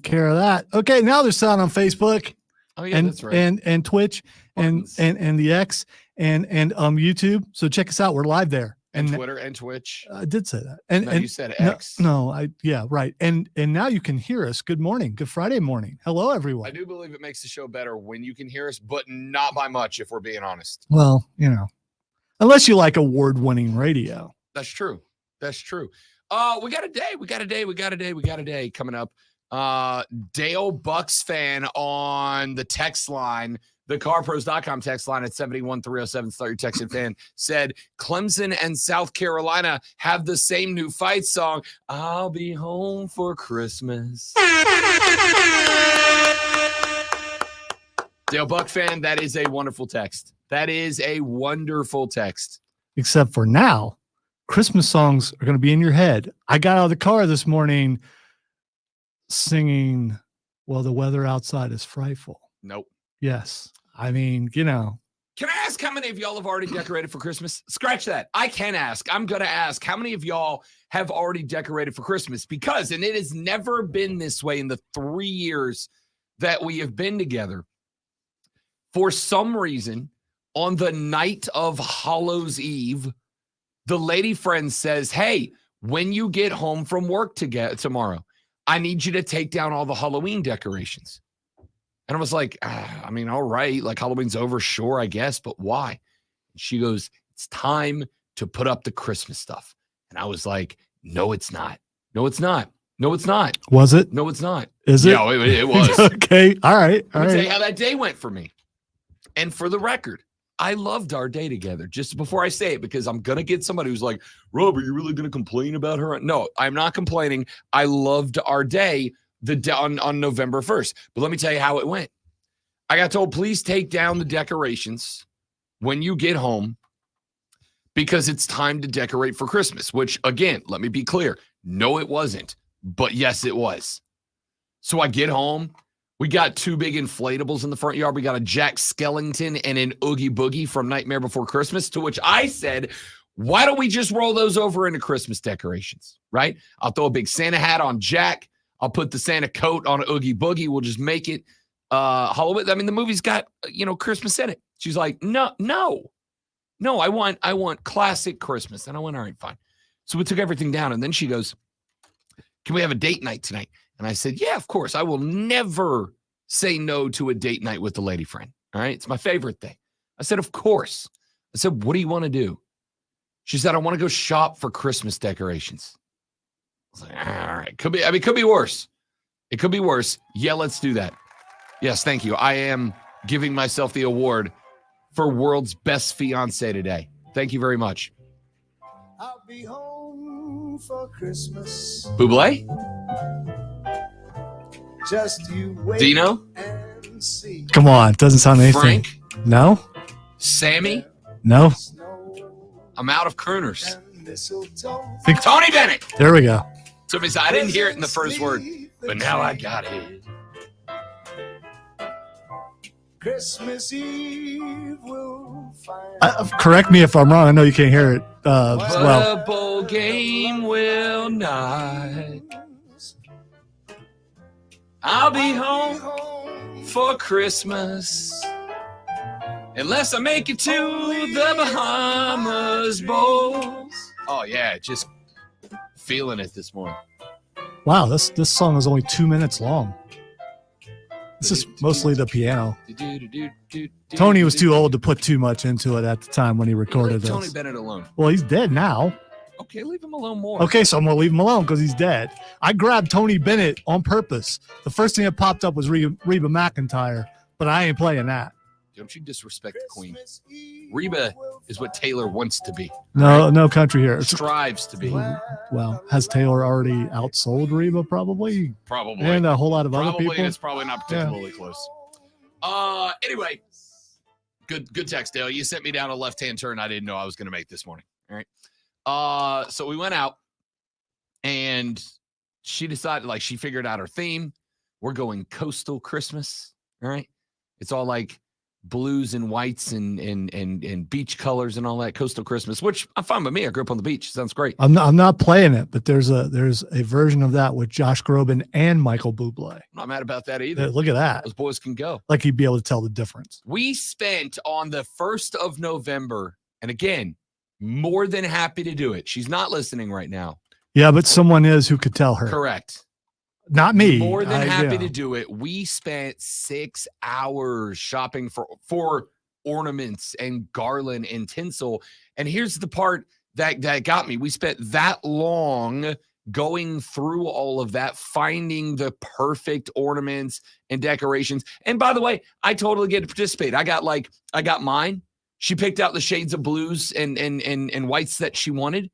Care of that. Okay, now there's sound on Facebook. Oh yeah, and that's right. and Twitch Buttons. and the X and YouTube. So check us out. We're live there. And Twitter and Twitch. I did say that. And you said X. Yeah, right. And now you can hear us. Good morning. Good Friday morning. Hello, everyone. I do believe it makes the show better when you can hear us, but not by much, if we're being honest. Well, unless you like award-winning radio. That's true. That's true. We got a day coming up. Dale Bucks fan on the text line, the carpros.com text line at 71307. Start your text and fan said Clemson and South Carolina have the same new fight song. I'll be home for Christmas. Dale Buck fan, that is a wonderful text. That is a wonderful text. Except for now, Christmas songs are going to be in your head. I got out of the car this morning singing, well, the weather outside is frightful. Nope. Yes. I mean, Can I ask how many of y'all have already decorated for Christmas? Scratch that. I can ask. I'm going to ask how many of y'all have already decorated for Christmas? Because, and it has never been this way in the 3 years that we have been together. For some reason, on the night of Hallows Eve, the lady friend says, hey, when you get home from work tomorrow, I need you to take down all the Halloween decorations. And I was like, all right, like Halloween's over, sure, I guess, but why? And she goes, it's time to put up the Christmas stuff. And I was like, no, it's not. No, it's not. No, it's not. Was it? No, it's not. Is it? No, it was. Okay. All right. Let me tell you how that day went for me. And for the record, I loved our day together. Just before I say it, because I'm going to get somebody who's like, Rob, are you really going to complain about her? No, I'm not complaining. I loved our day on November 1st. But let me tell you how it went. I got told, please take down the decorations when you get home because it's time to decorate for Christmas, which, again, let me be clear. No, it wasn't. But yes, it was. So I get home. We got 2 big inflatables in the front yard. We got a Jack Skellington and an Oogie Boogie from Nightmare Before Christmas, to which I said, why don't we just roll those over into Christmas decorations, right? I'll throw a big Santa hat on Jack. I'll put the Santa coat on Oogie Boogie. We'll just make it Halloween. I mean, the movie's got, Christmas in it. She's like, no, I want classic Christmas. And I went, all right, fine. So we took everything down. And then she goes, can we have a date night tonight? And I said, yeah, of course. I will never say no to a date night with a lady friend. All right. It's my favorite thing. I said, of course. I said, what do you want to do? She said, I want to go shop for Christmas decorations. I was like, all right. It could be worse. It could be worse. Yeah, let's do that. Yes, thank you. I am giving myself the award for world's best fiance today. Thank you very much. I'll be home for Christmas. Buble? Just you wait Dino? and see. Come on. Doesn't sound anything. Frank? No? Sammy? No? I'm out of crooners. Think, Tony Bennett! there we go. So I didn't hear it in the first word, but now I got it. Christmas Eve will find. Correct me if I'm wrong. I know you can't hear it. But a bowl game will not. I'll be home for Christmas. Unless I make it to the Bahamas Bowls. Oh, yeah, just feeling it this morning. Wow, this song is only 2 minutes long. This is mostly the piano. Tony was too old to put too much into it at the time when he recorded this. Tony Bennett alone. Well, he's dead now. Okay, leave him alone more. Okay, so I'm going to leave him alone because he's dead. I grabbed Tony Bennett on purpose. The first thing that popped up was Reba McEntire, but I ain't playing that. Don't you disrespect the queen. Reba is what Taylor wants to be. No country here. Strives to be. Well, has Taylor already outsold Reba probably? Probably. And a whole lot of other people? It's probably not particularly close. Anyway, good text, Dale. You sent me down a left-hand turn I didn't know I was going to make this morning. All right. So we went out, and she decided, she figured out her theme. We're going coastal Christmas. All right. It's all like blues and whites and beach colors and all that, coastal Christmas, which I'm fine with me. I grew up on the beach. Sounds great. I'm not playing it, but there's a version of that with Josh Groban and Michael Bublé. I'm not mad about that either. Look at that. Those boys can go. Like you'd be able to tell the difference. We spent on the 1st of November, and again, more than happy to do it. She's not listening right now. Yeah, but someone is who could tell her. Correct. Not me. More than happy to do it. We spent 6 hours shopping for ornaments and garland and tinsel. And here's the part that got me. We spent that long going through all of that, finding the perfect ornaments and decorations. And by the way, I totally get to participate. I got mine. She picked out the shades of blues and whites that she wanted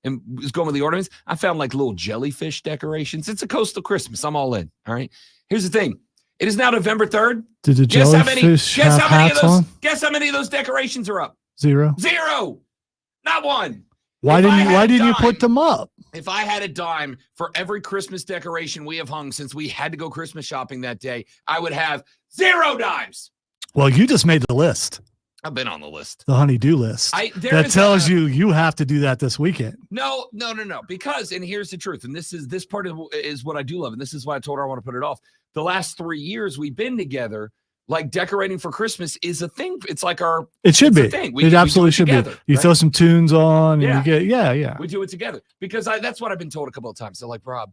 and was going with the ornaments. I found like little jellyfish decorations. It's a coastal Christmas. I'm all in. All right. Here's the thing. It is now November 3rd. Did the jellyfish have hats on? Guess how many of those decorations are up? 0. Not one. Why didn't you put them up? If I had a dime for every Christmas decoration we have hung since we had to go Christmas shopping that day, I would have 0 dimes. Well, you just made the list. I've been on the list. The honey-do list. That tells you have to do that this weekend. No. Because, and here's the truth, and this part is what I do love, and this is why I told her I want to put it off. The last 3 years we've been together, like decorating for Christmas is a thing. It's like it should be. Thing. It absolutely should be. You throw some tunes on and you get, We do it together because that's what I've been told a couple of times. So like, Rob,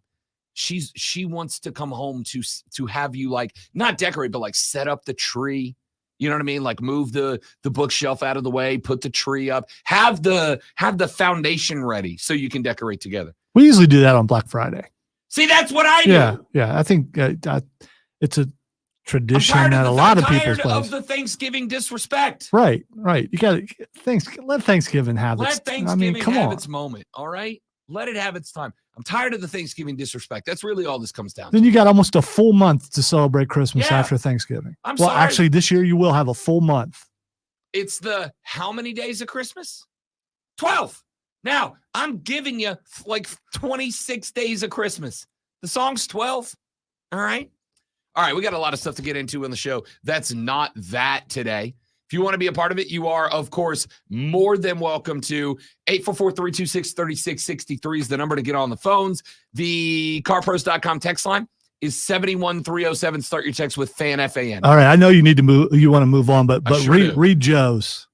she wants to come home to have you like not decorate, but like set up the tree. You know what I mean? Like move the bookshelf out of the way, put the tree up, have the foundation ready so you can decorate together. We usually do that on Black Friday. See, that's what I do. Yeah. I think it's a tradition that a lot of people's places. Of the Thanksgiving disrespect. Right. You got to let Thanksgiving have its. Let Thanksgiving have its moment. All right. Let it have its time. I'm tired of the Thanksgiving disrespect. That's really all this comes down to. Then you got almost a full month to celebrate Christmas after Thanksgiving. Well, actually, this year you will have a full month. It's the how many days of Christmas? 12. Now, I'm giving you like 26 days of Christmas. The song's 12. All right. We got a lot of stuff to get into in the show. That's not that today. If you want to be a part of it, you are, of course, more than welcome to. 844-326-3663 is the number to get on the phones. The carpros.com text line is 71307. Start your text with FAN, FAN. All right. I know you need to move. You want to move on, but read Joe's.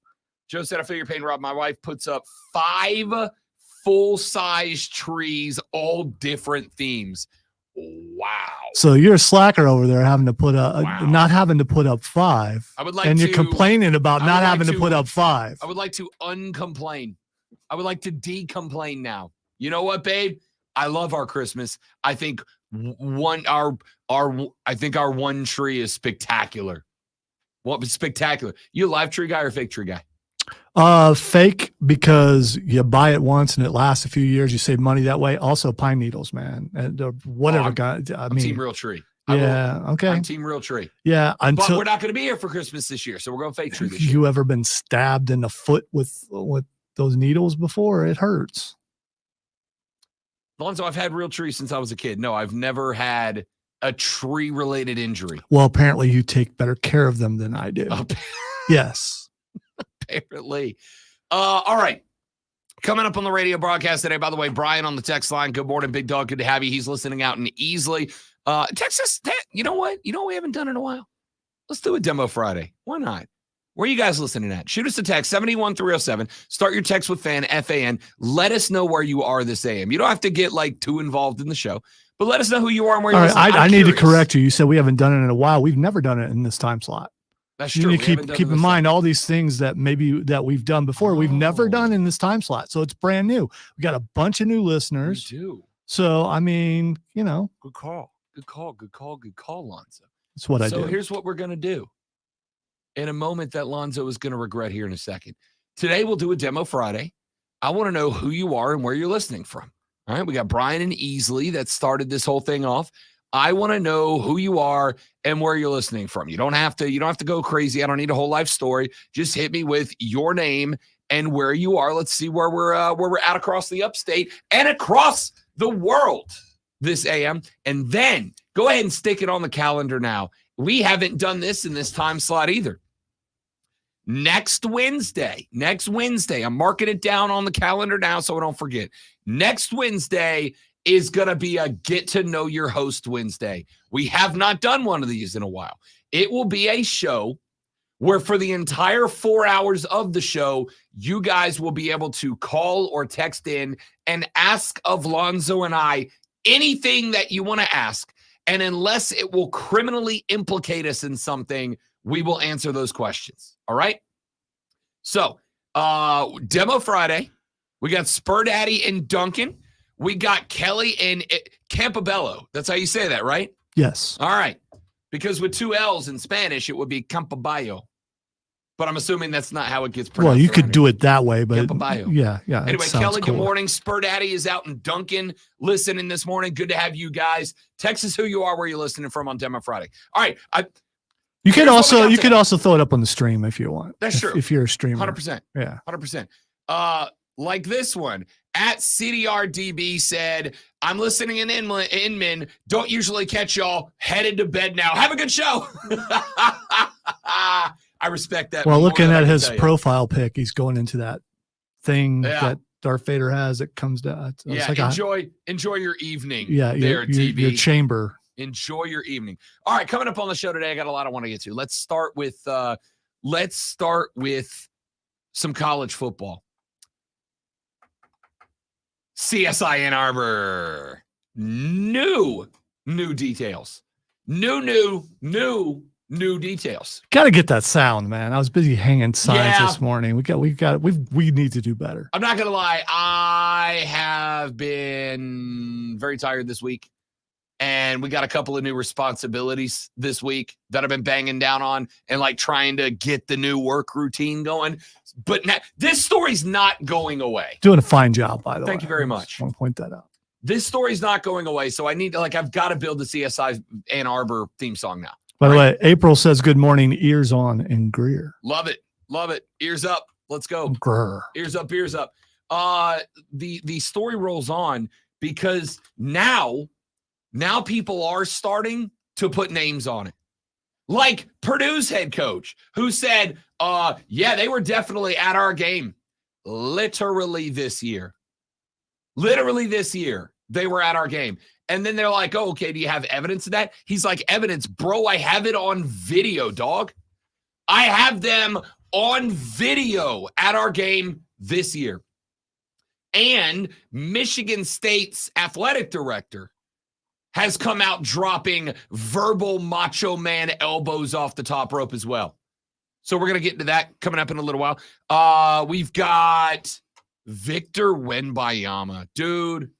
Joe said, I feel your pain, Rob. My wife puts up 5 full-size trees, all different themes. Wow. So you're a slacker over there having to put up, not having to put up 5. I would like and you're complaining about not having to put up 5. I would like to uncomplain. I would like to decomplain now. You know what, babe? I love our Christmas. I think our one tree is spectacular. What spectacular? You a live tree guy or fake tree guy? Fake, because you buy it once and it lasts a few years. You save money that way. Also, pine needles, man, and whatever. I'm team real tree. Okay. I'm team real tree. Yeah, but we're not going to be here for Christmas this year, so we're going fake tree this year. You ever been stabbed in the foot with those needles before? It hurts. Alonzo, I've had real trees since I was a kid. No, I've never had a tree-related injury. Well, apparently you take better care of them than I do. Yes. Apparently. All right. Coming up on the radio broadcast today, by the way, Brian on the text line. Good morning, Big Dog. Good to have you. He's listening out in Easley. Texas, you know what? You know what we haven't done in a while? Let's do a demo Friday. Why not? Where are you guys listening at? Shoot us a text, 71307. Start your text with FAN, FAN. Let us know where you are this AM. You don't have to get like too involved in the show, but let us know who you are and where you're listening. I need to correct you. You said we haven't done it in a while. We've never done it in this time slot. That's true. You need to keep in mind all these things that we've done before. We've never done in this time slot. So it's brand new. We got a bunch of new listeners. We do. So, I mean, Good call, Lonzo. That's what I do. So here's what we're going to do. In a moment that Lonzo is going to regret here in a second. Today we'll do a demo Friday. I want to know who you are and where you're listening from. All right. We got Brian and Easley that started this whole thing off. I want to know who you are and where you're listening from. You don't have to go crazy. I don't need a whole life story. Just hit me with your name and where you are. Let's see where we're at across the upstate and across the world this AM. And then go ahead and stick it on the calendar now. We haven't done this in this time slot either. Next Wednesday, I'm marking it down on the calendar now so I don't forget. Next Wednesday is going to be a get to know your host Wednesday. We have not done one of these in a while. It will be a show where for the entire 4 hours of the show, you guys will be able to call or text in and ask of Lonzo and I anything that you want to ask. And unless it will criminally implicate us in something, we will answer those questions. All right? So, Demo Friday, we got Spur Daddy and Duncan. We got Kelly and Campobello. That's how you say that, right? Yes. All right. Because with 2 L's in Spanish, it would be Campobello. But I'm assuming that's not how it gets pronounced. Well, you could do it that way, but Campobello. Yeah. Anyway, Kelly, good morning. Spur Daddy is out in Duncan listening this morning. Good to have you guys. Text us who you are, where you're listening from on Demo Friday. All right. You could also throw it up on the stream if you want. That's true. If you're a streamer. 100%. Yeah. 100%. Like this one. At CDRDB said, I'm listening in Inman. Don't usually catch y'all. Headed to bed now. Have a good show. I respect that. Well, looking at his profile pic, he's going into that thing that Darth Vader has that comes down. Yeah, like enjoy your evening. Yeah, DB. Your chamber. Enjoy your evening. All right, coming up on the show today, I got a lot I want to get to. Let's start with some college football. CSI Ann Arbor. New details. New details. Got to get that sound, man. I was busy hanging signs this morning. We need to do better. I'm not gonna lie. I have been very tired this week, and we got a couple of new responsibilities this week that I've been banging down on and like trying to get the new work routine going. But now, this story's not going away. Doing a fine job, by the way. Thank you very much. I want to point that out. This story's not going away, so I need to I've got to build the CSI Ann Arbor theme song now. By the way, April says good morning, ears on in Greer. Love it. Ears up. Let's go. Grr. Ears up. The story rolls on because now people are starting to put names on it. Like Purdue's head coach who said, they were definitely at our game. Literally this year, they were at our game. And then they're like, oh, okay, do you have evidence of that? He's like, evidence, bro, I have it on video, dog. I have them on video at our game this year. And Michigan State's athletic director has come out dropping verbal macho man elbows off the top rope as well. So we're going to get into that coming up in a little while. We've got Victor Wenbayama. Dude,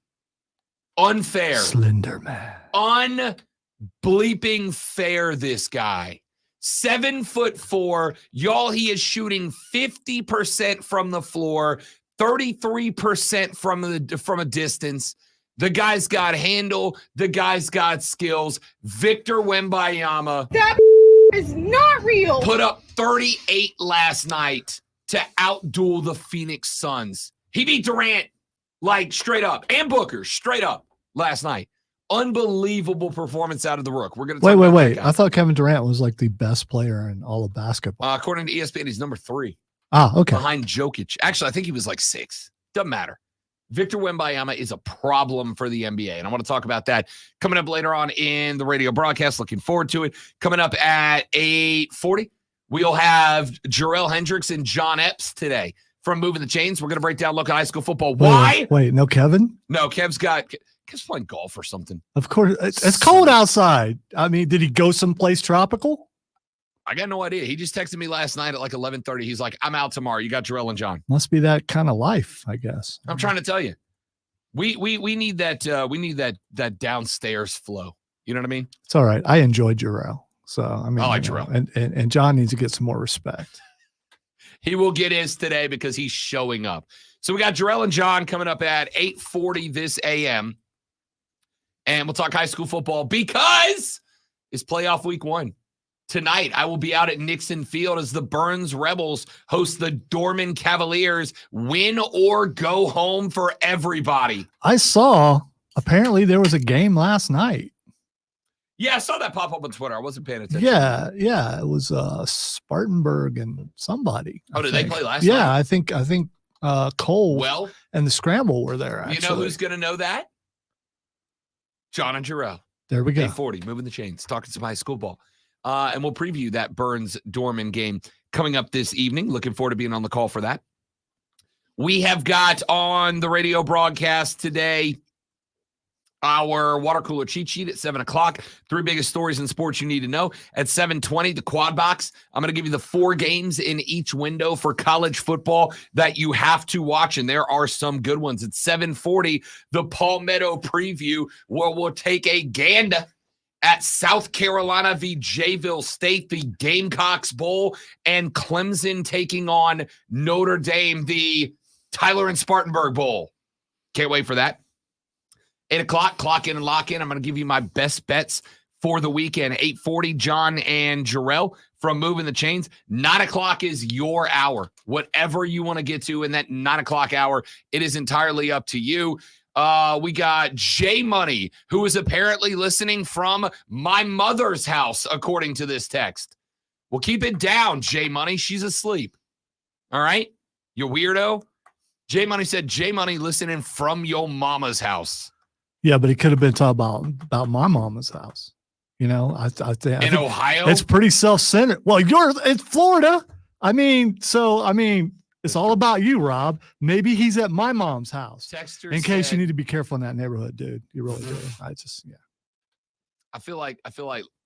unfair. Slender man. Unbleeping fair, this guy. 7'4". Y'all, he is shooting 50% from the floor, 33% from a distance. The guy's got handle. The guy's got skills. Victor Wenbayama. That is not real. Put up 38 last night to outduel the Phoenix Suns. He beat Durant straight up and Booker straight up last night. Unbelievable performance out of the Rook. We're going to wait. I thought Kevin Durant was like the best player in all of basketball. According to ESPN, he's number 3. Okay. Behind Jokic. Actually, I think he was like 6. Doesn't matter. Victor Wenbayama is a problem for the NBA, and I want to talk about that coming up later on in the radio broadcast. Looking forward to it. Coming up at 8:40, we'll have Jarrell Hendricks and John Epps today from Moving the Chains. We're going to break down local high school football. Why? Wait, no Kevin? No, Kev's playing golf or something. Of course. It's cold outside. I mean, did he go someplace tropical? I got no idea. He just texted me last night at 11:30. He's like, I'm out tomorrow. You got Jarrell and John. Must be that kind of life, I guess. I'm trying to tell you. We need that that downstairs flow. You know what I mean? It's all right. I enjoyed Jarrell. So I mean, I like Jarrell. And John needs to get some more respect. He will get his today because he's showing up. So we got Jarrell and John coming up at 8:40 this AM. And we'll talk high school football because it's playoff week 1. Tonight, I will be out at Nixon Field as the Burns Rebels host the Dorman Cavaliers. Win or go home for everybody. I saw, apparently there was a game last night. Yeah, I saw that pop up on Twitter. I wasn't paying attention. Yeah. It was Spartanburg and somebody. Oh, did they play last Yeah, night? I think Cole Well, and the Scramble were there. Actually, you know who's going to know that? John and Jarrell. There we go. 840, moving the chains, talking some high school ball. And we'll preview that Burns-Dorman game coming up this evening. Looking forward to being on the call for that. We have got on the radio broadcast today our water cooler cheat sheet at 7 o'clock. 3 biggest stories in sports you need to know. At 7:20, the quad box. I'm going to give you the 4 games in each window for college football that you have to watch, and there are some good ones. At 7:40, the Palmetto preview, where we'll take a gander at South Carolina v. Jayville State, the Gamecocks Bowl, and Clemson taking on Notre Dame, the Tyler and Spartanburg Bowl. Can't wait for that. 8 o'clock, clock in and lock in. I'm going to give you my best bets for the weekend. 8:40, John and Jarrell from Moving the Chains. 9 o'clock is your hour. Whatever you want to get to in that 9 o'clock hour, it is entirely up to you. We got J Money, who is apparently listening from my mother's house, according to this text. Well, keep it down, J Money. She's asleep. All right? You weirdo. J Money said, J Money listening from your mama's house. Yeah, but it could have been talking about my mama's house. You know, I think In Ohio? it's pretty self-centered. Well, it's Florida. It's all about you, Rob. Maybe he's at my mom's house. Texter in case said, you need to be careful in that neighborhood, dude. You really do. I feel like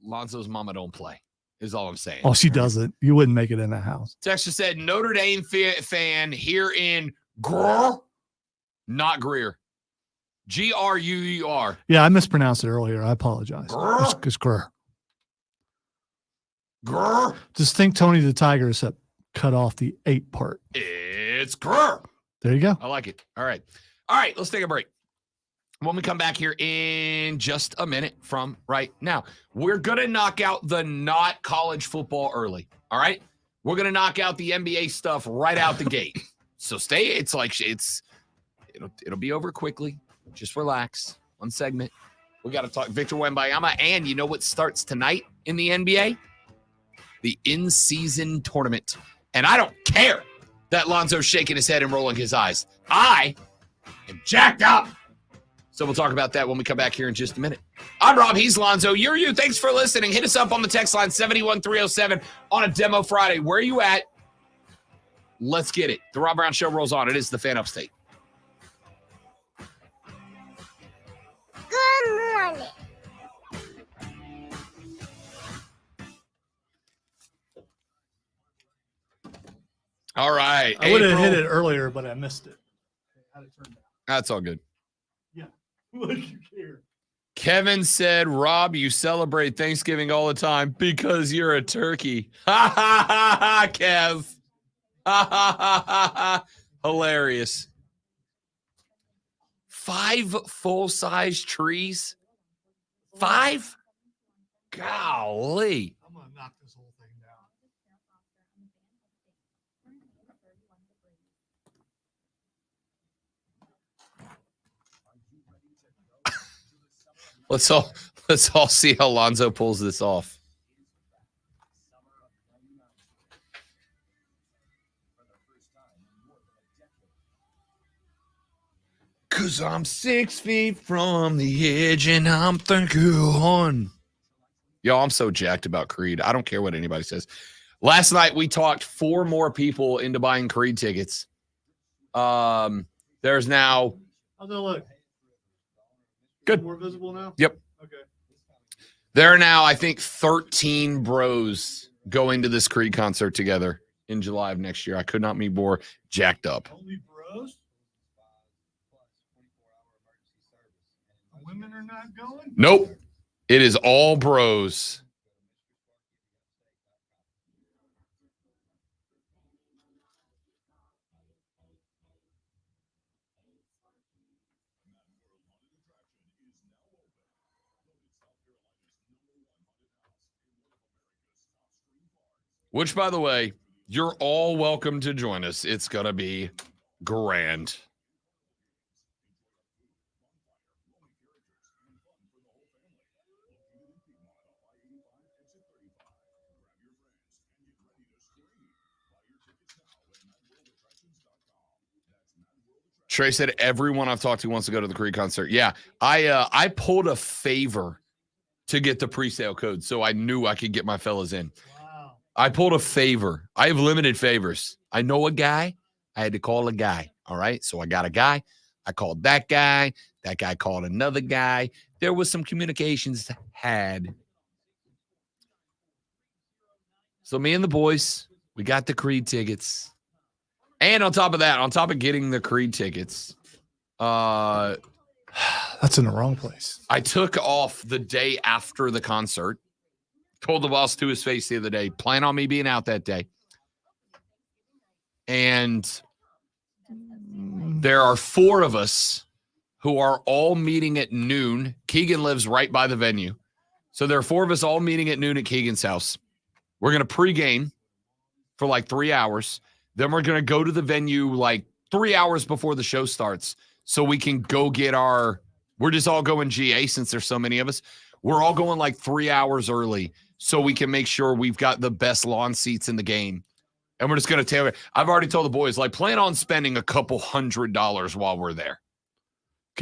Lonzo's mama don't play, is all I'm saying. Oh, she doesn't. You wouldn't make it in that house. Texter said, Notre Dame fan here in Greer, not Greer. Greur. Yeah, I mispronounced it earlier. I apologize. It's Grr. Grr. Just think Tony the Tiger has cut off the 8 part. It's Grr. There you go. I like it. All right, let's take a break. When we come back here in just a minute from right now, we're going to knock out the not college football early. All right? We're going to knock out the NBA stuff right out the gate. So stay. It'll be over quickly. Just relax. One segment. We got to talk Victor Wenbayama. And you know what starts tonight in the NBA? The in-season tournament. And I don't care that Lonzo's shaking his head and rolling his eyes. I am jacked up. So we'll talk about that when we come back here in just a minute. I'm Rob. He's Lonzo. You're you. Thanks for listening. Hit us up on the text line 71307 on a demo Friday. Where are you at? Let's get it. The Rob Brown Show rolls on. It is the Fan Upstate. Good morning. All right. I would have April. hit it earlier, but I missed it. How did it turn down? That's all good. Yeah. Look here. Kevin said, Rob, you celebrate Thanksgiving all the time because you're a turkey. Ha ha ha ha, Kev. Ha ha ha ha ha. Hilarious. 5 full-size trees? 5? Golly. I'm going to knock this whole thing down. Let's all see how Lonzo pulls this off. Cause I'm 6 feet from the edge and I'm thinking. Yo, I'm so jacked about Creed. I don't care what anybody says. Last night we talked 4 more people into buying Creed tickets. There's now. How's that look? Good. More visible now? Yep. Okay. There are now, I think, 13 bros going to this Creed concert together in July of next year. I could not be more jacked up. Only bros? The women are not going? Nope. It is all bros. Which, by the way, you're all welcome to join us. It's going to be grand. Trey said everyone I've talked to wants to go to the Creed concert. Yeah, I pulled a favor to get the pre-sale code, so I knew I could get my fellas in. Wow. I pulled a favor. I have limited favors. I know a guy. I had to call a guy. All right, so I got a guy. I called that guy. That guy called another guy. There was some communications had. So me and the boys, we got the Creed tickets. And on top of that, on top of getting the Creed tickets, That's in the wrong place. I took off the day after the concert. Told the boss to his face the other day, plan on me being out that day. And there are 4 of us who are all meeting at noon. Keegan lives right by the venue. So there are 4 of us all meeting at noon at Keegan's house. We're going to pregame for like 3 hours. Then we're going to go to the venue like 3 hours before the show starts so we can go get we're just all going GA since there's so many of us. We're all going like 3 hours early so we can make sure we've got the best lawn seats in the game. And we're just going to tell you, I've already told the boys, like, plan on spending a couple $100 while we're there.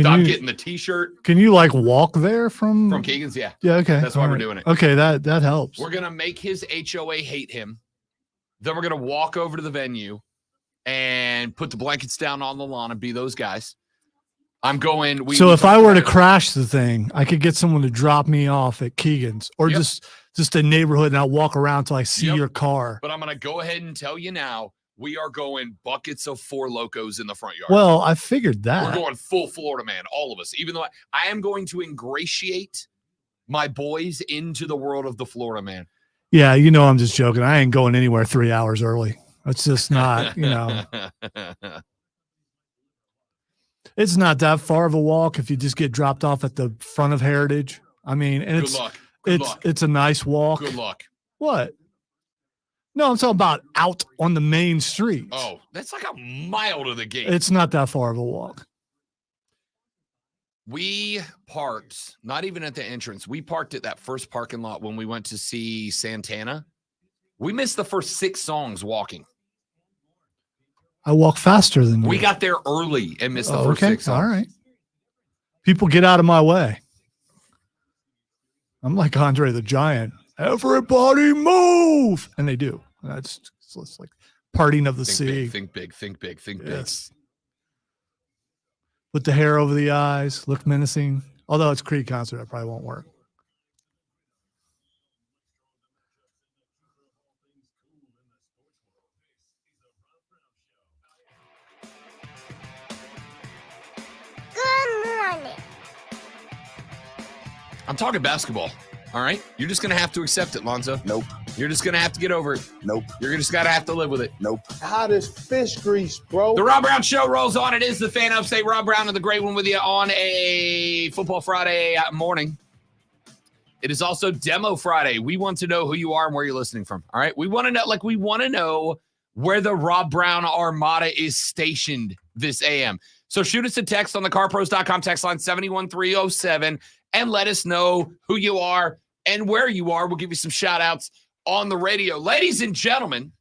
I'm getting the T-shirt. Can you like walk there from Keegan's? Yeah. Yeah, okay. That's why we're doing it. Okay, that helps. We're going to make his HOA hate him. Then we're going to walk over to the venue and put the blankets down on the lawn and be those guys. I'm going. So if I were to crash the thing, I could get someone to drop me off at Keegan's or just a neighborhood and I'll walk around till I see your car. But I'm going to go ahead and tell you now, we are going buckets of 4 Locos in the front yard. Well, I figured that. We're going full Florida man, all of us. Even though I am going to ingratiate my boys into the world of the Florida man. Yeah, I'm just joking. I ain't going anywhere 3 hours early. It's just not, It's not that far of a walk if you just get dropped off at the front of Heritage. I mean, and Good luck. Good luck. It's a nice walk. Good luck. What? No, I'm talking about out on the main street. Oh, that's like a mile to the gate. It's not that far of a walk. We parked, not even at the entrance. We parked at that first parking lot when we went to see Santana. We missed the first 6 songs walking. I walk faster than you. We got there early and missed the first 6 songs. All right. People get out of my way. I'm like Andre the Giant. Everybody move. And they do. It's like parting of the sea. Think big. Yes. Put the hair over the eyes. Look menacing. Although it's Creed concert, that probably won't work. I'm talking basketball. All right. You're just going to have to accept it, Lonzo. Nope. You're just going to have to get over it. Nope. You're just got to have to live with it. Nope. Hot as fish grease, bro. The Rob Brown Show rolls on. It is the Fan Upstate. Rob Brown and the Great One with you on a Football Friday morning. It is also Demo Friday. We want to know who you are and where you're listening from. All right. We want to know where the Rob Brown Armada is stationed this AM. So shoot us a text on the carpros.com text line 71307 and let us know who you are and where you are. We'll give you some shout outs on the radio. Ladies and gentlemen,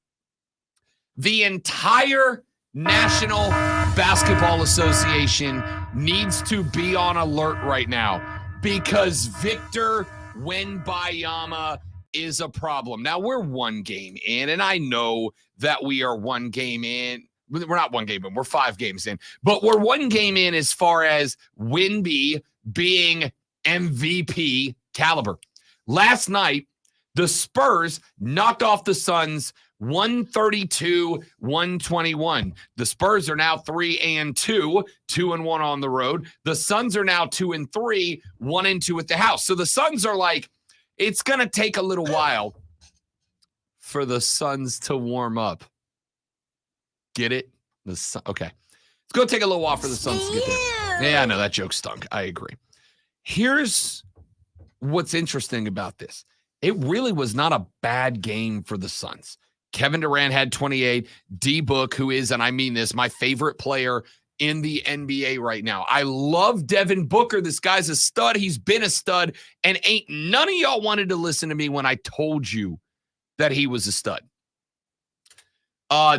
the entire National Basketball Association needs to be on alert right now because Victor Wenbayama is a problem. Now, we're 1 game in, and I know that we are 1 game in. We're not 1 game in. We're 5 games in. But we're 1 game in as far as Wenby being MVP caliber. Last night, the Spurs knocked off the Suns 132-121. The Spurs are now 3-2, 2-1 on the road. The Suns are now 2-3, 1-2 at the house. So the Suns are like, it's going to take a little while for the Suns to warm up. Get it? Okay. It's going to take a little while for the Suns to get there. Yeah, I know that joke stunk. I agree. Here's what's interesting about this. It really was not a bad game for the Suns. Kevin Durant had 28. D-Book, who is, and I mean this, my favorite player in the NBA right now. I love Devin Booker. This guy's a stud. He's been a stud. And ain't none of y'all wanted to listen to me when I told you that he was a stud.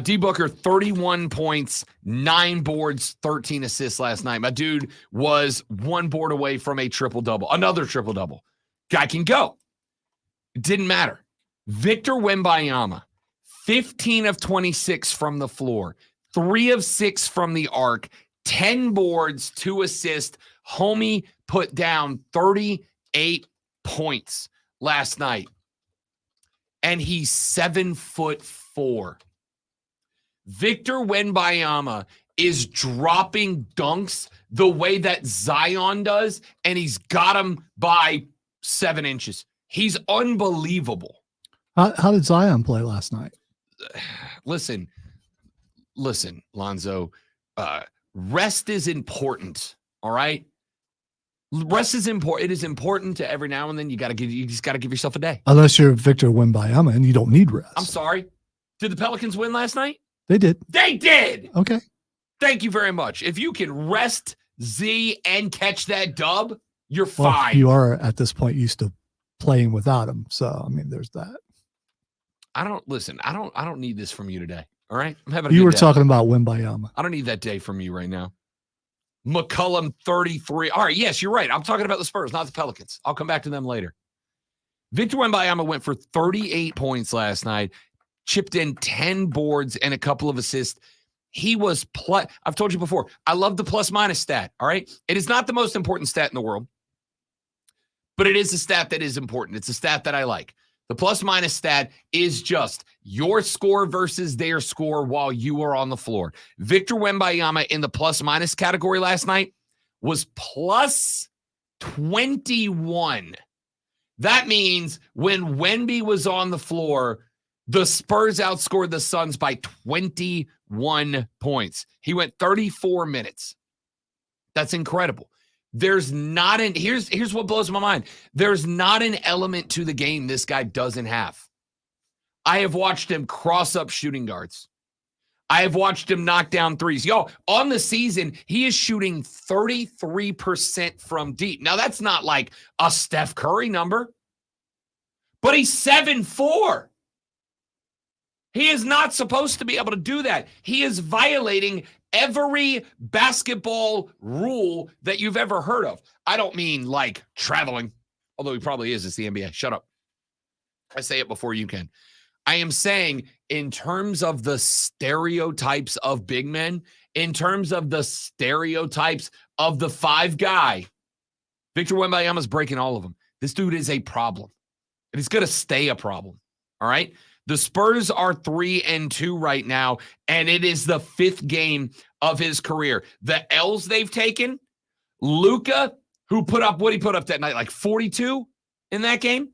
D Booker, 31 points, 9 boards, 13 assists last night. My dude was 1 board away from a triple-double, another triple-double. Guy can go. It didn't matter. Victor Wenbayama, 15 of 26 from the floor, 3 of 6 from the arc, 10 boards, 2 assists. Homie put down 38 points last night. And he's 7'4". Victor Wenbayama is dropping dunks the way that Zion does, and he's got him by 7 inches. He's unbelievable. How did Zion play last night? Listen, Lonzo. Rest is important. All right. Rest is important. It is important to every now and then. You just got to give yourself a day. Unless you're Victor Wenbayama and you don't need rest. I'm sorry. Did the Pelicans win last night? They did. They did. Okay. Thank you very much. If you can rest Z and catch that dub, you're fine. You are at this point used to playing without him. So, I mean, there's that. I don't need this from you today. All right. I'm having a You good were day. talking about Wenbayama. I don't need that day from you right now. McCollum, 33. All right. Yes, you're right. I'm talking about the Spurs, not the Pelicans. I'll come back to them later. Victor Wenbayama went for 38 points last night, chipped in 10 boards and a couple of assists. He was I've told you before, I love the plus-minus stat. All right. It is not the most important stat in the world, but it is a stat that is important. It's a stat that I like. The plus-minus stat is just your score versus their score while you are on the floor. Victor Wenbayama in the plus-minus category last night was plus 21. That means when Wemby was on the floor, the Spurs outscored the Suns by 21 points. He went 34 minutes. That's incredible. There's not here's what blows my mind. There's not an element to the game this guy doesn't have. I have watched him cross up shooting guards. I have watched him knock down threes. Yo, on the season, he is shooting 33% from deep. Now, that's not like a Steph Curry number, but he's 7'4". He is not supposed to be able to do that. He is violating every basketball rule that you've ever heard of. I don't mean like traveling, although he probably is. It's the NBA. Shut up. I say it before you can. I am saying in terms of the stereotypes of big men, in terms of the stereotypes of the 5 guy, Victor Wenbayama is breaking all of them. This dude is a problem, and he's going to stay a problem. All right. The Spurs are 3-2 right now, and it is the 5th game of his career. The L's they've taken, Luka, who put up what he put up that night, like 42 in that game,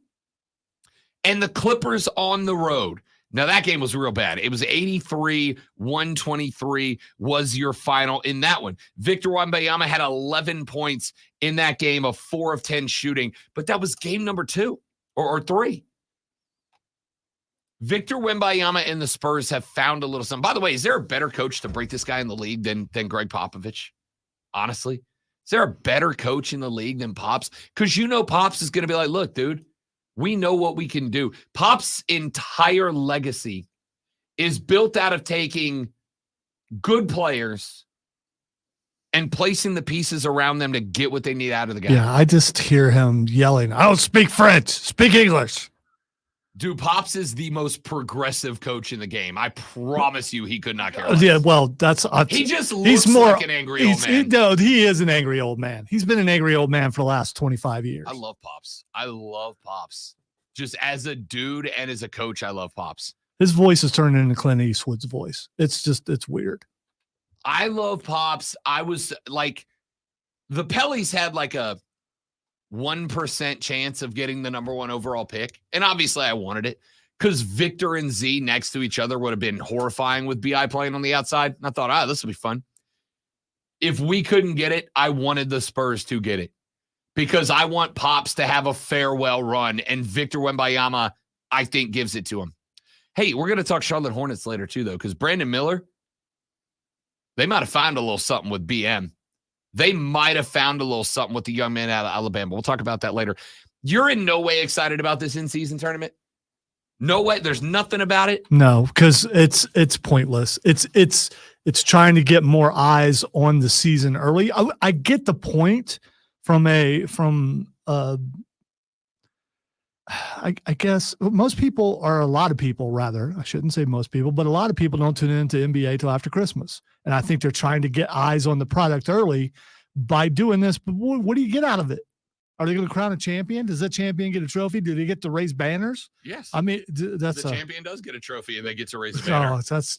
and the Clippers on the road. Now, that game was real bad. It was 83-123 was your final in that one. Victor Wenbayama had 11 points in that game of 4 of 10 shooting, but that was game number 2 or 3. Victor Wenbayama and the Spurs have found a little something. By the way, is there a better coach to break this guy in the league than Greg Popovich? Honestly, is there a better coach in the league than Pops? Because Pops is going to be like, look, dude, we know what we can do. Pop's entire legacy is built out of taking good players and placing the pieces around them to get what they need out of the guy. Yeah, I just hear him yelling, I don't speak French, speak English. Dude, Pops is the most progressive coach in the game. I promise you he could not care less. Yeah, well, he just looks like an angry old man. He is an angry old man. He's been an angry old man for the last 25 years. I love Pops. Just as a dude and as a coach, I love Pops. His voice is turning into Clint Eastwood's voice. It's weird. I love Pops. I was like, the Pellies had like a 1% chance of getting the number 1 overall pick. And obviously I wanted it because Victor and Z next to each other would have been horrifying with BI playing on the outside. And I thought, this will be fun. If we couldn't get it, I wanted the Spurs to get it because I want Pops to have a farewell run. And Victor Wenbayama, I think, gives it to him. Hey, we're going to talk Charlotte Hornets later too, though, because Brandon Miller, they might have found a little something with BM. They might have found a little something with the young man out of Alabama. We'll talk about that later. You're in no way excited about this in-season tournament? No way. There's nothing about it. No, because it's pointless. It's trying to get more eyes on the season early. I get the point I guess most people, or a lot of people rather, I shouldn't say most people, but a lot of people don't tune into NBA till after Christmas. And I think they're trying to get eyes on the product early by doing this. But what do you get out of it? Are they going to crown a champion? Does that champion get a trophy? Do they get to raise banners? Yes. I mean, that's the champion does get a trophy and they get to raise a banner. No, that's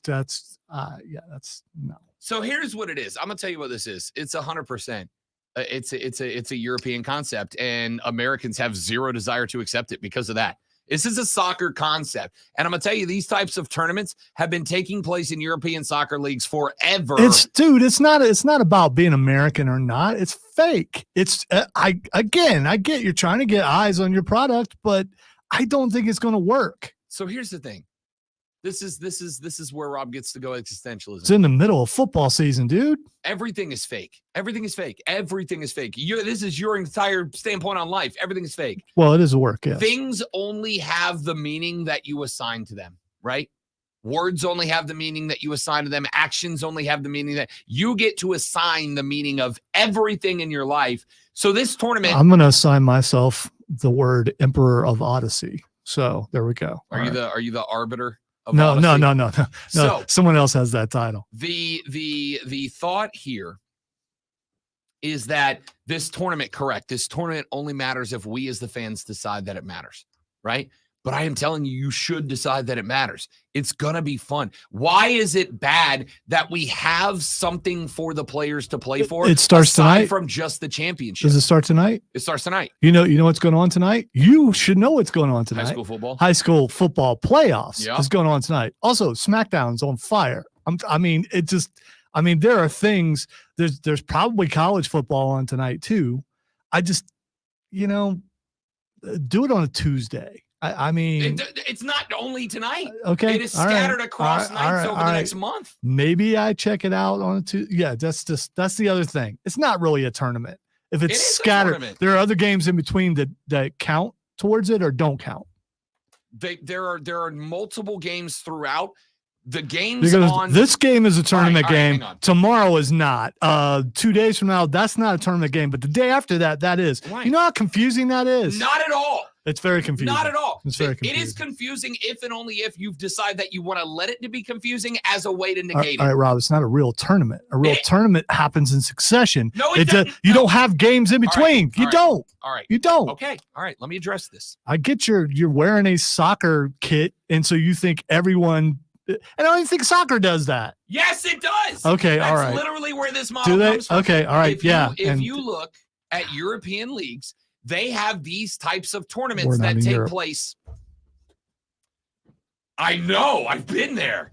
no. So here's what it is. I'm going to tell you what this is. It's 100%. It's a European concept, and Americans have zero desire to accept it because of that. This is a soccer concept, and I'm gonna tell you, these types of tournaments have been taking place in European soccer leagues forever. It's not about being American or not. It's fake. It's I get you're trying to get eyes on your product, but I don't think it's going to work. So here's the thing. This is where Rob gets to go existentialism. It's in the middle of football season, dude. Everything is fake. Everything is fake. Everything is fake. This is your entire standpoint on life. Everything is fake. Well, it is a work, yes. Things only have the meaning that you assign to them, right? Words only have the meaning that you assign to them. Actions only have the meaning that you get to assign the meaning of everything in your life. So this tournament, I'm going to assign myself the word Emperor of Odyssey. So there we go. Are you the arbiter? No. So, someone else has that title. The thought here is that this tournament only matters if we as the fans decide that it matters, right? But I am telling you, you should decide that it matters. It's going to be fun. Why is it bad that we have something for the players to play for? It starts tonight from just the championship. Does it start tonight? It starts tonight. You know what's going on tonight? You should know what's going on tonight. High school football playoffs is going on tonight. Also, SmackDown's on fire. There are things. There's probably college football on tonight too. Do it on a Tuesday. It's not only tonight. Okay, it is scattered across nights over the next month. Maybe I check it out on a Tuesday. Yeah, that's the other thing. It's not really a tournament. If it's scattered, there are other games in between that count towards it or don't count. There are multiple games throughout. The games on this game is a tournament game. Tomorrow is not. 2 days from now, that's not a tournament game. But the day after that is. Right. You know how confusing that is? Not at all. It's very confusing. Not at all. It's very confusing. It is confusing if and only if you've decided that you want to let it to be confusing as a way to negate it. All right, Rob, it's not a real tournament. A real tournament happens in succession. No, it doesn't. You don't have games in between. You don't. All right. You don't. Okay. All right. Let me address this. I get you're wearing a soccer kit, and so you think everyone – and I don't even think soccer does that. Yes, it does. Okay, all right. That's literally where this model comes from. Okay, all right, If you look at European leagues, they have these types of tournaments that take place. I know. I've been there.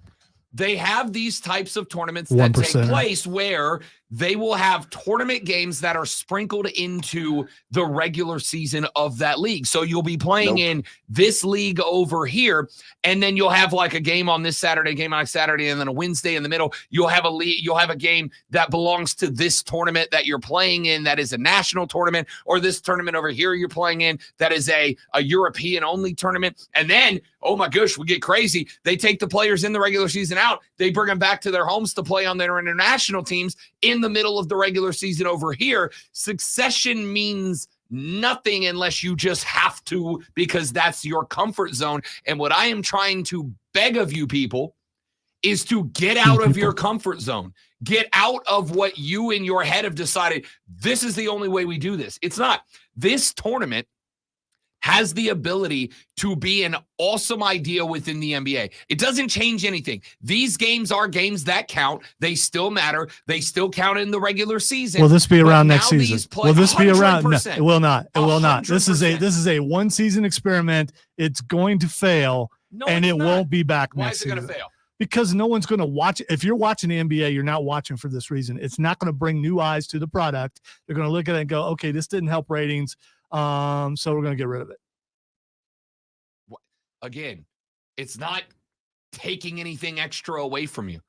They have these types of tournaments that take place where they will have tournament games that are sprinkled into the regular season of that league. So you'll be playing in this league over here, and then you'll have like a game on this Saturday, game on Saturday, and then a Wednesday in the middle. You'll have a game that belongs to this tournament that you're playing in that is a national tournament, or this tournament over here you're playing in that is a European only tournament. And then, oh my gosh, we get crazy. They take the players in the regular season out. They bring them back to their homes to play on their international teams in the middle of the regular season over here. Succession means nothing unless you just have to, because that's your comfort zone. And what I am trying to beg of you people is to get out of your comfort zone. Get out of what you in your head have decided. This is the only way we do this. It's not. This tournament has the ability to be an awesome idea within the NBA. It doesn't change anything. These games are games that count. They still matter. They still count in the regular season. Will this be around next season? Will this be around? No, it will not. It will 100%. not. This is a one season experiment. It's going to fail, and it won't be back next season. Why is it going to fail? Because no one's going to watch it. If you're watching the NBA, you're not watching for this reason. It's not going to bring new eyes to the product. They're going to look at it and go, okay, this didn't help ratings. So we're going to get rid of it. Again, it's not taking anything extra away from you.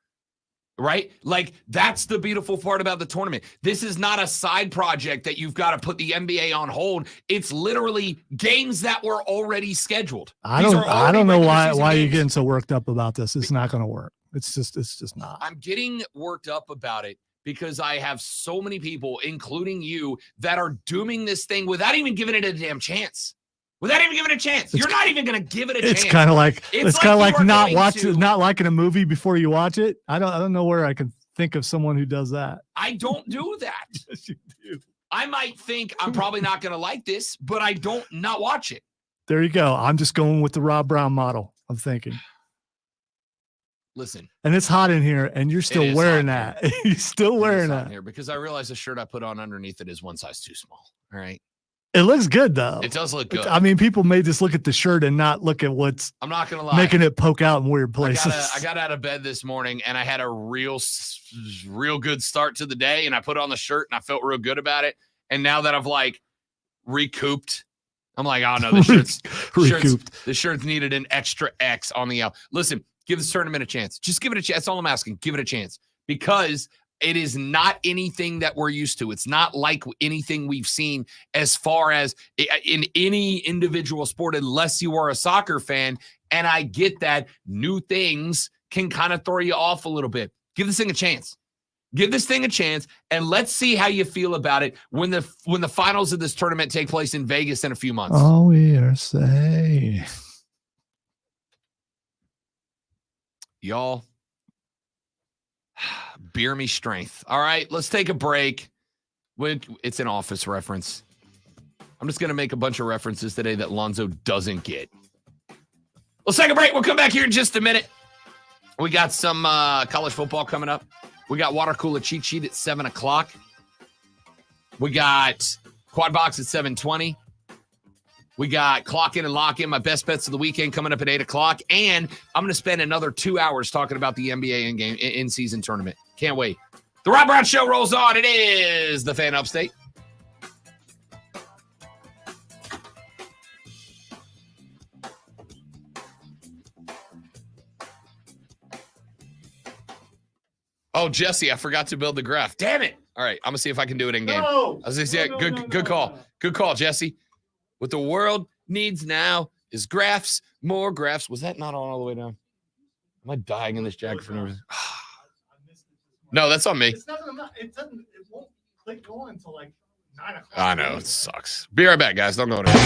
right? Like, that's the beautiful part about the tournament. This is not a side project that you've got to put the NBA on hold. It's literally games that were already scheduled. I don't know why you're getting so worked up about this. It's not going to work. It's just not. I'm getting worked up about it because I have so many people, including you, that are dooming this thing without even giving it a damn chance. Without even giving it a chance. You're not even going to give it a chance. It's kind of like not liking a movie before you watch it. I don't know where I can think of someone who does that. I don't do that. Yes, you do. I might think I'm probably not going to like this, but I don't not watch it. There you go. I'm just going with the Rob Brown model of thinking. Listen. And it's hot in here, and you're still wearing that. You're still wearing that. Here because I realize the shirt I put on underneath it is one size too small. All right. It looks good, though. It does look good. I mean, people may just look at the shirt and not look at what's I'm not going to lie. making it poke out in weird places. I got out of bed this morning, and I had a real good start to the day, and I put on the shirt, and I felt real good about it. And now that I've, like, recouped, I'm like, oh, no, the shirt's needed an extra X on the out. Listen, give this tournament a chance. Just give it a chance. That's all I'm asking. Give it a chance. Because it is not anything that we're used to. It's not like anything we've seen as far as in any individual sport, unless you are a soccer fan. And I get that new things can kind of throw you off a little bit. Give this thing a chance. Give this thing a chance, and let's see how you feel about it when the finals of this tournament take place in Vegas in a few months. Oh, we are safe. Y'all, beer me strength. All right, let's take a break. It's an Office reference. I'm just going to make a bunch of references today that Lonzo doesn't get. Let's take a break. We'll come back here in just a minute. We got some college football coming up. We got Water Cooler Cheat Sheet at 7 o'clock. We got Quad Box at 7:20. We got Clock In and Lock In, my best bets of the weekend, coming up at 8 o'clock. And I'm going to spend another 2 hours talking about the NBA in-season tournament. Can't wait. The Rob Brown Show rolls on. It is the Fan Upstate. Oh, Jesse, I forgot to build the graph. Damn it. All right, I'm going to see if I can do it in game. No. I was going to say, good call. Good call, Jesse. What the world needs now is graphs, more graphs. Was that not on all the way down? Am I dying in this jacket for no reason? No, that's on me. It won't click on until like 9 o'clock. I know, it sucks. Be right back, guys. Don't go anywhere.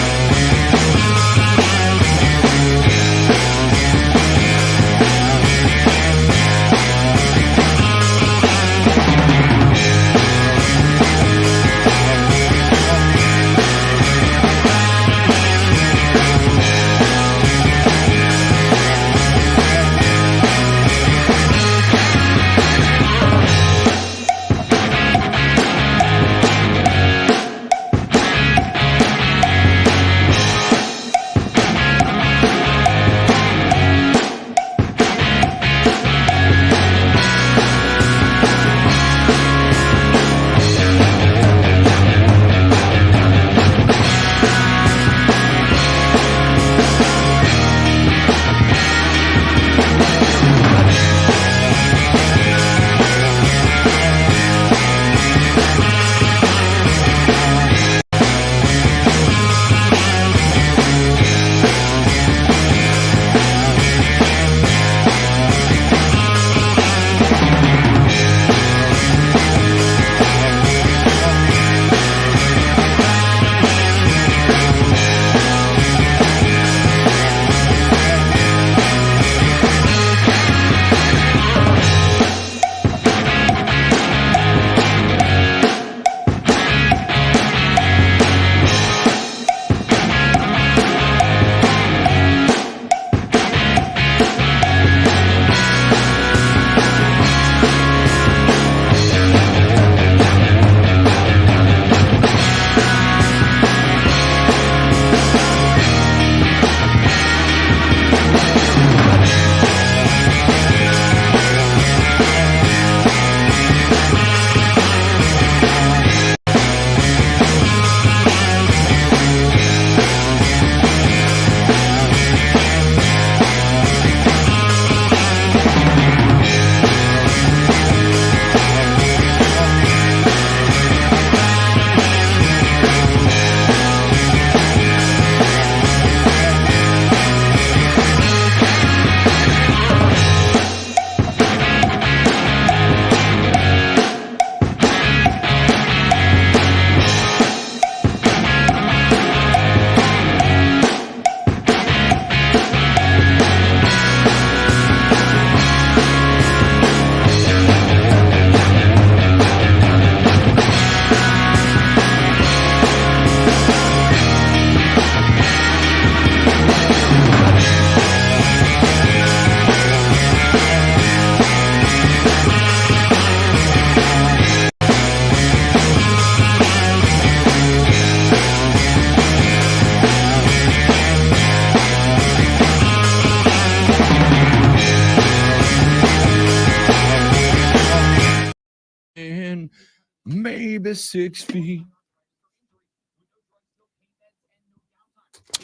Maybe 6 feet.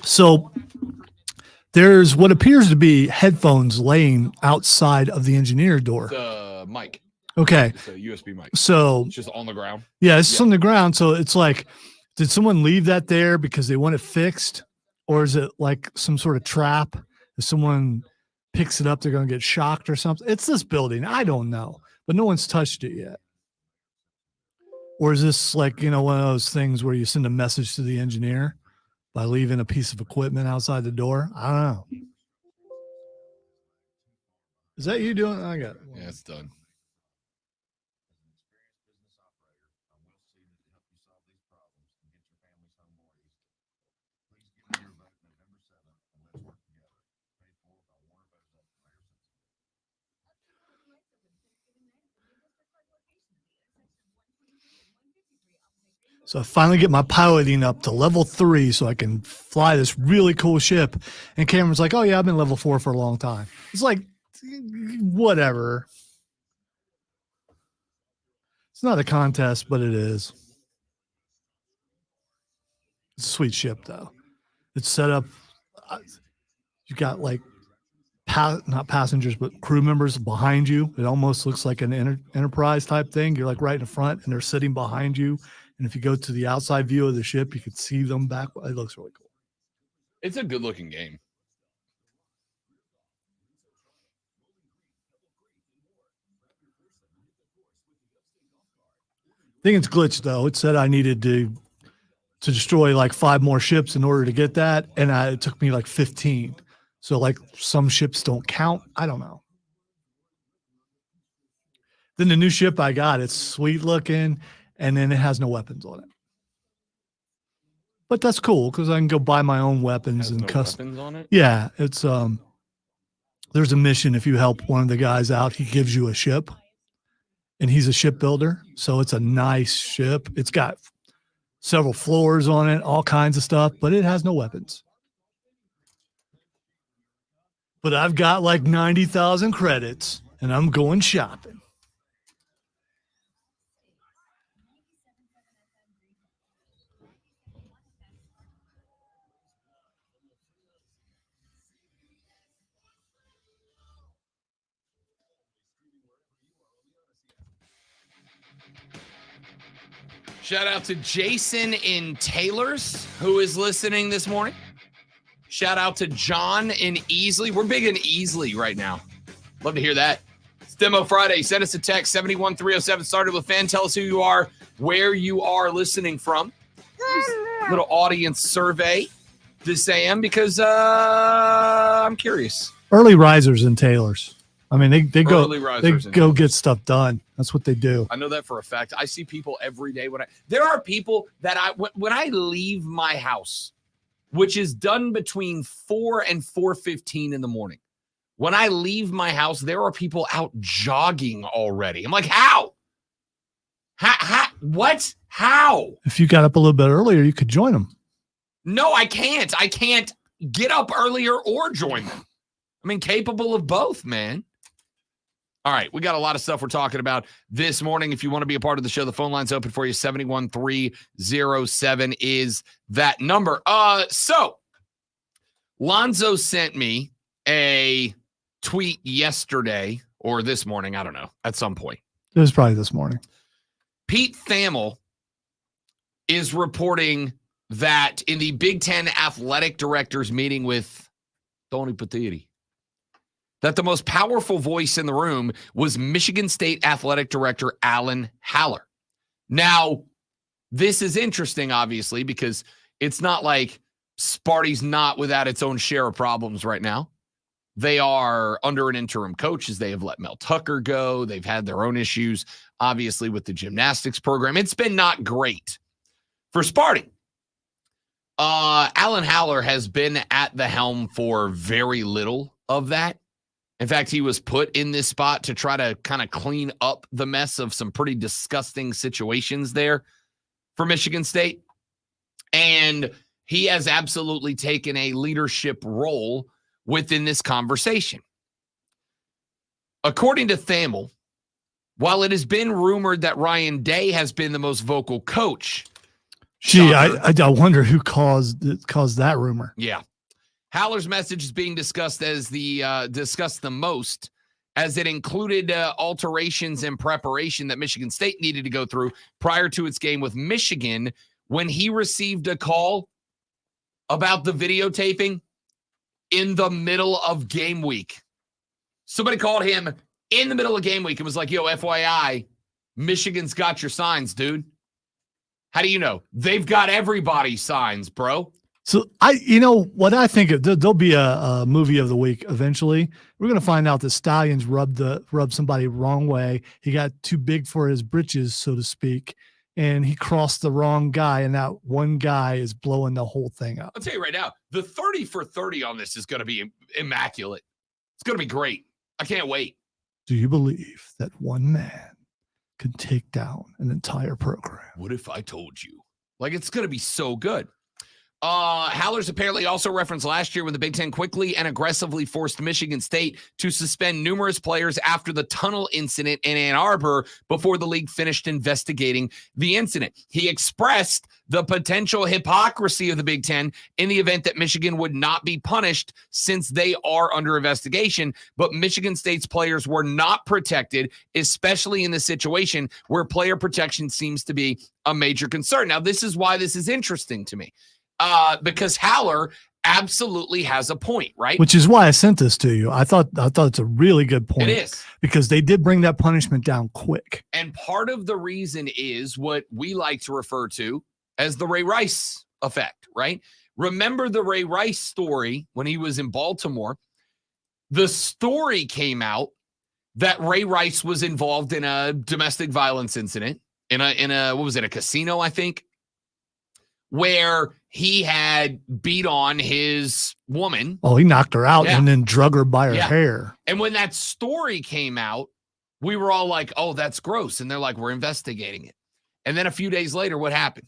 So there's what appears to be headphones laying outside of the engineer door. The mic. Okay. It's a USB mic. So It's just on the ground. yeah, it's on the ground. So it's like, did someone leave that there because they want it fixed? Or is it like some sort of trap? If someone picks it up, they're going to get shocked or something. It's this building. I don't know, but no one's touched it yet. Or is this like, one of those things where you send a message to the engineer by leaving a piece of equipment outside the door? I don't know. Is that you doing? I got it. Yeah, it's done. So I finally get my piloting up to level 3 so I can fly this really cool ship. And Cameron's like, oh, yeah, I've been level 4 for a long time. It's like, whatever. It's not a contest, but it is. It's a sweet ship, though. It's set up. You got like, not passengers, but crew members behind you. It almost looks like an Enterprise type thing. You're like right in front and they're sitting behind you. And if you go to the outside view of the ship, you could see them back. It looks really cool. It's a good looking game. I think it's glitched though. It said I needed to destroy like 5 more ships in order to get that. And it took me like 15. So like some ships don't count. I don't know. Then the new ship I got, it's sweet looking. And then it has no weapons on it. But that's cool because I can go buy my own weapons and custom weapons on it. Yeah, it's there's a mission if you help one of the guys out, he gives you a ship. And he's a shipbuilder, so it's a nice ship. It's got several floors on it, all kinds of stuff, but it has no weapons. But I've got like 90,000 credits and I'm going shopping. Shout out to Jason in Taylor's, who is listening this morning. Shout out to John in Easley. We're big in Easley right now. Love to hear that. It's Demo Friday. Send us a text, 71307. Started with fan. Tell us who you are, where you are listening from. Little audience survey this AM because I'm curious. Early risers in Taylor's. I mean, they go get stuff done. That's what they do. I know that for a fact. I see people every day there are people that when I leave my house, which is done between 4 and 4:15 in the morning. When I leave my house, there are people out jogging already. I'm like, how? What? How? If you got up a little bit earlier, you could join them. No, I can't. I can't get up earlier or join them. I'm incapable of both, man. All right, we got a lot of stuff we're talking about this morning. If you want to be a part of the show, the phone line's open for you. 71307 is that number. So Lonzo sent me a tweet yesterday or this morning. I don't know, at some point. It was probably this morning. Pete Thamel is reporting that in the Big Ten athletic directors meeting with Tony Petitti, that the most powerful voice in the room was Michigan State athletic director Alan Haller. Now, this is interesting, obviously, because it's not like Sparty's not without its own share of problems right now. They are under an interim coach as they have let Mel Tucker go. They've had their own issues, obviously, with the gymnastics program. It's been not great for Sparty. Alan Haller has been at the helm for very little of that. In fact, he was put in this spot to try to kind of clean up the mess of some pretty disgusting situations there for Michigan State. And he has absolutely taken a leadership role within this conversation. According to Thamel, While it has been rumored that Ryan Day has been the most vocal coach. Gee, Shocker. I wonder who caused that rumor. Yeah. Haller's message is being discussed the most, as it included alterations and preparation that Michigan State needed to go through prior to its game with Michigan, when he received a call about the videotaping in the middle of game week. Somebody called him in the middle of game week and was like, yo, FYI, Michigan's got your signs, dude. How do you know? They've got everybody's signs, bro. So what I think there'll be a movie of the week eventually. We're going to find out that Stallions rubbed somebody wrong way. He got too big for his britches, so to speak, and he crossed the wrong guy, and that one guy is blowing the whole thing up. I'll tell you right now, the 30 for 30 on this is going to be immaculate. It's going to be great. I can't wait. Do you believe that one man can take down an entire program? What if I told you? Like, it's going to be so good. Haller's apparently also referenced last year when the Big Ten quickly and aggressively forced Michigan State to suspend numerous players after the tunnel incident in Ann Arbor before the league finished investigating the incident. He expressed the potential hypocrisy of the Big Ten in the event that Michigan would not be punished since they are under investigation, but Michigan State's players were not protected, especially in the situation where player protection seems to be a major concern. Now, this is why this is interesting to me. Because Haller absolutely has a point, right? Which is why I sent this to you. I thought it's a really good point. It is. Because they did bring that punishment down quick. And part of the reason is what we like to refer to as the Ray Rice effect, right? Remember the Ray Rice story when he was in Baltimore? The story came out that Ray Rice was involved in a domestic violence incident in a what was it, a casino, I think, where he had beat on his woman. Oh, he knocked her out and then drug her by her hair. And when that story came out, we were all like, oh, that's gross. And they're like, we're investigating it. And then a few days later, what happened?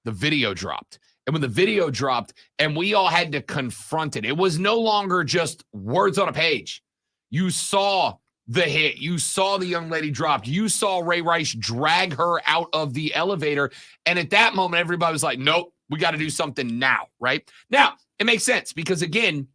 The video dropped. And when the video dropped and we all had to confront it, it was no longer just words on a page. You saw the hit. You saw the young lady dropped. You saw Ray Rice drag her out of the elevator. And at that moment, everybody was like, nope, we got to do something now, right? Now, it makes sense because, again,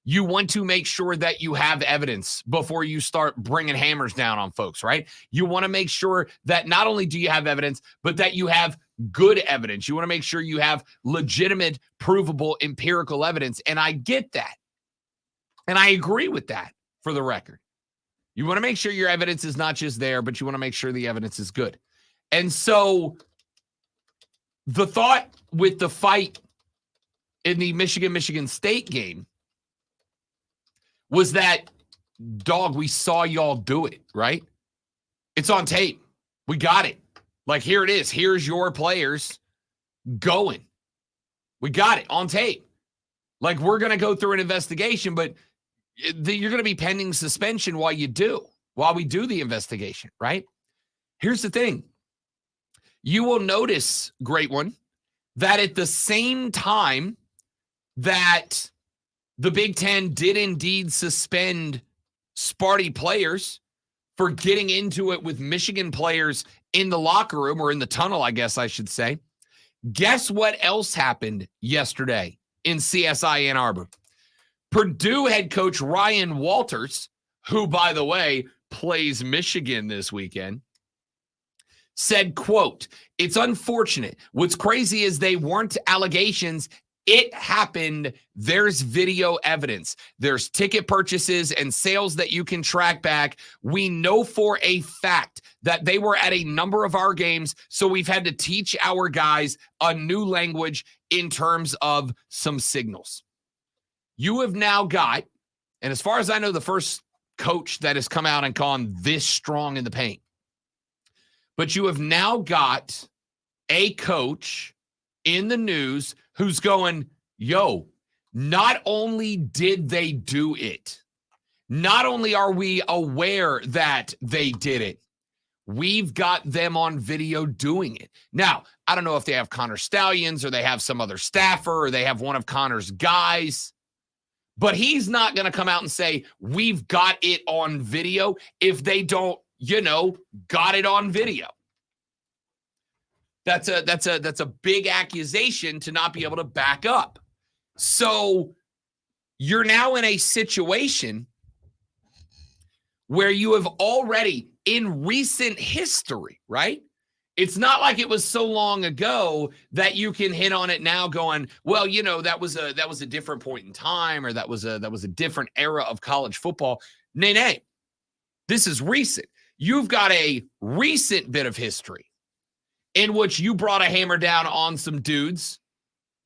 you want to make sure that you have evidence before you start bringing hammers down on folks, right? You want to make sure that not only do you have evidence, but that you have good evidence. You want to make sure you have legitimate, provable, empirical evidence. And I get that. And I agree with that, for the record. You want to make sure your evidence is not just there, but you want to make sure the evidence is good. And so the thought with the fight in the Michigan State game was that, dog, we saw y'all do it, right? It's on tape. We got it. Like, here it is. Here's your players going. We got it on tape. Like, we're going to go through an investigation, but you're going to be pending suspension while we do the investigation, right? Here's the thing. You will notice, great one, that at the same time that the Big Ten did indeed suspend Sparty players for getting into it with Michigan players in the locker room, or in the tunnel, I guess I should say. Guess what else happened yesterday in CSI Ann Arbor? Purdue head coach Ryan Walters, who, by the way, plays Michigan this weekend, said, quote, "It's unfortunate. What's crazy is they weren't allegations. It happened. There's video evidence. There's ticket purchases and sales that you can track back. We know for a fact that they were at a number of our games, so we've had to teach our guys a new language in terms of some signals." You have now got, and as far as I know, the first coach that has come out and gone this strong in the paint. But you have now got a coach in the news who's going, yo, not only did they do it, not only are we aware that they did it, we've got them on video doing it. Now, I don't know if they have Connor Stallions or they have some other staffer or they have one of Connor's guys, but he's not going to come out and say, we've got it on video if they don't got it on video. That's a big accusation to not be able to back up. So you're now in a situation where you have already, in recent history, right? It's not like it was so long ago that you can hit on it now going, well, that was a different point in time, or that was a different era of college football. Nay. This is recent. You've got a recent bit of history in which you brought a hammer down on some dudes,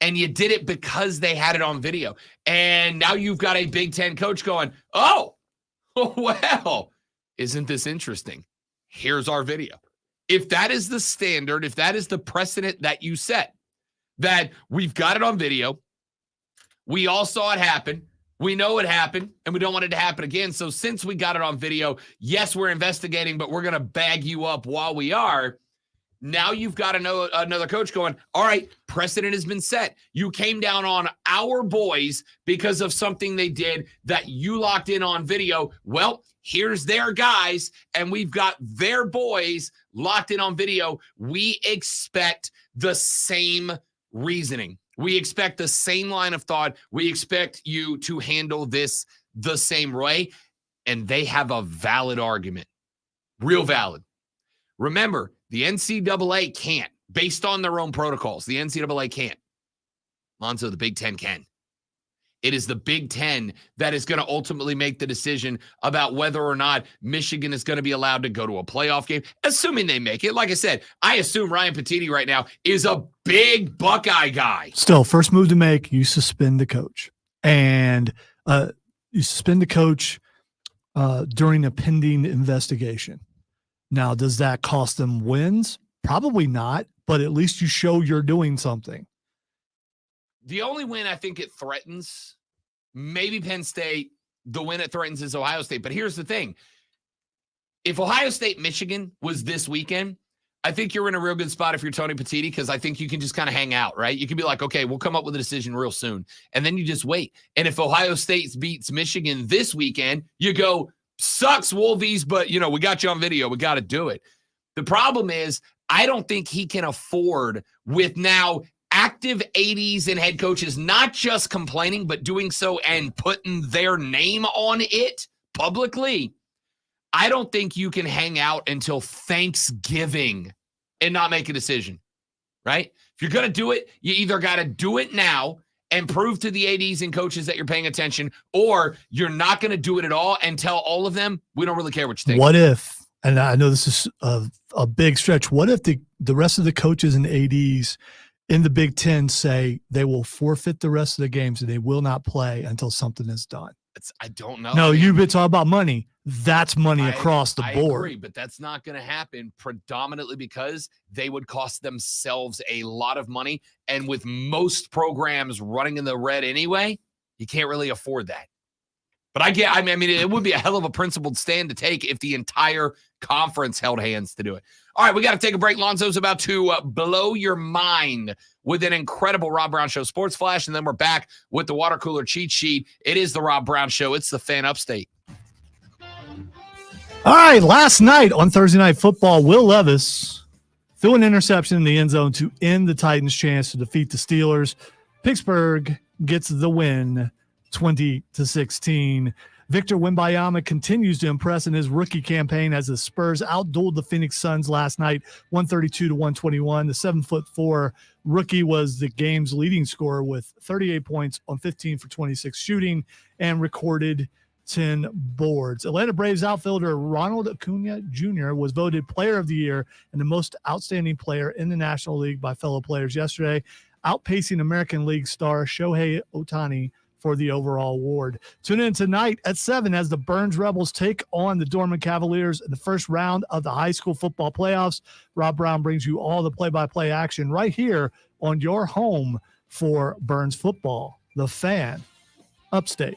and you did it because they had it on video. And now you've got a Big Ten coach going, oh, well, isn't this interesting? Here's our video. If that is the standard, if that is the precedent that you set, that we've got it on video, we all saw it happen, we know it happened, and we don't want it to happen again. So since we got it on video, yes, we're investigating, but we're going to bag you up while we are. Now you've got another coach going, all right, precedent has been set. You came down on our boys because of something they did that you locked in on video. Well, here's their guys, and we've got their boys locked in on video. We expect the same reasoning. We expect the same line of thought. We expect you to handle this the same way. And they have a valid argument. Real valid. Remember, the NCAA can't, based on their own protocols. The NCAA can't. Lonzo, the Big Ten can. It is the Big Ten that is going to ultimately make the decision about whether or not Michigan is going to be allowed to go to a playoff game, assuming they make it. Like I said, I assume Ryan Petiti right now is a big Buckeye guy. Still, first move to make, you suspend the coach. And you suspend the coach during a pending investigation. Now, does that cost them wins? Probably not, but at least you show you're doing something. The only win I think it threatens, maybe Penn State, the win it threatens is Ohio State. But here's the thing. If Ohio State, Michigan was this weekend, I think you're in a real good spot if you're Tony Petiti, because I think you can just kind of hang out, right? You can be like, okay, we'll come up with a decision real soon. And then you just wait. And if Ohio State beats Michigan this weekend, you go, sucks, Wolvies, but, we got you on video. We got to do it. The problem is, I don't think he can afford, with now active ADs and head coaches, not just complaining, but doing so and putting their name on it publicly. I don't think you can hang out until Thanksgiving and not make a decision, right? If you're going to do it, you either got to do it now and prove to the ADs and coaches that you're paying attention, or you're not going to do it at all and tell all of them, we don't really care what you think. What if, and I know this is a big stretch, what if the rest of the coaches and ADs in the Big Ten say they will forfeit the rest of the games and they will not play until something is done? I don't know. No, you've been talking about money. That's money across the board. I agree, but that's not going to happen predominantly because they would cost themselves a lot of money. And with most programs running in the red anyway, you can't really afford that. But I mean, it would be a hell of a principled stand to take if the entire conference held hands to do it. All right, we got to take a break. Lonzo's about to blow your mind with an incredible Rob Brown Show Sports Flash, and then we're back with the water cooler cheat sheet. It is the Rob Brown Show. It's the Fan Upstate. All right, last night on Thursday Night Football, Will Levis threw an interception in the end zone to end the Titans' chance to defeat the Steelers. Pittsburgh gets the win, 20-16. Victor Wenbayama continues to impress in his rookie campaign as the Spurs outdueled the Phoenix Suns last night, 132-121. The 7'4" rookie was the game's leading scorer with 38 points on 15 for 26 shooting and recorded 10 boards. Atlanta Braves outfielder Ronald Acuna Jr. was voted Player of the Year and the most outstanding player in the National League by fellow players yesterday, outpacing American League star Shohei Ohtani for the overall award. Tune in tonight at 7 as the Burns Rebels take on the Dortmund Cavaliers in the first round of the high school football playoffs. Rob Brown brings you all the play-by-play action right here on your home for Burns football, the Fan Upstate.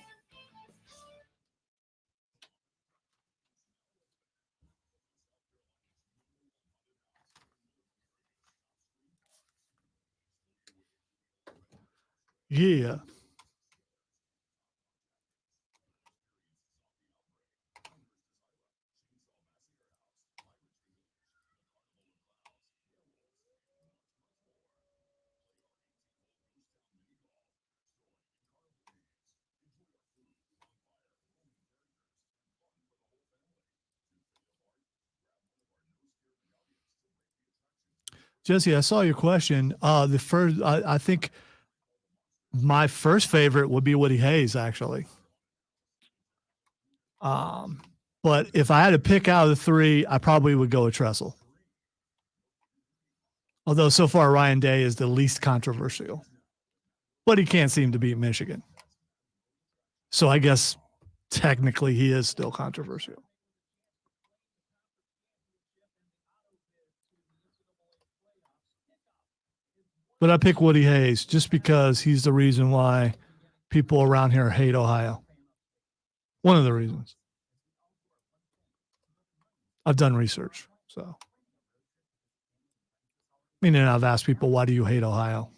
Yeah. Jesse, I saw your question. The first, I think my first favorite would be Woody Hayes, actually. But if I had to pick out of the three, I probably would go with Tressel. Although so far Ryan Day is the least controversial, but he can't seem to beat Michigan. So I guess technically he is still controversial. But I pick Woody Hayes just because he's the reason why people around here hate Ohio. One of the reasons. I've done research, so. Meaning I've asked people, why do you hate Ohio?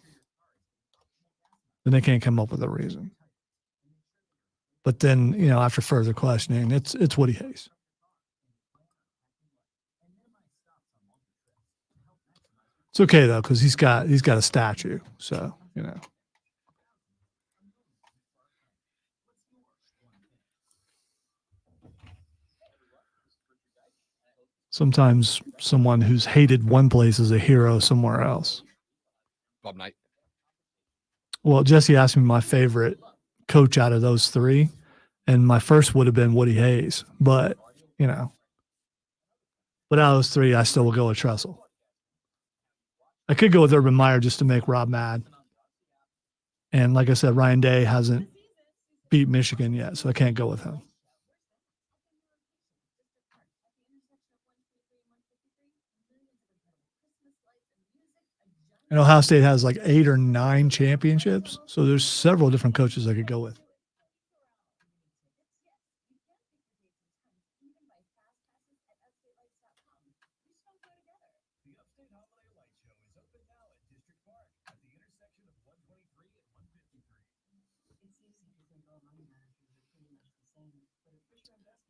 And they can't come up with a reason. But then, you know, after further questioning, it's Woody Hayes. It's okay though, because he's got a statue. So, you know. Sometimes someone who's hated one place is a hero somewhere else. Bob Knight. Well, Jesse asked me my favorite coach out of those three, and my first would have been Woody Hayes. But, you know, but out of those three, I still will go with Tressel. I could go with Urban Meyer just to make Rob mad. And like I said, Ryan Day hasn't beat Michigan yet, so I can't go with him. And Ohio State has like 8 or 9 championships. So there's several different coaches I could go with.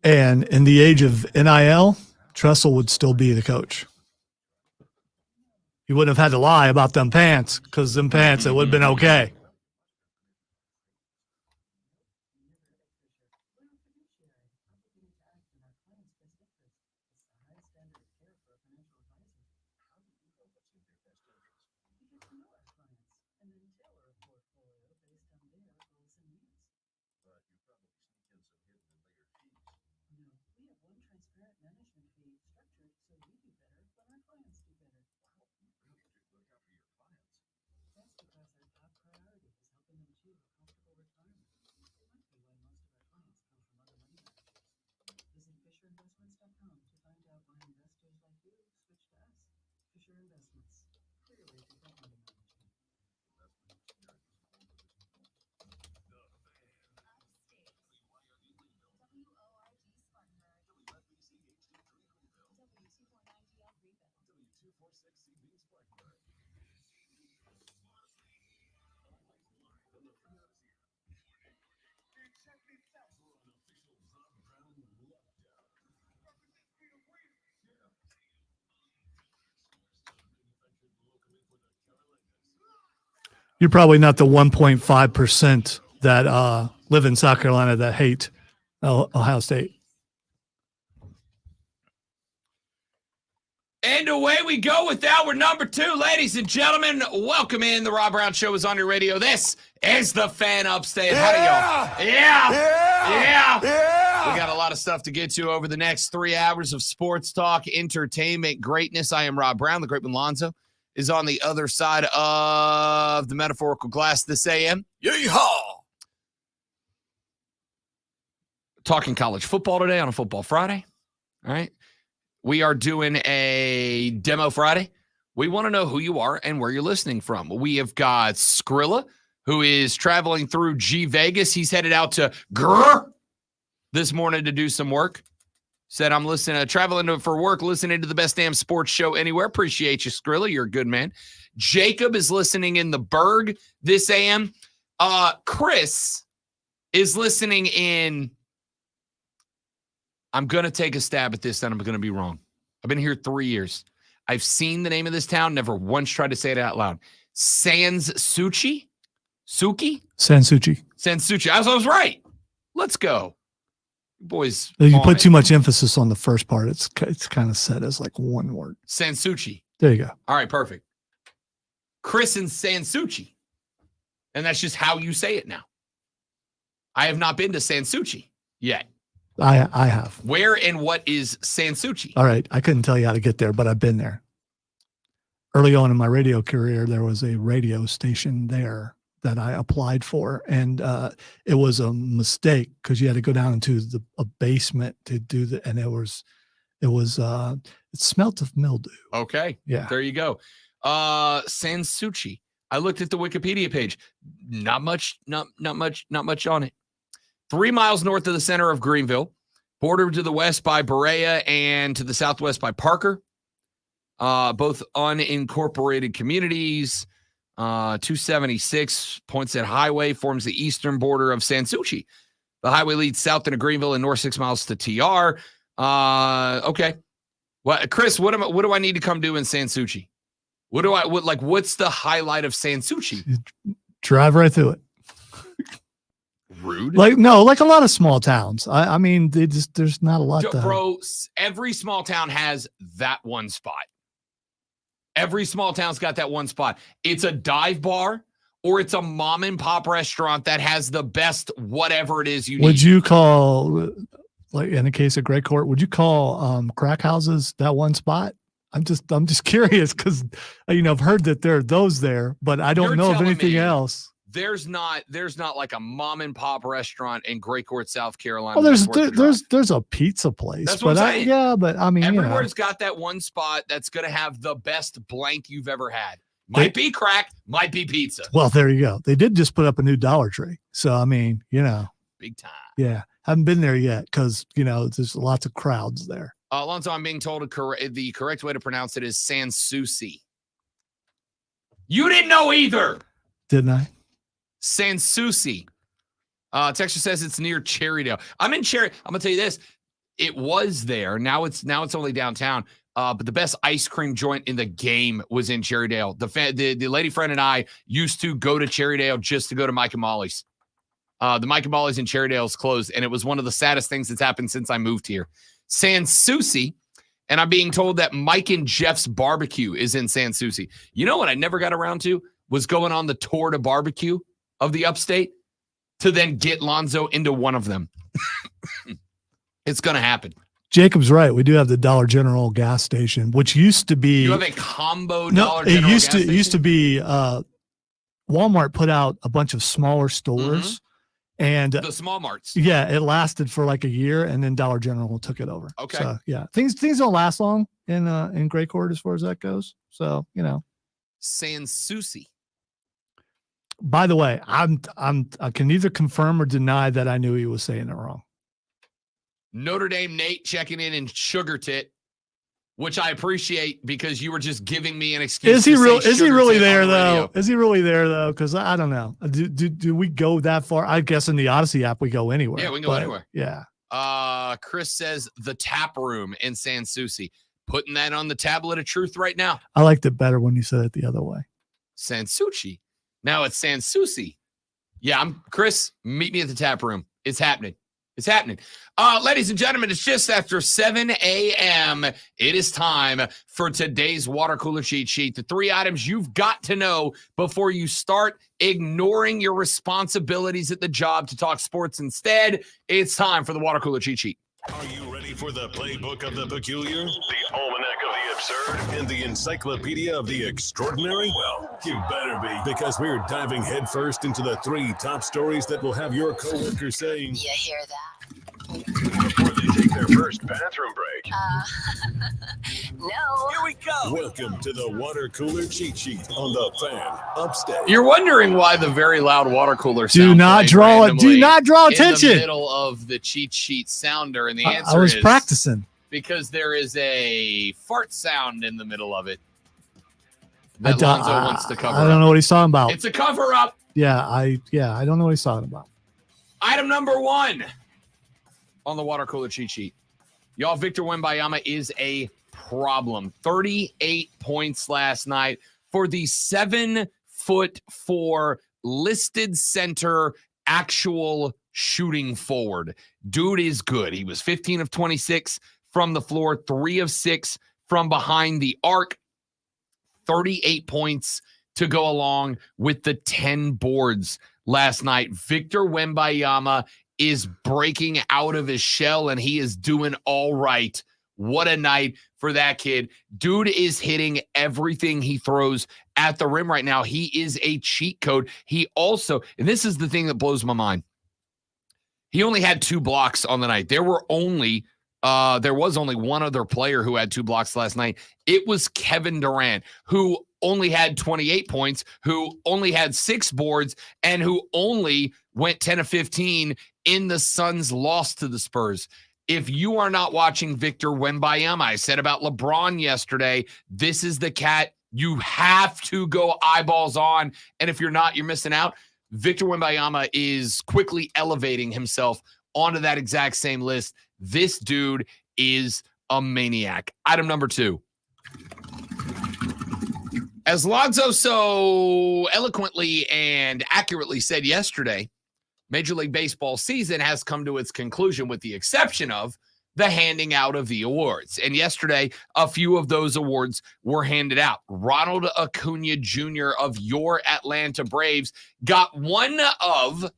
And in the age of NIL, Tressel would still be the coach. He wouldn't have had to lie about them pants, because them pants, it would have been okay. You're probably not the 1.5% that live in South Carolina that hate Ohio State. And away we go with hour number 2. Ladies and gentlemen, welcome in. The Rob Brown Show is on your radio. This is the Fan Upstate. Howdy, y'all. Yeah. We got a lot of stuff to get to over the next 3 hours of sports talk, entertainment, greatness. I am Rob Brown. The great Lonzo is on the other side of the metaphorical glass this AM. Yeehaw! Talking college football today on a Football Friday. All right. We are doing a Demo Friday. We want to know who you are and where you're listening from. We have got Skrilla, who is traveling through G Vegas. He's headed out to Grr this morning to do some work. Said, I'm listening, traveling for work, listening to the best damn sports show anywhere. Appreciate you, Skrilla. You're a good man. Jacob is listening in the Berg this AM. Chris is listening in. I'm going to take a stab at this, and I'm going to be wrong. I've been here 3 years. I've seen the name of this town, never once tried to say it out loud. Sansuchi? Suki? Sansuchi. I was right. Let's go. Boys. You put too much emphasis on the first part. It's kind of said as like one word. Sansuchi. There you go. All right, perfect. Chris and Sansucci. And that's just how you say it now. I have not been to Sansucci yet. I have. Where and what is Sansucci? All right. I couldn't tell you how to get there, but I've been there. Early on in my radio career, there was a radio station there that I applied for. And it was a mistake because you had to go down into a basement to do and it smelt of mildew. Okay. Yeah. There you go. Sansucci. I looked at the Wikipedia page. Not much on it. 3 miles north of the center of Greenville, bordered to the west by Berea and to the southwest by Parker. Both unincorporated communities. 276 Poinsett Highway forms the eastern border of Sansucci. The highway leads south into Greenville and north 6 miles to TR. Okay. Well, Chris, what do I need to come do in Sansucci? What's the highlight of Sansucci? Drive right through it. Rude. Like a lot of small towns. I mean, there's not a lot. Bro, every small town has that one spot. Every small town's got that one spot. It's a dive bar or it's a mom and pop restaurant that has the best whatever it is you need. Would you call, like in the case of Great Court, would you call crack houses that one spot? I'm just curious because I've heard that there are those there, but I don't know of anything else. There's not like a mom and pop restaurant in Great Court, South Carolina. Well, there's a pizza place. That's what I'm saying. But I mean, everywhere's got that one spot that's going to have the best blank you've ever had. Might be crack, might be pizza. Well, there you go. They did just put up a new Dollar Tree. So, I mean, big time. Yeah. Haven't been there yet because, there's lots of crowds there. Alonzo, I'm being told the correct way to pronounce it is Sansucci. You didn't know either. Didn't I? Sansucci. Texture says it's near Cherrydale. I'm in Cherry. I'm gonna tell you this. It was there. Now it's only downtown. But the best ice cream joint in the game was in Cherrydale. The lady friend and I used to go to Cherrydale just to go to Mike and Molly's. The Mike and Molly's in Cherrydale is closed, and it was one of the saddest things that's happened since I moved here. Sansucci, and I'm being told that Mike and Jeff's barbecue is in Sansucci. You know what I never got around to was going on the tour to barbecue of the upstate to then get Lonzo into one of them. It's going to happen. Jacob's right. We do have the Dollar General gas station, which used to be. You have a combo Dollar General it used gas to used to be. Walmart put out a bunch of smaller stores, and the small marts. Yeah, it lasted for like a year, and then Dollar General took it over. Okay. So yeah, things don't last long in Great Court as far as that goes. So Sansucci. By the way, I can neither confirm or deny that I knew he was saying it wrong. Notre Dame Nate checking in Sugar Tit, which I appreciate because you were just giving me an excuse. Is he really there though? Is he really there though? Because I don't know. Do we go that far? I guess in the Odyssey app we go anywhere. Yeah, we can go anywhere. Yeah. Chris says the tap room in Sansucci. Putting that on the tablet of truth right now. I liked it better when you said it the other way. Sansucci. Now it's Sansucci. Yeah, Chris. Meet me at the tap room. It's happening. It's happening. Ladies and gentlemen, it's just after 7 a.m. It is time for today's water cooler cheat sheet. The 3 items you've got to know before you start ignoring your responsibilities at the job to talk sports instead. It's time for the water cooler cheat sheet. Are you ready for the playbook of the peculiar, the almanac of the absurd, and the encyclopedia of the extraordinary? Well, you better be, because we're diving headfirst into the 3 top stories that will have your coworkers saying, "You hear that?" before they take their first bathroom break. No. Here we go. Welcome to the water cooler cheat sheet on the Fan Upstate. You're wondering why the very loud water cooler do sound not plays draw randomly attention in the middle of the cheat sheet sounder, and the answer I was is practicing because there is a fart sound in the middle of it that Lonzo wants to cover. I don't know what he's talking about. It's a cover up. Yeah, I don't know what he's talking about. Item number 1 on the water cooler cheat sheet. Y'all, Victor Wenbayama is a problem. 38 points last night for the 7'4" listed center actual shooting forward. Dude is good. He was 15 of 26 from the floor, 3 of 6 from behind the arc. 38 points, to go along with the 10 boards last night. Victor Wenbayama is breaking out of his shell, and he is doing all right. What a night for that kid. Dude is hitting everything he throws at the rim right now. He is a cheat code. He also, and this is the thing that blows my mind, he only had 2 blocks on the night. There was only one other player who had 2 blocks last night. It was Kevin Durant, who only had 28 points, who only had 6 boards, and who only went 10 of 15 in the Suns' loss to the Spurs. If you are not watching Victor Wenbayama, I said about LeBron yesterday, this is the cat you have to go eyeballs on. And if you're not, you're missing out. Victor Wenbayama is quickly elevating himself onto that exact same list. This dude is a maniac. Item number 2. As Lonzo so eloquently and accurately said yesterday, Major League Baseball season has come to its conclusion with the exception of the handing out of the awards. And yesterday, a few of those awards were handed out. Ronald Acuna Jr. of your Atlanta Braves got one of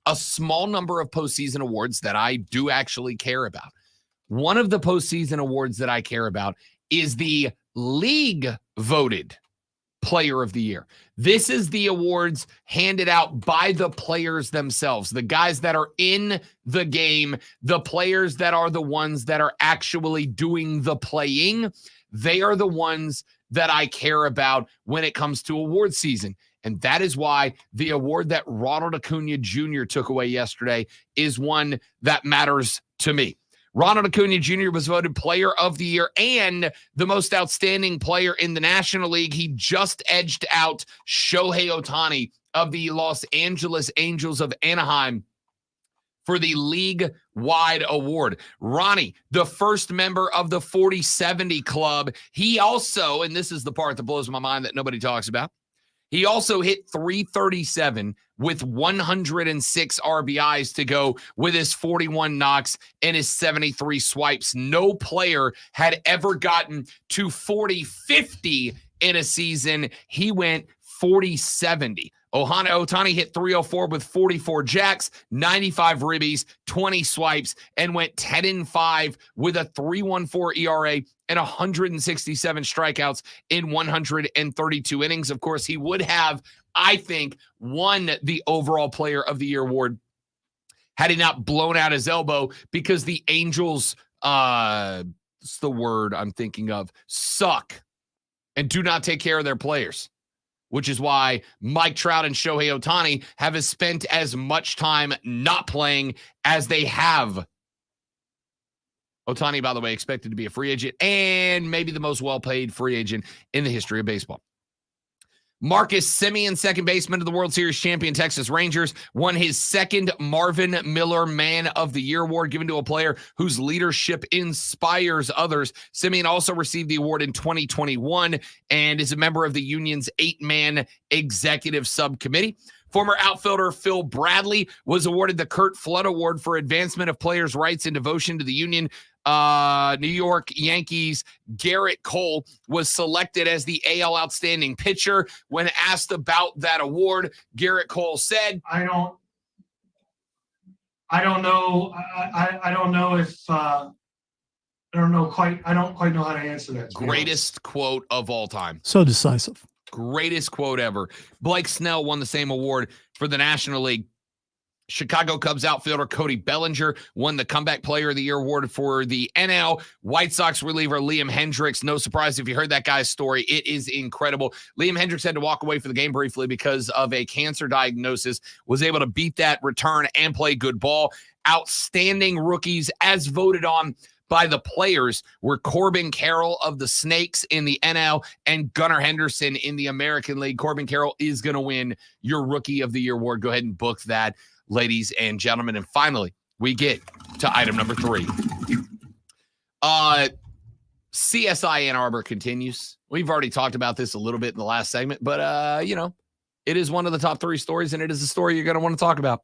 a small number of postseason awards that I do actually care about. One of the postseason awards that I care about is the league voted Player of the Year. This is the awards handed out by the players themselves, the guys that are in the game, the players that are the ones that are actually doing the playing. They are the ones that I care about when it comes to award season. And that is why the award that Ronald Acuna Jr. took away yesterday is one that matters to me. Ronald Acuna Jr. was voted Player of the Year and the most outstanding player in the National League. He just edged out Shohei Ohtani of the Los Angeles Angels of Anaheim for the league-wide award. Ronnie, the first member of the 40-70 club, he also, and this is the part that blows my mind that nobody talks about, he also hit 337 with 106 RBIs to go with his 41 knocks and his 73 swipes. No player had ever gotten to 40-50 in a season. He went 40-70. Ohtani hit 304 with 44 jacks, 95 ribbies, 20 swipes, and went 10-5 with a 3.14 ERA and 167 strikeouts in 132 innings. Of course, he would have, I think, won the overall Player of the Year award had he not blown out his elbow because the Angels, it's the word I'm thinking of, suck and do not take care of their players, which is why Mike Trout and Shohei Ohtani have spent as much time not playing as they have. Ohtani, by the way, expected to be a free agent and maybe the most well-paid free agent in the history of baseball. Marcus Semien, second baseman of the World Series champion Texas Rangers, won his second Marvin Miller Man of the Year award given to a player whose leadership inspires others. Semien also received the award in 2021 and is a member of the union's 8-man executive subcommittee. Former outfielder Phil Bradley was awarded the Curt Flood Award for advancement of players' rights and devotion to the union. New York Yankees Garrett Cole was selected as the AL Outstanding Pitcher. When asked about that award, Garrett Cole said, I don't know. I don't quite know how to answer that. Greatest quote of all time. So decisive. Greatest quote ever. Blake Snell won the same award for the National League. Chicago Cubs outfielder Cody Bellinger won the Comeback Player of the Year award for the NL. White Sox reliever Liam Hendricks. No surprise if you heard that guy's story. It is incredible. Liam Hendricks had to walk away for the game briefly because of a cancer diagnosis, was able to beat that return and play good ball. Outstanding rookies as voted on by the players were Corbin Carroll of the Snakes in the NL and Gunnar Henderson in the American League. Corbin Carroll is going to win your Rookie of the Year award. Go ahead and book that, ladies and gentlemen. And finally, we get to item number 3. CSI Ann Arbor continues. We've already talked about this a little bit in the last segment, but, it is one of the top 3 stories, and it is a story you're going to want to talk about.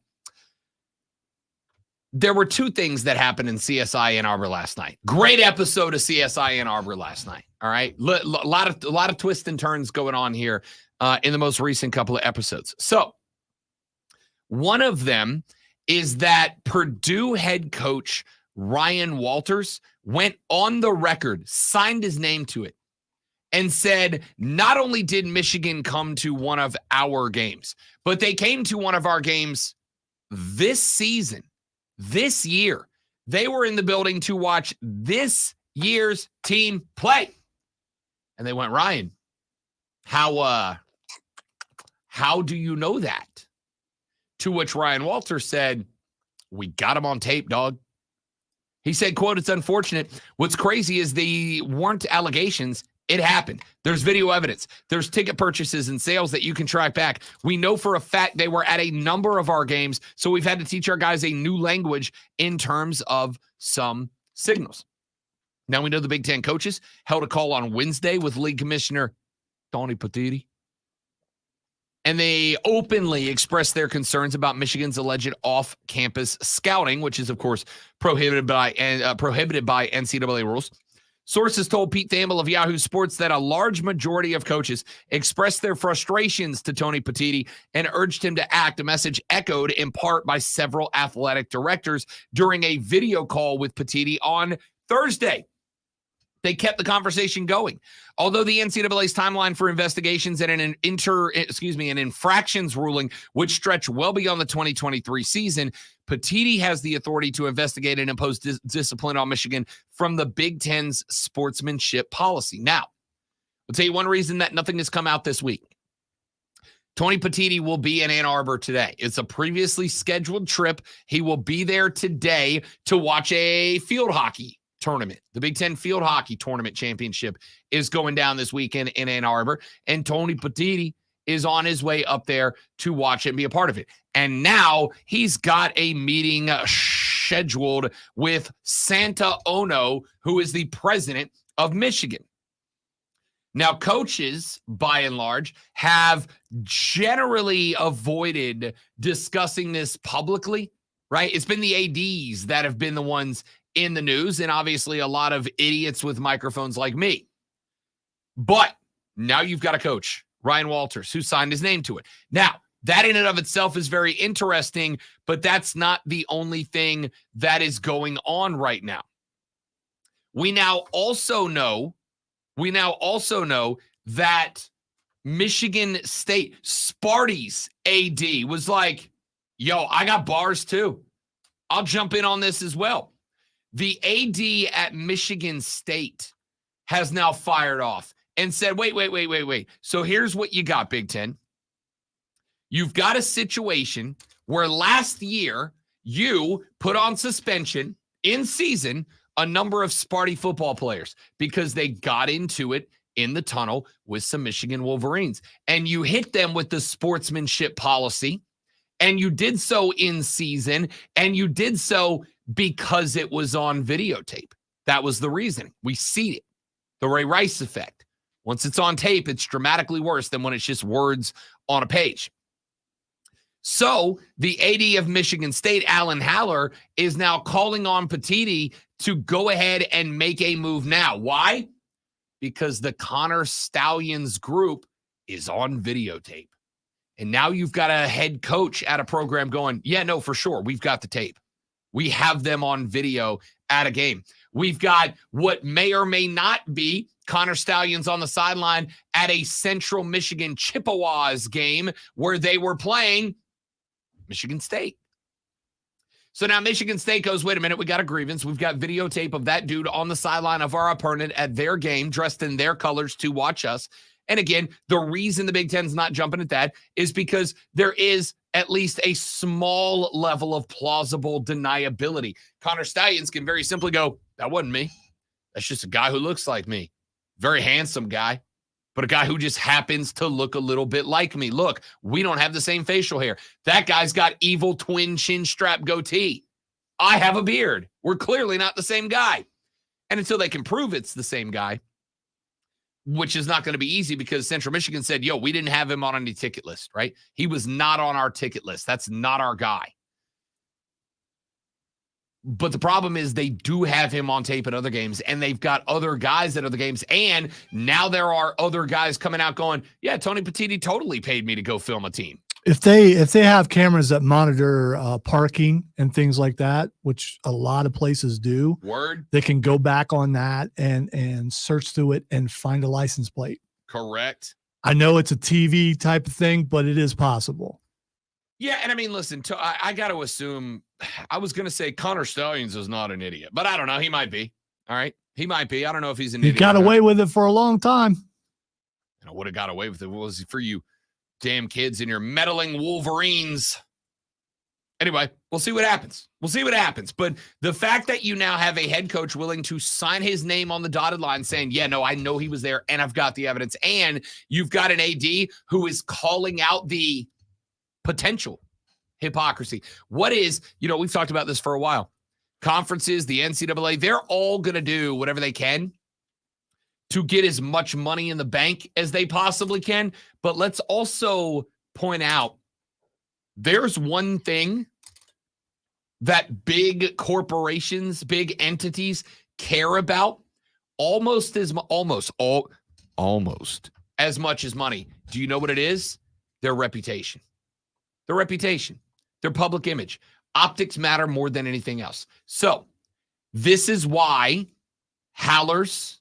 there were two things that happened in CSI Ann Arbor last night. Great episode of CSI Ann Arbor last night. All right. A lot of twists and turns going on here in the most recent couple of episodes. So one of them is that Purdue head coach Ryan Walters went on the record, signed his name to it, and said, not only did Michigan come to one of our games, but they came to one of our games this season, this year. They were in the building to watch this year's team play. And they went, Ryan, how do you know that? To which Ryan Walters said, we got him on tape, dog. He said, quote, it's unfortunate. What's crazy is they weren't allegations. It happened. There's video evidence. There's ticket purchases and sales that you can track back. We know for a fact they were at a number of our games, so we've had to teach our guys a new language in terms of some signals. Now we know the Big Ten coaches held a call on Wednesday with League Commissioner Tony Petitti, and they openly expressed their concerns about Michigan's alleged off-campus scouting, which is, of course, prohibited by NCAA rules. Sources told Pete Thamel of Yahoo Sports that a large majority of coaches expressed their frustrations to Tony Petitti and urged him to act, a message echoed in part by several athletic directors during a video call with Petitti on Thursday. They kept the conversation going. Although the NCAA's timeline for investigations and an infractions ruling would stretch well beyond the 2023 season, Petitti has the authority to investigate and impose discipline on Michigan from the Big Ten's sportsmanship policy. Now, I'll tell you one reason that nothing has come out this week. Tony Petitti will be in Ann Arbor today. It's a previously scheduled trip. He will be there today to watch a field hockey tournament. The Big Ten Field Hockey Tournament Championship is going down this weekend in Ann Arbor, and Tony Petitti is on his way up there to watch it and be a part of it. And now he's got a meeting scheduled with Santa Ono, who is the president of Michigan. Now, coaches, by and large, have generally avoided discussing this publicly, right? It's been the ADs that have been the ones in the news, and obviously a lot of idiots with microphones like me. But now you've got a coach, Ryan Walters, who signed his name to it. Now, that in and of itself is very interesting, but that's not the only thing that is going on right now. We now also know that Michigan State, Sparty's AD was like, yo, I got bars too. I'll jump in on this as well. The AD at Michigan State has now fired off and said, wait. So here's what you got, Big Ten. You've got a situation where last year you put on suspension in season a number of Sparty football players because they got into it in the tunnel with some Michigan Wolverines. And you hit them with the sportsmanship policy, and you did so in season, and you did so because it was on videotape. That was the reason. We see it. The Ray Rice effect. Once it's on tape, it's dramatically worse than when it's just words on a page. So the AD of Michigan State, Alan Haller, is now calling on Petitti to go ahead and make a move now. Why? Because the Connor Stallions group is on videotape. And now you've got a head coach at a program going, yeah, no, for sure. We've got the tape. We have them on video at a game. We've got what may or may not be Connor Stallions on the sideline at a Central Michigan Chippewas game where they were playing Michigan State. So now Michigan State goes, wait a minute, we got a grievance. We've got videotape of that dude on the sideline of our opponent at their game, dressed in their colors to watch us. And again, the reason the Big Ten's not jumping at that is because there is at least a small level of plausible deniability. Connor Stallions can very simply go, that wasn't me. That's just a guy who looks like me. Very handsome guy, but a guy who just happens to look a little bit like me. Look, we don't have the same facial hair. That guy's got evil twin chin strap goatee. I have a beard. We're clearly not the same guy. And until they can prove it's the same guy, which is not going to be easy because Central Michigan said, yo, we didn't have him on any ticket list, right? He was not on our ticket list. That's not our guy. But the problem is they do have him on tape at other games, and they've got other guys at other games. And now there are other guys coming out going, yeah, Tony Petitti totally paid me to go film a team. If they have cameras that monitor parking and things like that, which a lot of places do, they can go back on that and search through it and find a license plate. Correct. I know it's a TV type of thing, but it is possible. Yeah, and I mean, listen, I got to assume, I was going to say Connor Stallions is not an idiot, but I don't know. He might be. All right? He might be. I don't know if he's an idiot. He got away with it for a long time. I would have got away with it. What was it for you damn kids and your meddling Wolverines? Anyway, we'll see what happens. But the fact that you now have a head coach willing to sign his name on the dotted line saying, yeah, no, I know he was there and I've got the evidence. And you've got an AD who is calling out the potential hypocrisy. What is, we've talked about this for a while. Conferences, the NCAA, they're all going to do whatever they can to get as much money in the bank as they possibly can. But let's also point out, there's one thing that big corporations, big entities care about almost as much as money. Do you know what it is? Their reputation. Their public image. Optics matter more than anything else. So this is why Hallers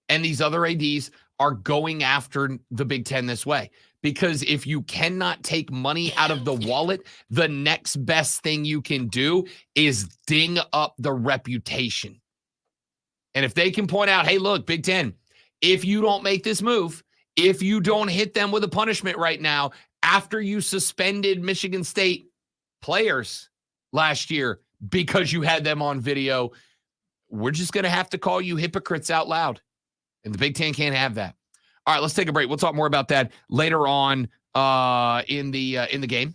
and these other ADs are going after the Big Ten this way. Because if you cannot take money out of the wallet, the next best thing you can do is ding up the reputation. And if they can point out, hey, look, Big Ten, if you don't make this move, if you don't hit them with a punishment right now, after you suspended Michigan State players last year because you had them on video, we're just going to have to call you hypocrites out loud. And the Big Ten can't have that. All right, let's take a break. We'll talk more about that later on in the game.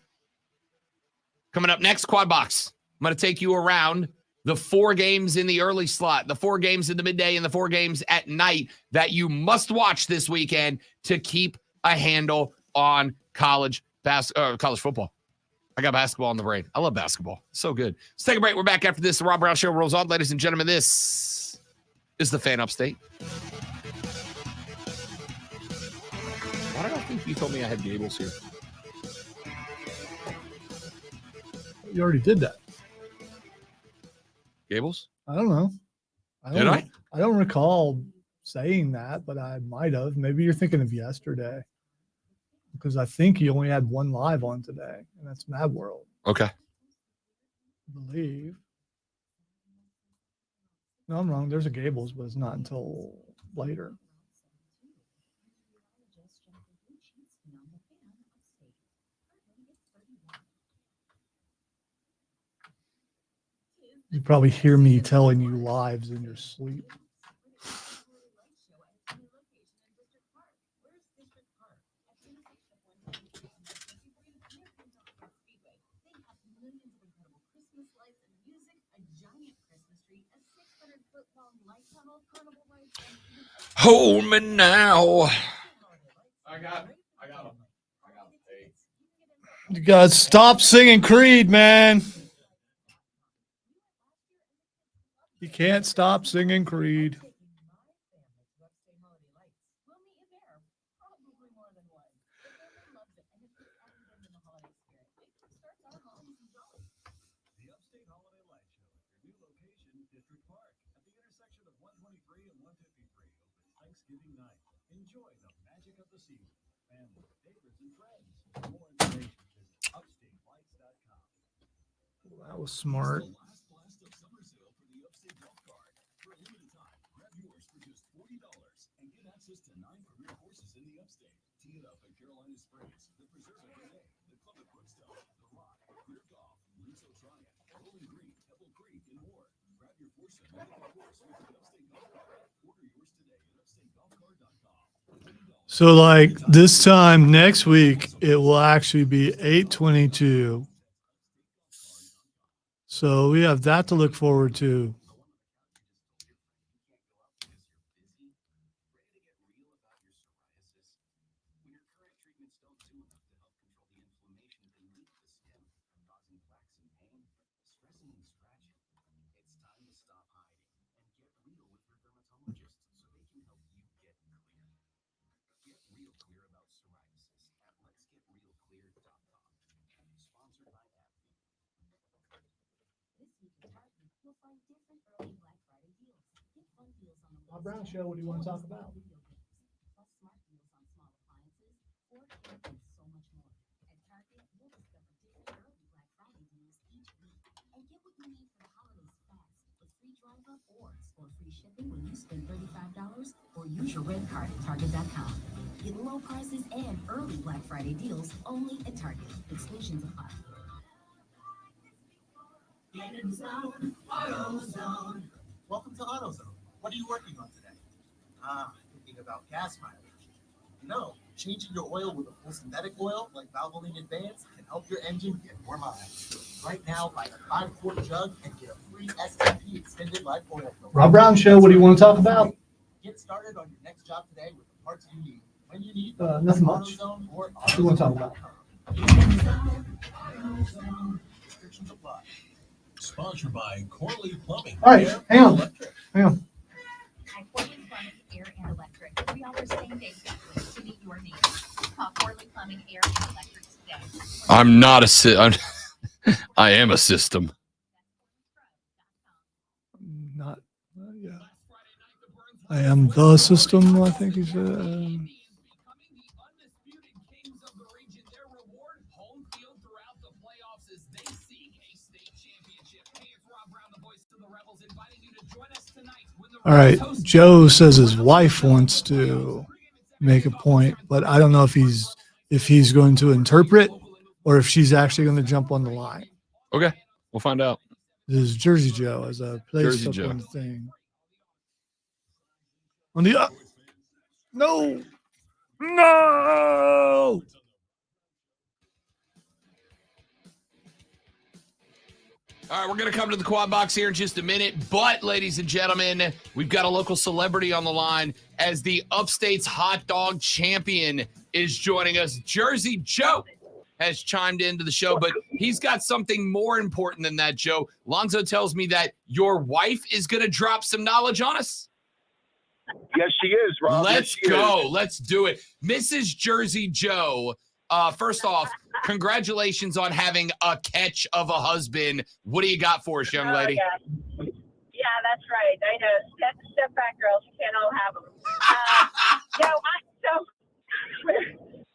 Coming up next, Quad Box. I'm going to take you around the 4 games in the early slot, the 4 games in the midday, and the 4 games at night that you must watch this weekend to keep a handle on college football. I got basketball on the brain. I love basketball. So good. Let's take a break. We're back after this. The Rob Brown Show rolls on. Ladies and gentlemen, this is the Fan Upstate. Why did I think you told me I had Gables here? You already did that. Gables? I don't know. Did I? I don't recall saying that, but I might have. Maybe you're thinking of yesterday. Because I think you only had one live on today, and that's Mad World. Okay. I believe. No, I'm wrong. There's a Gables, but it's not until later. You probably hear me telling you lives in your sleep. Hold me now. I got him. Hey. You guys stop singing Creed, man. You can't stop singing Creed. That was smart. So like this time next week, it will actually be 8/22. So we have that to look forward to. Rob Brown Show, what do you want to talk about? Free shipping when you spend $35 or use your red card at Target.com. Get low prices and early Black Friday deals only at Target. Exclusions apply. AutoZone. Welcome to AutoZone. What are you working on today? Thinking about gas mileage. No, changing your oil with a full synthetic oil like Valvoline Advanced can help your engine get more miles. Right now, buy a 5-quart jug and get a free STP extended life oil filter. Rob Brown Show, what do you want to talk about? Get started on your next job today with the parts you need. When you need Nothing much. AutoZone or What do you want to talk about? Restrictions apply. Sponsored by Corley Plumbing. All right, hang on. Hang on. Corley Plumbing, Air and Electric. $3 same-day specialist to meet your needs. Call Corley Plumbing, Air and Electric today. I'm not I am a system. Not, yeah. I am the system, I think he said. All right, Joe says his wife wants to make a point, but I don't know if he's going to interpret or if she's actually going to jump on the line. Okay, we'll find out. This is Jersey Joe as a place Jersey up Joe. on the thing. On the no. All right, we're going to come to the quad box here in just a minute. But, ladies and gentlemen, we've got a local celebrity on the line as the Upstate's hot dog champion is joining us. Jersey Joe has chimed into the show, but he's got something more important than that, Joe. Lonzo tells me that your wife is going to drop some knowledge on us. Yes, she is, Rob. Let's Yes, she go. is. Let's do it. Mrs. Jersey Joe, first off, congratulations on having a catch of a husband. What do you got for us, young lady? Yeah, that's right. I know. Step back, girls. You can't all have them.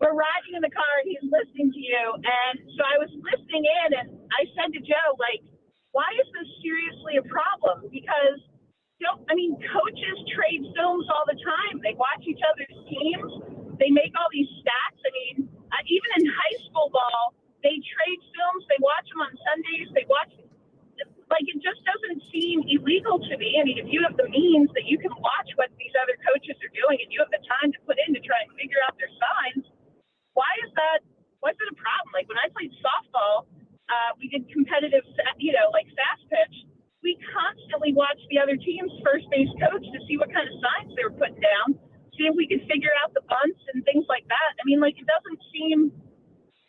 We're riding in the car, and he's listening to you. And so I was listening in, and I said to Joe, like, why is this seriously a problem? Because, coaches trade films all the time. They watch each other's teams. They make all these stats. Even in high school ball, they trade films. They watch them on Sundays. It just doesn't seem illegal to me. If you have the means that you can watch what these other coaches are doing and you have the time to put in to try and figure out their signs, what's it a problem? Like when I played softball, we did competitive, fast pitch. We constantly watched the other team's first base coach to see what kind of signs they were putting down, see if we could figure out the bunts and things like that. It doesn't seem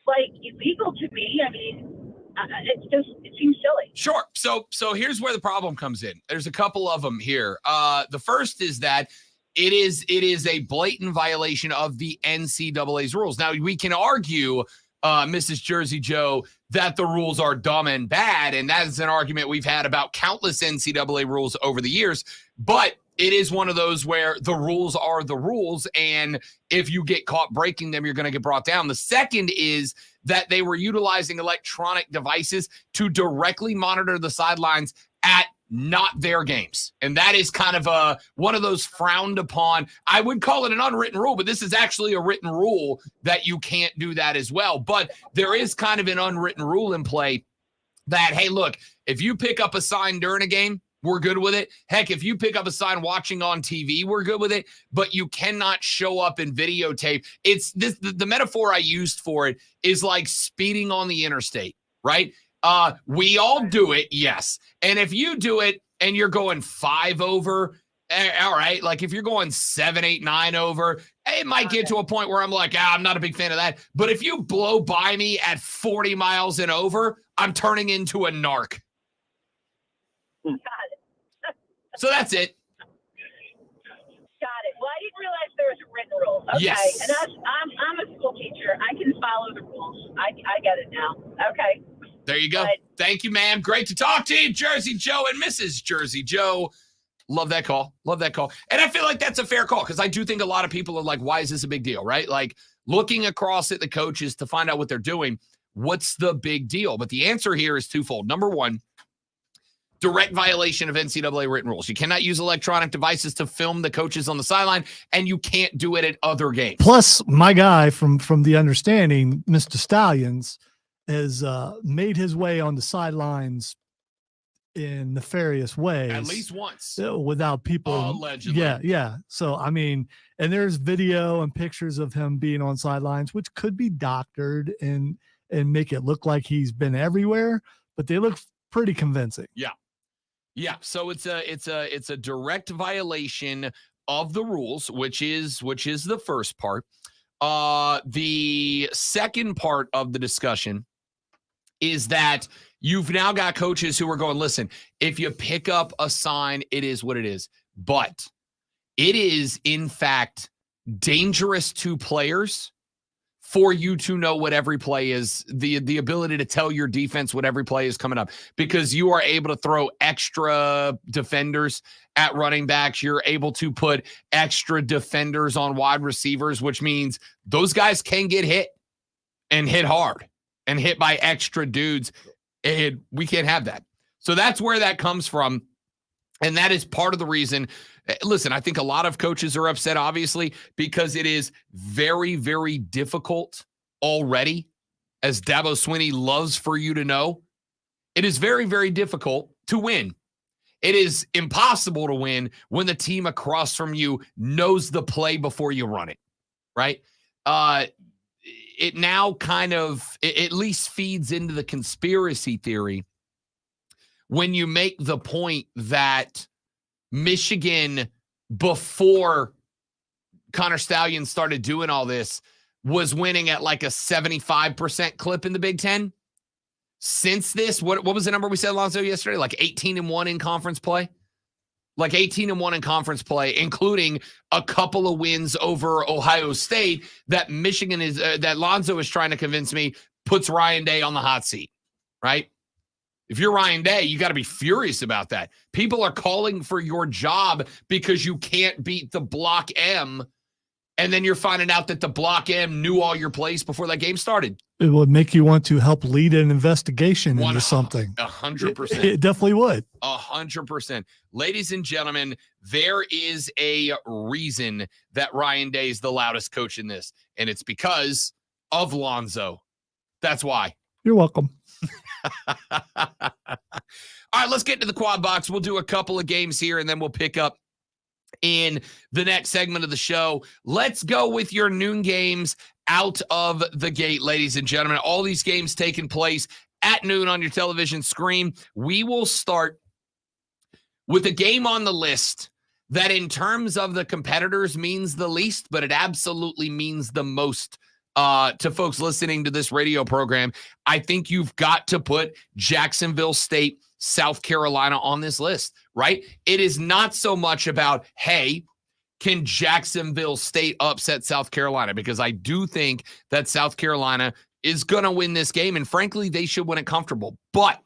like illegal to me. It seems silly. Sure. So here's where the problem comes in. There's a couple of them here. The first is that it is a blatant violation of the NCAA's rules. Now, we can argue, Mrs. Jersey Joe, that the rules are dumb and bad, and that is an argument we've had about countless NCAA rules over the years, but it is one of those where the rules are the rules, and if you get caught breaking them, you're going to get brought down. The second is that they were utilizing electronic devices to directly monitor the sidelines at not their games. And that is kind of one of those frowned upon. I would call it an unwritten rule, but this is actually a written rule that you can't do that as well. But there is kind of an unwritten rule in play that, hey, look, if you pick up a sign during a game, we're good with it. Heck, if you pick up a sign watching on TV, we're good with it, but you cannot show up in videotape. It's this, the metaphor I used for it is like speeding on the interstate, right? We all do it, yes. And if you do it and you're going 5 over, all right, like if you're going 7, 8, 9 over, it might get to a point where I'm like, I'm not a big fan of that. But if you blow by me at 40 miles and over, I'm turning into a narc. Got it. So that's it. Got it. Well, I didn't realize there was a written rule. Okay. Yes. And I'm a school teacher. I can follow the rules. I get it now. Okay. There you go. But- Thank you, ma'am. Great to talk to you, Jersey Joe and Mrs. Jersey Joe. Love that call. Love that call. And I feel like that's a fair call because I do think a lot of people are like, why is this a big deal, right? Like looking across at the coaches to find out what they're doing, what's the big deal? But the answer here is twofold. Number one, direct violation of NCAA written rules. You cannot use electronic devices to film the coaches on the sideline, and you can't do it at other games. Plus, my guy from the understanding, Mr. Stallions, has made his way on the sidelines in nefarious ways. At least once. Without people. Allegedly. Yeah. So, I mean, and there's video and pictures of him being on sidelines, which could be doctored and make it look like he's been everywhere, but they look pretty convincing. Yeah, so it's a direct violation of the rules, which is the first part. The second part of the discussion is that you've now got coaches who are going, listen, if you pick up a sign, it is what it is. But it is, in fact, dangerous to players for you to know what every play is, the ability to tell your defense what every play is coming up, because you are able to throw extra defenders at running backs. You're able to put extra defenders on wide receivers, which means those guys can get hit and hit hard and hit by extra dudes. And we can't have that. So that's where that comes from. And that is part of the reason. Listen, I think a lot of coaches are upset, obviously, because it is very, very difficult already, as Dabo Swinney loves for you to know. It is very, very difficult to win. It is impossible to win when the team across from you knows the play before you run it, right? It now kind of, it at least feeds into the conspiracy theory when you make the point that Michigan, before Connor Stallions started doing all this, was winning at like a 75% clip in the Big Ten. Since this, what was the number we said, Alonzo, yesterday? Like 18-1 in conference play? Like 18-1 in conference play, including a couple of wins over Ohio State that Michigan is, that Lonzo is trying to convince me puts Ryan Day on the hot seat, right? If you're Ryan Day, you got to be furious about that. People are calling for your job because you can't beat the Block M, and then you're finding out that the Block M knew all your plays before that game started. It would make you want to help lead an investigation into something. 100%. It definitely would. 100%. Ladies and gentlemen, there is a reason that Ryan Day is the loudest coach in this, and it's because of Lonzo. That's why. You're welcome. All right, let's get to the quad box. We'll do a couple of games here, and then we'll pick up in the next segment of the show. Let's go with your noon games out of the gate, ladies and gentlemen. All these games taking place at noon on your television screen. We will start with a game on the list that in terms of the competitors means the least, but it absolutely means the most to folks listening to this radio program. I think you've got to put Jacksonville State, South Carolina on this list, right? It is not so much about, hey, can Jacksonville State upset South Carolina? Because I do think that South Carolina is going to win this game, and frankly, they should win it comfortable. But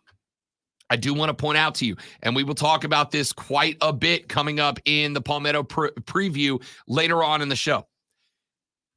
I do want to point out to you, and we will talk about this quite a bit coming up in the Palmetto preview later on in the show.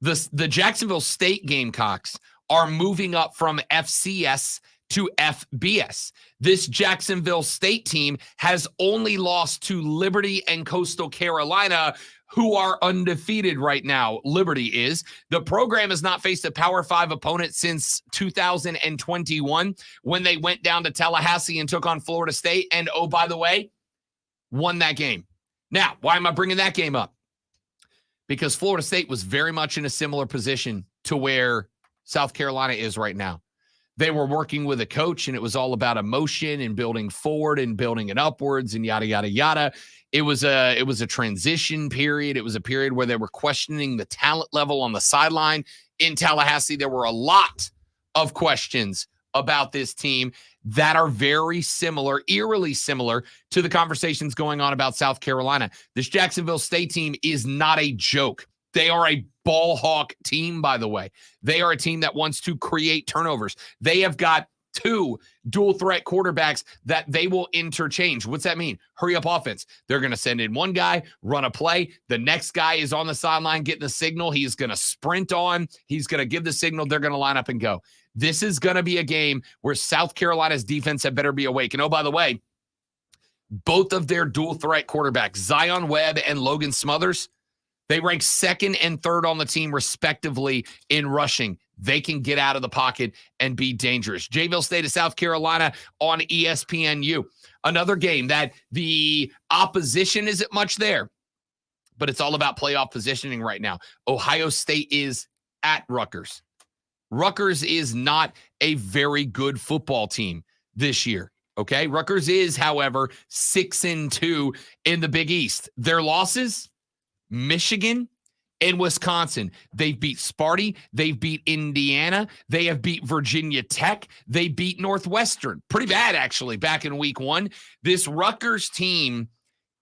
The Jacksonville State Gamecocks are moving up from FCS to FBS. This Jacksonville State team has only lost to Liberty and Coastal Carolina, who are undefeated right now. Liberty is. The program has not faced a Power 5 opponent since 2021 when they went down to Tallahassee and took on Florida State. And, oh, by the way, won that game. Now, why am I bringing that game up? Because Florida State was very much in a similar position to where South Carolina is right now. They were working with a coach, and it was all about emotion and building forward and building it upwards and yada, yada, yada. It was a transition period. It was a period where they were questioning the talent level on the sideline. In Tallahassee, there were a lot of questions about this team that are very similar, eerily similar to the conversations going on about South Carolina. This Jacksonville State team is not a joke. They are a ball hawk team, by the way. They are a team that wants to create turnovers. They have got 2 dual threat quarterbacks that they will interchange. What's that mean? Hurry up offense. They're going to send in one guy, run a play. The next guy is on the sideline getting the signal. He's going to sprint on. He's going to give the signal. They're going to line up and go. This is going to be a game where South Carolina's defense had better be awake. And oh, by the way, both of their dual threat quarterbacks, Zion Webb and Logan Smothers, they rank 2nd and 3rd on the team, respectively, in rushing. They can get out of the pocket and be dangerous. Jayville State of South Carolina on ESPNU. Another game that the opposition isn't much there, but it's all about playoff positioning right now. Ohio State is at Rutgers. Rutgers is not a very good football team this year. Okay. Rutgers is, however, 6-2 in the Big East. Their losses, Michigan and Wisconsin. They've beat Sparty. They've beat Indiana. They have beat Virginia Tech. They beat Northwestern. Pretty bad, actually, back in week 1. This Rutgers team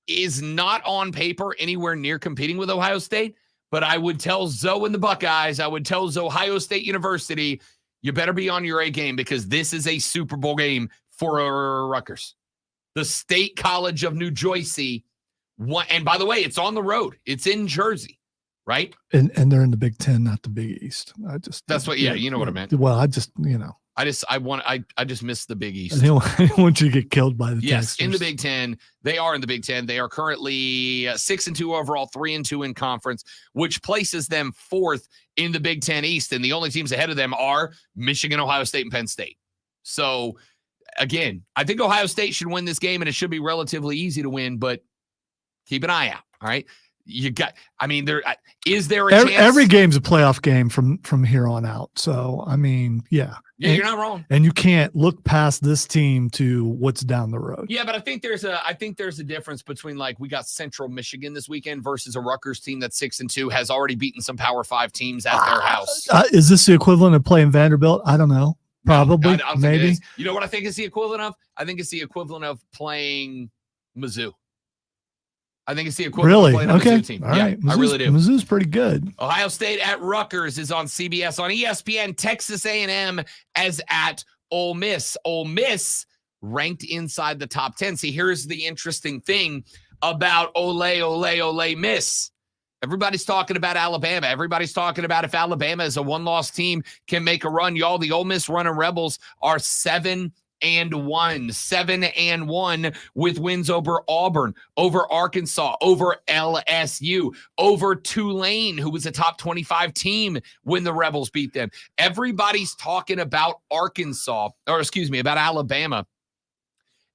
is not on paper anywhere near competing with Ohio State, but I would tell Zoe and the Buckeyes, I would tell Ohio State University, you better be on your A game because this is a Super Bowl game for Rutgers. The State College of New Jersey. And by the way, it's on the road. It's in Jersey, right? And they're in the Big Ten, not the Big East. That's what. Yeah, you know what I meant. Well, I just missed the Big East. I didn't want you to get killed by the Yes, Texans. in the Big Ten. They are in the Big Ten. They are currently 6-2 overall, 3-2 in conference, which places them 4th in the Big Ten East. And the only teams ahead of them are Michigan, Ohio State, and Penn State. So again, I think Ohio State should win this game, and it should be relatively easy to win, but keep an eye out. All right. Is there a chance? Every game's a playoff game from here on out. So, yeah. Yeah, you're not wrong. And you can't look past this team to what's down the road. Yeah, but I think there's a difference between, like, we got Central Michigan this weekend versus a Rutgers team that's 6-2, has already beaten some Power 5 teams at their house. Is this the equivalent of playing Vanderbilt? I don't know. Probably. I maybe. You know what I think it's the equivalent of? I think it's the equivalent of playing Mizzou. I think it's the equivalent of playing a Mizzou team. All right. I really do. Mizzou's pretty good. Ohio State at Rutgers is on CBS. On ESPN, Texas A&M as at Ole Miss. Ole Miss ranked inside the top 10. See, here's the interesting thing about Ole Miss. Everybody's talking about Alabama. Everybody's talking about if Alabama is a one-loss team can make a run. Y'all, the Ole Miss Running Rebels are 7-1 with wins over Auburn, over Arkansas, over LSU, over Tulane, who was a top 25 team when the Rebels beat them. Everybody's talking about about Alabama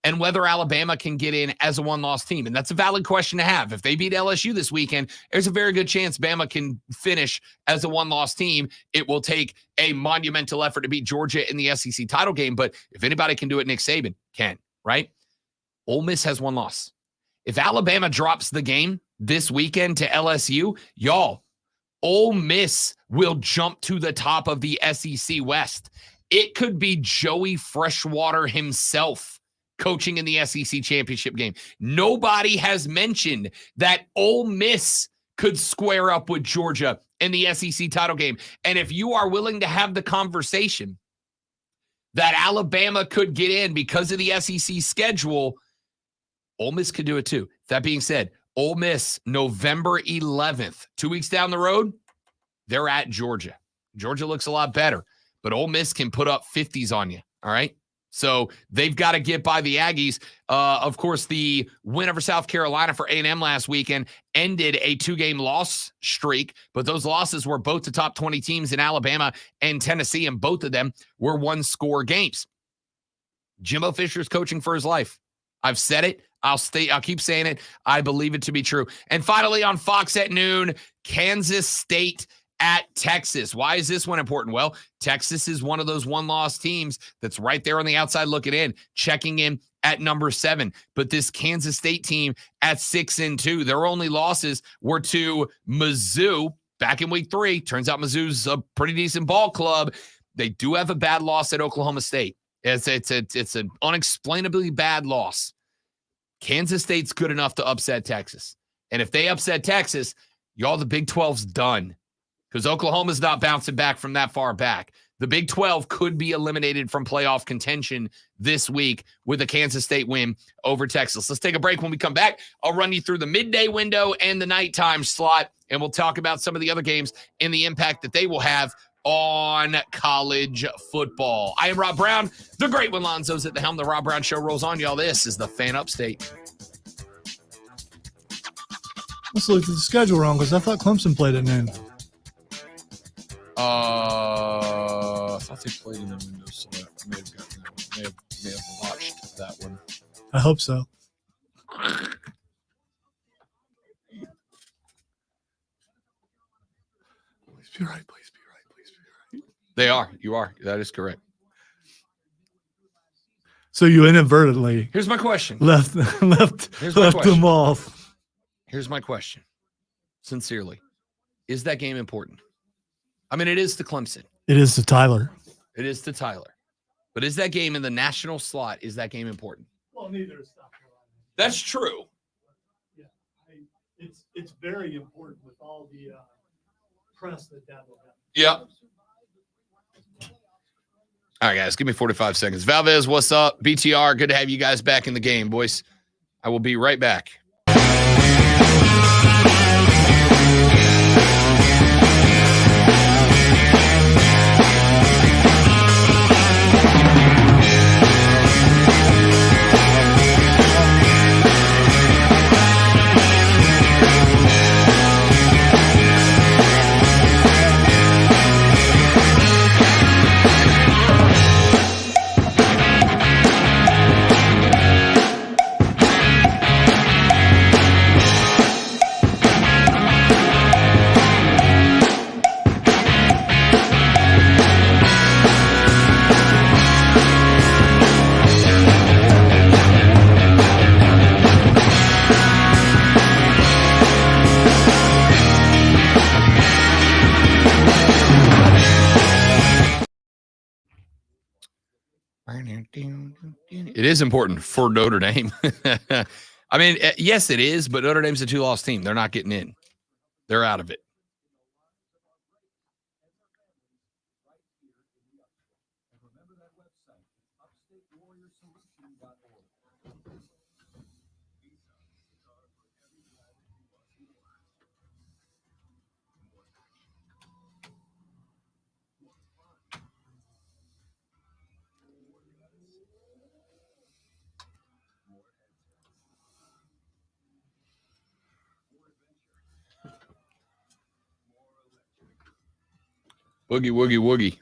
and whether Alabama can get in as a one-loss team. And that's a valid question to have. If they beat LSU this weekend, there's a very good chance Bama can finish as a one-loss team. It will take a monumental effort to beat Georgia in the SEC title game. But if anybody can do it, Nick Saban can, right? Ole Miss has one loss. If Alabama drops the game this weekend to LSU, y'all, Ole Miss will jump to the top of the SEC West. It could be Joey Freshwater himself coaching in the SEC championship game. Nobody has mentioned that Ole Miss could square up with Georgia in the SEC title game. And if you are willing to have the conversation that Alabama could get in because of the SEC schedule, Ole Miss could do it too. That being said, Ole Miss, November 11th, 2 weeks down the road, they're at Georgia. Georgia looks a lot better, but Ole Miss can put up 50s on you, all right? So they've got to get by the Aggies. Of course, the win over South Carolina for A&M last weekend ended a 2-game loss streak, but those losses were both to top 20 teams in Alabama and Tennessee, and both of them were one-score games. Jimbo Fisher's coaching for his life. I've said it. I'll keep saying it. I believe it to be true. And finally, on Fox at noon, Kansas State at Texas. Why is this one important? Well, Texas is one of those one-loss teams that's right there on the outside looking in, checking in at number 7. But this Kansas State team at 6-2, their only losses were to Mizzou back in week 3. Turns out Mizzou's a pretty decent ball club. They do have a bad loss at Oklahoma State. It's an unexplainably bad loss. Kansas State's good enough to upset Texas. And if they upset Texas, y'all, the Big 12's done. Because Oklahoma's not bouncing back from that far back. The Big 12 could be eliminated from playoff contention this week with a Kansas State win over Texas. Let's take a break. When we come back, I'll run you through the midday window and the nighttime slot, and we'll talk about some of the other games and the impact that they will have on college football. I am Rob Brown. The great one, Lonzo's at the helm. The Rob Brown Show rolls on, y'all. This is the Fan Upstate. Let's look at the schedule wrong because I thought Clemson played at noon. I thought they played in the window, so I may have gotten that one. May have watched that one. I hope so. Please be right. Please be right. Please be right. They are. You are. That is correct. So you inadvertently Here's my question. left them off. Here's my question. Sincerely, is that game important? I mean, it is to Clemson. It is to Tyler. It is to Tyler. But is that game in the national slot, is that game important? Well, neither is South Carolina. That's true. Yeah, it's very important with all the press that will have. Yeah. All right, guys, give me 45 seconds. Valdez, what's up? BTR, good to have you guys back in the game, boys. I will be right back. It is important for Notre Dame. I mean, yes, it is, but Notre Dame's a 2-loss team. They're not getting in. They're out of it. Woogie, woogie, woogie.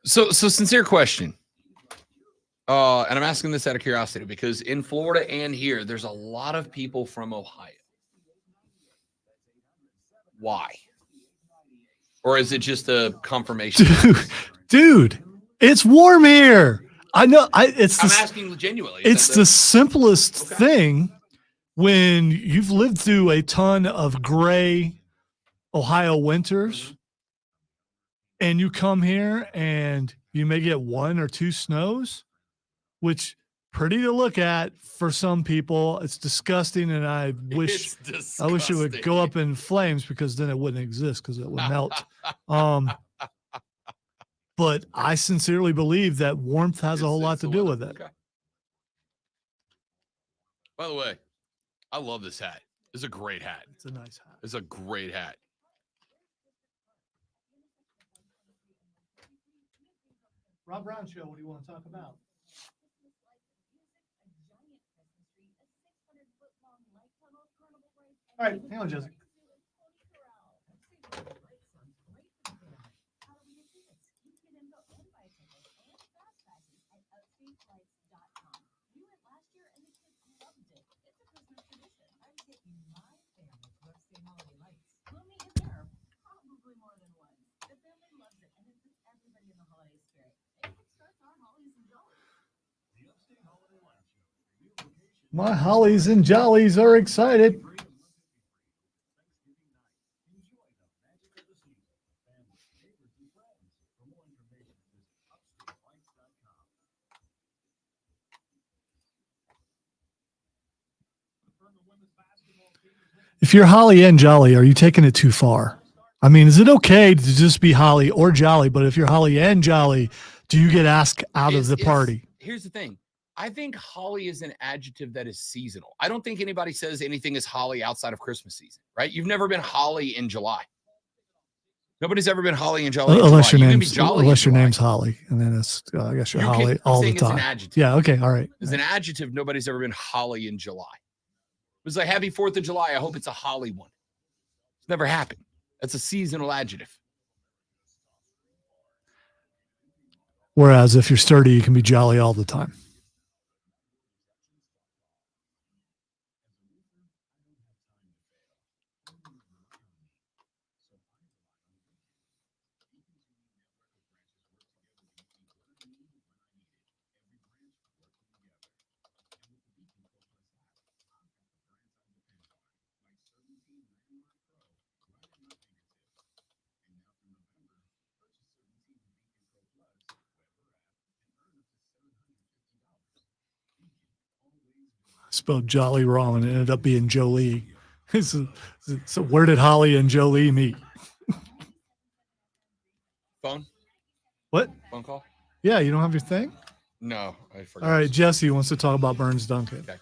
So sincere question. And I'm asking this out of curiosity because in Florida and here, there's a lot of people from Ohio. Why? Or is it just a confirmation? Dude, it's warm here. I know. I'm asking genuinely. It's the simplest thing when you've lived through a ton of gray Ohio winters and you come here and you may get 1 or 2 snows, which pretty to look at for some people. It's disgusting, and I wish it would go up in flames because then it wouldn't exist because it would melt. But I sincerely believe that warmth has a whole lot to do with it. Okay. By the way, I love this hat. It's a great hat. It's a nice hat. It's a great hat. Rob Brown Show, what do you want to talk about? All right, hang on, Jesse. My hollies and jollies are excited. If you're holly and jolly, are you taking it too far? I mean, is it okay to just be holly or jolly? But if you're holly and jolly, do you get asked out of the party? Here's the thing. I think holly is an adjective that is seasonal. I don't think anybody says anything is holly outside of Christmas season, right? You've never been holly in July. Nobody's ever been holly in July. Unless your You name's Holly, and then it's I guess you're holly all the time. It's an adjective. Yeah. Okay. All right. As an adjective, nobody's ever been holly in July. It was like Happy 4th of July. I hope it's a holly one. It's never happened. That's a seasonal adjective. Whereas if you're sturdy, you can be jolly all the time. Spelled jolly wrong and it ended up being Jolie. So where did Holly and Jolie meet? Phone? What? Phone call? Yeah, you don't have your thing? No, I forgot. All right, Jesse wants to talk about Burns Duncan. Okay.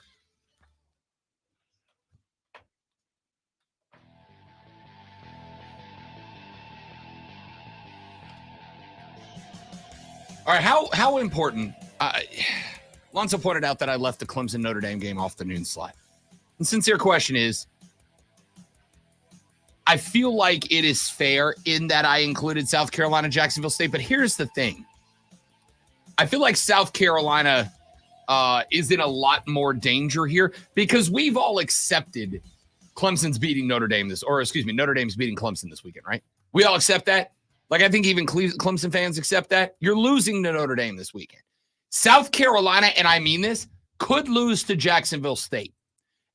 All right, how important? Lonzo pointed out that I left the Clemson Notre Dame game off the noon slot. The sincere question is, I feel like it is fair in that I included South Carolina, Jacksonville State, but here's the thing. I feel like South Carolina is in a lot more danger here because we've all accepted Clemson's beating Notre Dame Notre Dame's beating Clemson this weekend, right? We all accept that. Like, I think even Clemson fans accept that. You're losing to Notre Dame this weekend. South Carolina, and I mean this, could lose to Jacksonville State.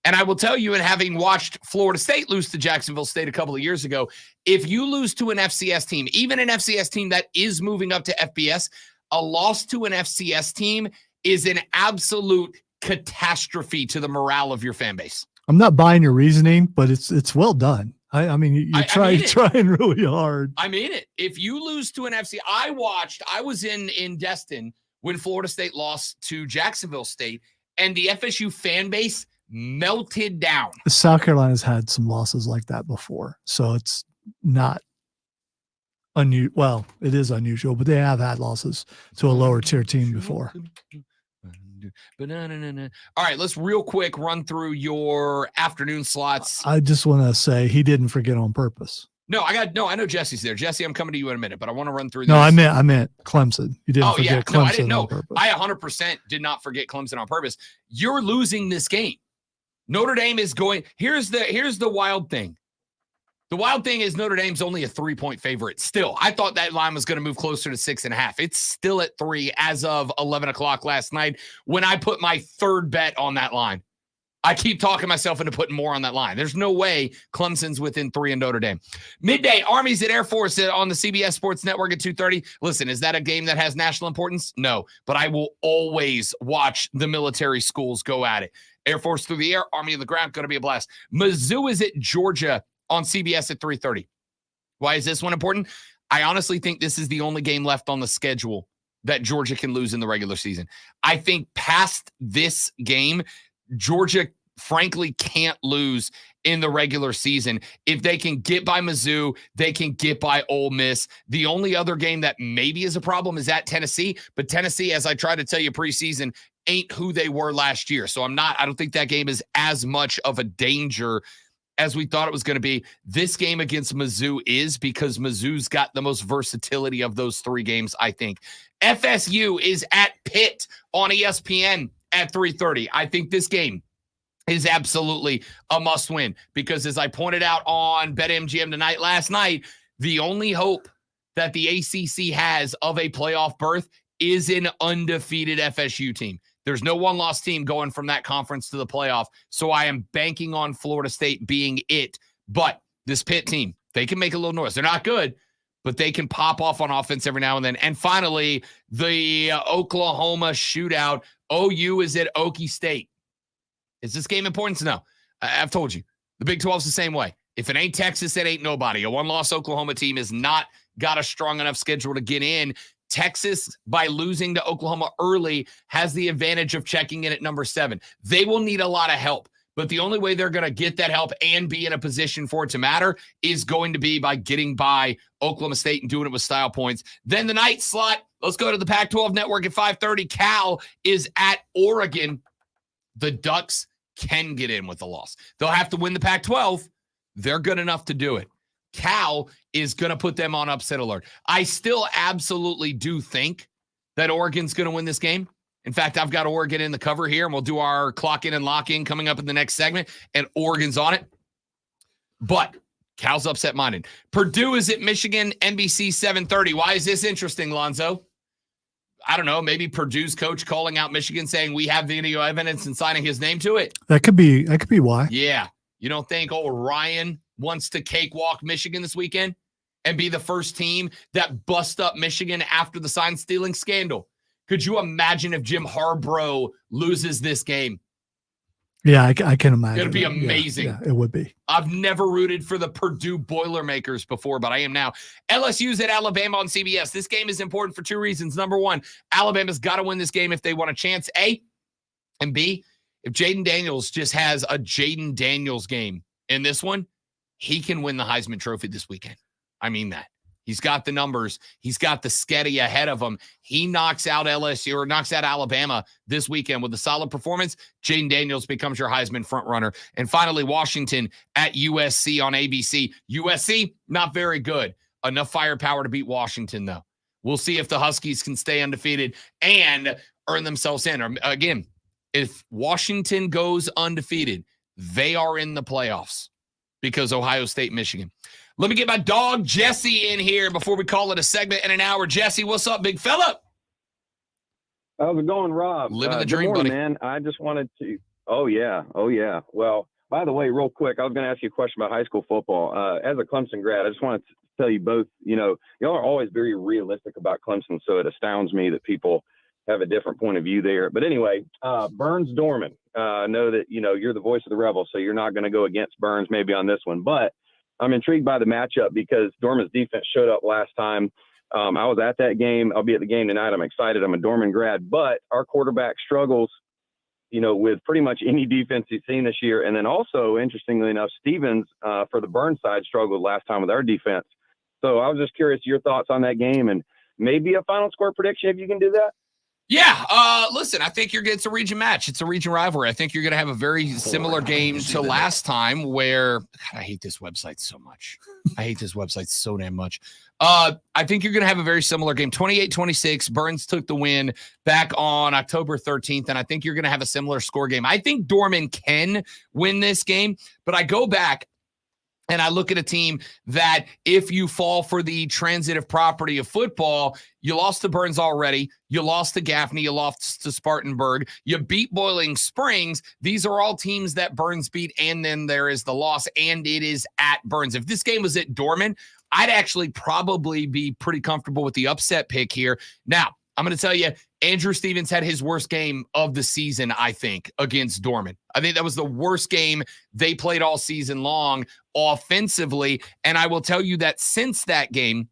And I will tell you, and having watched Florida State lose to Jacksonville State a couple of years ago, if you lose to an FCS team, even an FCS team that is moving up to FBS, a loss to an FCS team is an absolute catastrophe to the morale of your fan base. I'm not buying your reasoning, but it's well done. I mean, you're trying really hard. I mean it. If you lose to an FCS, I was in Destin when Florida State lost to Jacksonville State, and the FSU fan base melted down. South Carolina's had some losses like that before, so it's not unusual. Well, it is unusual, but they have had losses to a lower tier team before. All right, let's real quick run through your afternoon slots. I just want to say he didn't forget on purpose. I know Jesse's there. Jesse, I'm coming to you in a minute, but I want to run through this. No, I meant Clemson. You didn't forget Clemson. No, I didn't know. On purpose. I 100% did not forget Clemson on purpose. You're losing this game. Notre Dame is going. Here's the wild thing. The wild thing is Notre Dame's only a 3-point favorite. Still, I thought that line was going to move closer to 6.5. It's still at 3 as of 11 o'clock last night when I put my third bet on that line. I keep talking myself into putting more on that line. There's no way Clemson's within 3 in Notre Dame. Midday, Army's at Air Force on the CBS Sports Network at 2:30. Listen, is that a game that has national importance? No, but I will always watch the military schools go at it. Air Force through the air, Army of the ground, going to be a blast. Mizzou is at Georgia on CBS at 3:30. Why is this one important? I honestly think this is the only game left on the schedule that Georgia can lose in the regular season. I think past this game, Georgia frankly can't lose in the regular season. If they can get by Mizzou, they can get by Ole Miss. The only other game that maybe is a problem is at Tennessee, but Tennessee, as I tried to tell you preseason, ain't who they were last year. So I don't think that game is as much of a danger as we thought it was going to be. This game against Mizzou is, because Mizzou's got the most versatility of those 3 games, I think. FSU is at Pitt on ESPN at 3:30. I think this game is absolutely a must win because, as I pointed out on BetMGM last night, the only hope that the ACC has of a playoff berth is an undefeated FSU team. There's no one-loss team going from that conference to the playoff, so I am banking on Florida State being it. But this Pitt team, they can make a little noise. They're not good, but they can pop off on offense every now and then. And finally, the Oklahoma shootout. OU is at Okie State. Is this game important? No. I've told you. The Big 12 is the same way. If it ain't Texas, it ain't nobody. A one-loss Oklahoma team has not got a strong enough schedule to get in. Texas, by losing to Oklahoma early, has the advantage of checking in at number 7. They will need a lot of help, but the only way they're going to get that help and be in a position for it to matter is going to be by getting by Oklahoma State and doing it with style points. Then the night slot, let's go to the Pac-12 Network at 5:30. Cal is at Oregon. The Ducks can get in with a loss. They'll have to win the Pac-12. They're good enough to do it. Cal is going to put them on upset alert. I still absolutely do think that Oregon's going to win this game. In fact, I've got Oregon in the cover here, and we'll do our clock in and lock in coming up in the next segment, and Oregon's on it. But Cal's upset-minded. Purdue is at Michigan, NBC 7:30. Why is this interesting, Lonzo? I don't know, maybe Purdue's coach calling out Michigan saying we have video evidence and signing his name to it. That could be why. Yeah. You don't think Ryan wants to cakewalk Michigan this weekend and be the first team that bust up Michigan after the sign stealing scandal? Could you imagine if Jim Harbaugh loses this game? Yeah, I can imagine. It'd be amazing. Yeah, it would be. I've never rooted for the Purdue Boilermakers before, but I am now. LSU's at Alabama on CBS. This game is important for 2 reasons. Number one, Alabama's got to win this game if they want a chance, A. And B, if Jaden Daniels just has a Jaden Daniels game in this one, he can win the Heisman Trophy this weekend. I mean that. He's got the numbers. He's got the Sketty ahead of him. He knocks out LSU or knocks out Alabama this weekend with a solid performance. Jaden Daniels becomes your Heisman frontrunner. And finally, Washington at USC on ABC. USC, not very good. Enough firepower to beat Washington, though. We'll see if the Huskies can stay undefeated and earn themselves in. Again, if Washington goes undefeated, they are in the playoffs because Ohio State, Michigan. Let me get my dog Jesse in here before we call it a segment in an hour. Jesse, what's up, big fella? How's it going, Rob? Living the dream, good morning, buddy. Man, I just wanted to. Oh yeah. Well, by the way, real quick, I was going to ask you a question about high school football. As a Clemson grad, I just wanted to tell you both. Y'all are always very realistic about Clemson, so it astounds me that people have a different point of view there. But anyway, Burns Dorman. I know that you're the voice of the rebel, so you're not going to go against Burns maybe on this one, but I'm intrigued by the matchup because Dorman's defense showed up last time. I was at that game. I'll be at the game tonight. I'm excited. I'm a Dorman grad, but our quarterback struggles, with pretty much any defense he's seen this year. And then also, interestingly enough, Stevens for the Burns side struggled last time with our defense. So I was just curious your thoughts on that game and maybe a final score prediction if you can do that. Yeah, listen, I think it's a region match. It's a region rivalry. I think you're going to have a very similar game to last time where, God, I hate this website so much. I hate this website so damn much. I think you're going to have a very similar game. 28-26, Burns took the win back on October 13th, and I think you're going to have a similar score game. I think Dorman can win this game, but I go back and I look at a team that if you fall for the transitive property of football, you lost to Burns already. You lost to Gaffney. You lost to Spartanburg. You beat Boiling Springs. These are all teams that Burns beat, and then there is the loss, and it is at Burns. If this game was at Dorman, I'd actually probably be pretty comfortable with the upset pick here. Now, I'm going to tell you, Andrew Stevens had his worst game of the season, I think, against Dorman. I think that was the worst game they played all season long offensively. And I will tell you that since that game,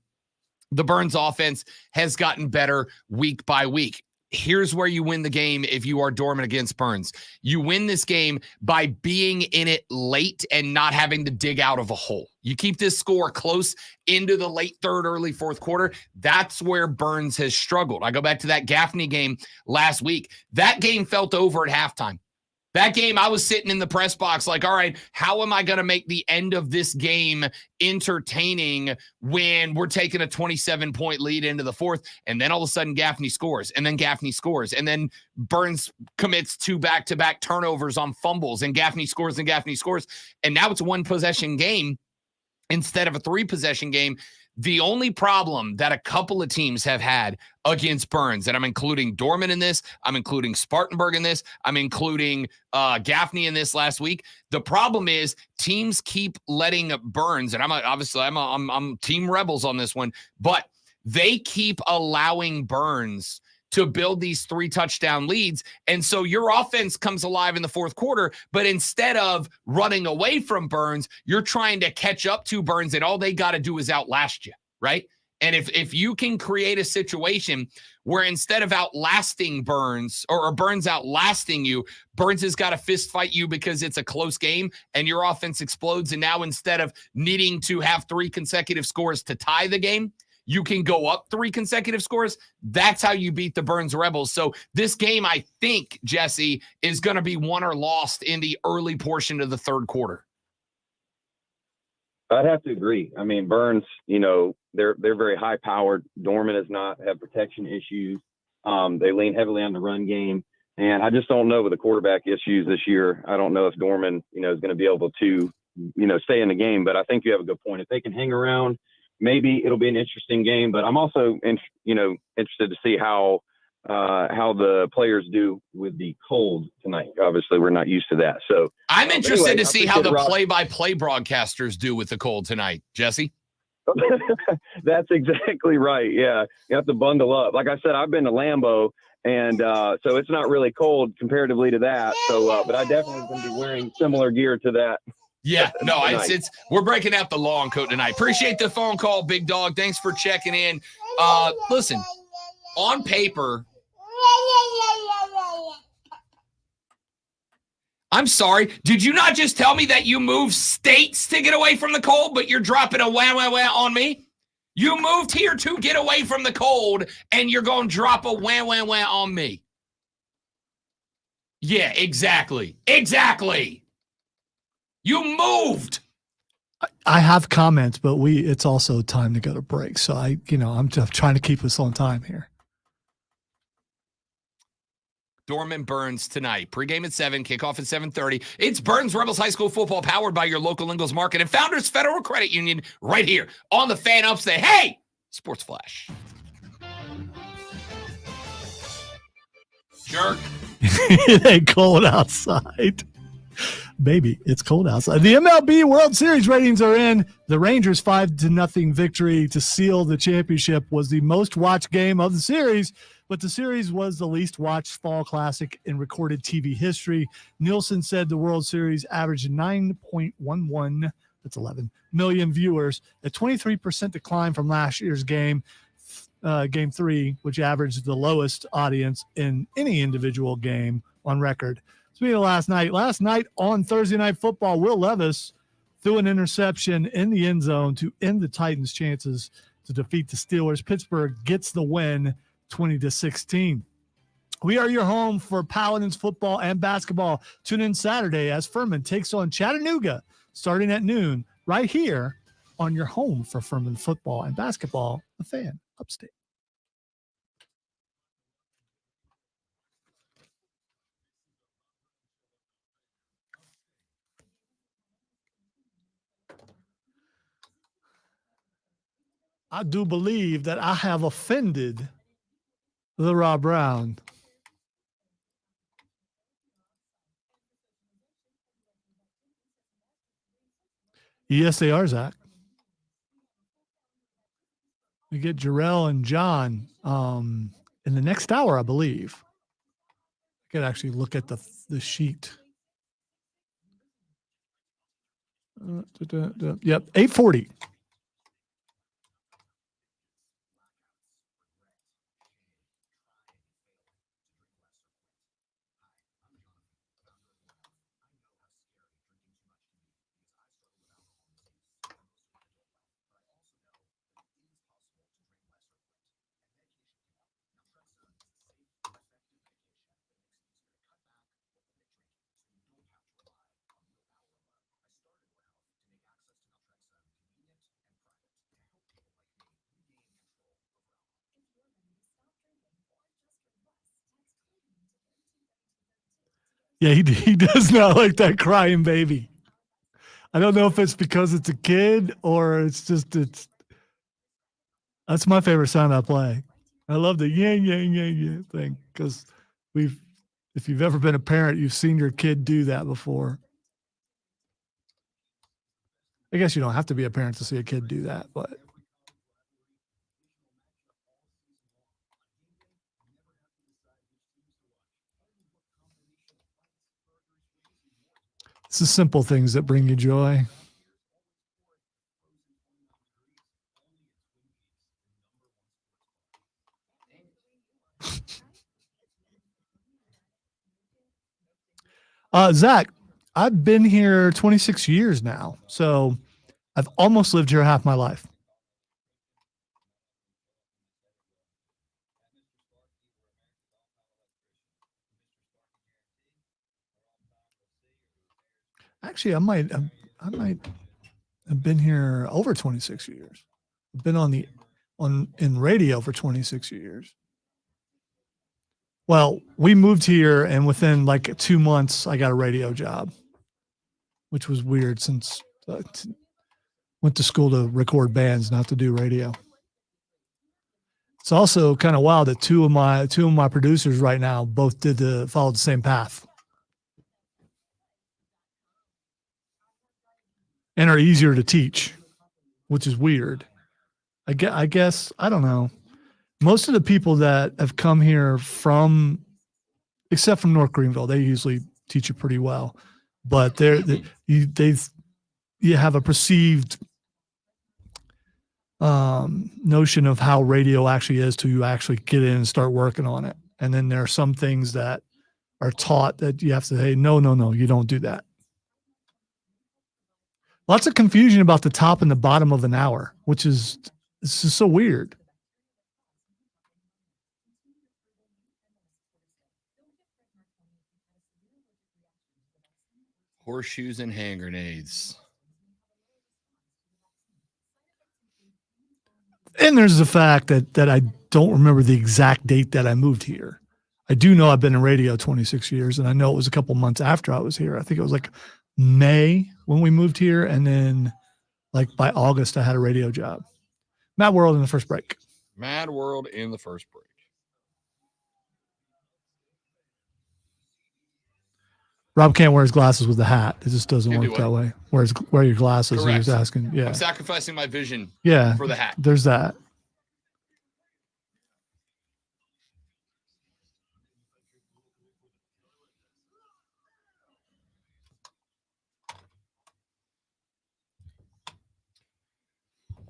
the Burns offense has gotten better week by week. Here's where you win the game if you are Dorman against Burns. You win this game by being in it late and not having to dig out of a hole. You keep this score close into the late third, early fourth quarter. That's where Burns has struggled. I go back to that Gaffney game last week. That game felt over at halftime. That game, I was sitting in the press box like, all right, how am I going to make the end of this game entertaining when we're taking a 27-point lead into the fourth? And then all of a sudden Gaffney scores, and then Gaffney scores, and then Burns commits 2 back-to-back turnovers on fumbles, and Gaffney scores, and Gaffney scores. And now it's a 1-possession game instead of a 3-possession game. The only problem that a couple of teams have had against Burns, and I'm including Dorman in this, I'm including Spartanburg in this, I'm including Gaffney in this last week. The problem is teams keep letting Burns, and I'm Team Rebels on this one, but they keep allowing Burns to build these 3 touchdown leads. And so your offense comes alive in the fourth quarter, but instead of running away from Burns, you're trying to catch up to Burns, and all they got to do is outlast you, right? And if you can create a situation where instead of outlasting Burns or Burns outlasting you, Burns has got to fist fight you because it's a close game and your offense explodes. And now instead of needing to have 3 consecutive scores to tie the game, you can go up 3 consecutive scores. That's how you beat the Burns Rebels. So this game, I think, Jesse, is going to be won or lost in the early portion of the third quarter. I'd have to agree. I mean, Burns, they're very high powered. Dorman does not have protection issues. They lean heavily on the run game. And I just don't know with the quarterback issues this year. I don't know if Dorman, is going to be able to, stay in the game. But I think you have a good point. If they can hang around, maybe it'll be an interesting game, but I'm also, interested to see how the players do with the cold tonight. Obviously, we're not used to that. So I'm interested to see how the play-by-play broadcasters do with the cold tonight, Jesse. That's exactly right. Yeah, you have to bundle up. Like I said, I've been to Lambeau, and so it's not really cold comparatively to that. So, but I definitely going to be wearing similar gear to that. Yeah, no, it's we're breaking out the long coat tonight. Appreciate the phone call, Big Dog. Thanks for checking in. Listen, on paper, I'm sorry. Did you not just tell me that you moved states to get away from the cold, but you're dropping a wah on me? You moved here to get away from the cold, and you're going to drop a wah on me. Yeah, exactly. Exactly. You moved. I have comments, but it's also time to go to break. So I'm just trying to keep us on time here. Dorman Burns tonight. Pregame at 7, kickoff at 7:30. It's Burns Rebels High School football powered by your local Ingalls Market and Founders Federal Credit Union right here on the Fan Upstate. Hey, Sports Flash. Jerk. It ain't cold outside. Baby, it's cold outside. The MLB World Series ratings are in. The Rangers' 5-0 victory to seal the championship was the most watched game of the series, but the series was the least watched fall classic in recorded TV history. Nielsen said the World Series averaged 9.11, that's 11 million viewers, a 23% decline from last year's game 3, which averaged the lowest audience in any individual game on record. Speaking of last night on Thursday Night Football, Will Levis threw an interception in the end zone to end the Titans' chances to defeat the Steelers. Pittsburgh gets the win 20-16. We are your home for Paladins football and basketball. Tune in Saturday as Furman takes on Chattanooga starting at noon right here on your home for Furman football and basketball, the Fan Upstate. I do believe that I have offended the Rob Brown. Yes, they are, Zach. We get Jarrell and John in the next hour, I believe. I could actually look at the sheet. Yep, 8:40. Yeah, he does not like that crying baby. I don't know if it's because it's a kid or it's That's my favorite sound I play. I love the yeah thing because if you've ever been a parent, you've seen your kid do that before. I guess you don't have to be a parent to see a kid do that, but it's the simple things that bring you joy. Zach, I've been here 26 years now, so I've almost lived here half my life. Actually, I might have been here over 26 years. I've been in radio for 26 years. Well, we moved here, and within like 2 months, I got a radio job, which was weird since went to school to record bands, not to do radio. It's also kind of wild that two of my producers right now both followed the same path, and are easier to teach, which is weird. I guess I don't know. Most of the people that have come here except from North Greenville, they usually teach you pretty well, but you have a perceived notion of how radio actually is till you actually get in and start working on it. And then there are some things that are taught that you have to say, no, you don't do that. Lots of confusion about the top and the bottom of an hour, which is so weird. Horseshoes and hand grenades. And there's the fact that I don't remember the exact date that I moved here. I do know I've been in radio 26 years, and I know it was a couple months after I was here. I think it was like May when we moved here, and then like by August I had a radio job. Mad World in the first break. Mad World in the first break. Rob can't wear his glasses with the hat. It just doesn't work that way. Wear your glasses. Correct. He was asking. Yeah. I'm sacrificing my vision for the hat. There's that.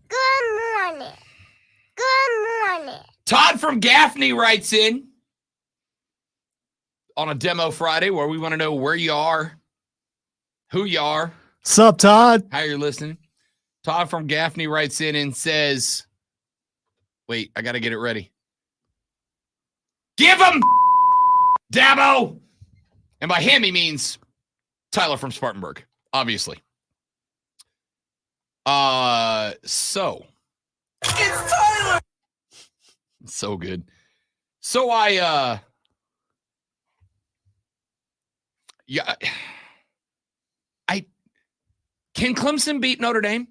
Good morning. Good morning. Todd from Gaffney writes in on a demo Friday where we want to know where you are, who you are. Sup, Todd? How you're listening. Todd from Gaffney writes in and says, wait, I got to get it ready. Give him Dabo. And by him, he means Tyler from Spartanburg, obviously. So. It's Tyler. So good. So I can Clemson beat Notre Dame?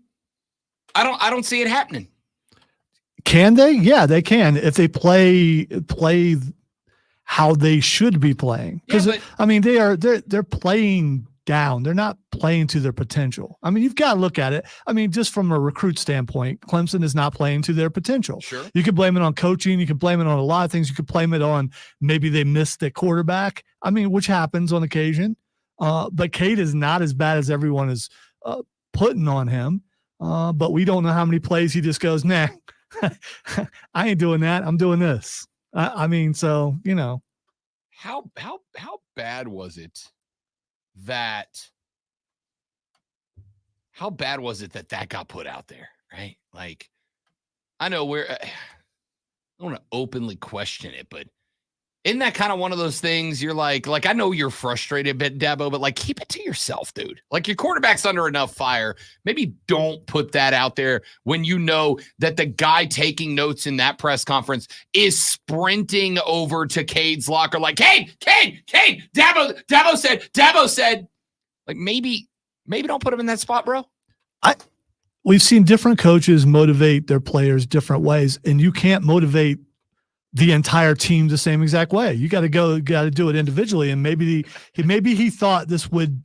I don't see it happening. Can they? Yeah, they can if they play how they should be playing. Because I mean, they're playing down. They're not playing to their potential. I mean, you've got to look at it. I mean, just from a recruit standpoint, Clemson is not playing to their potential. Sure. You could blame it on coaching. You could blame it on a lot of things. You could blame it on maybe they missed their quarterback. I mean, which happens on occasion. But Cade is not as bad as everyone is putting on him. But we don't know how many plays he just goes, nah, I ain't doing that. I'm doing this. I mean, so, you know. How bad was it that got put out there, right? Like, I know I don't want to openly question it, but isn't that kind of one of those things you're like I know you're frustrated a bit, Dabo, but like keep it to yourself, dude. Like your quarterback's under enough fire. Maybe don't put that out there when you know that the guy taking notes in that press conference is sprinting over to Cade's locker like, Cade, Dabo said. Like maybe don't put him in that spot, bro. We've seen different coaches motivate their players different ways, and you can't motivate the entire team the same exact way. You got to do it individually. And maybe he thought this would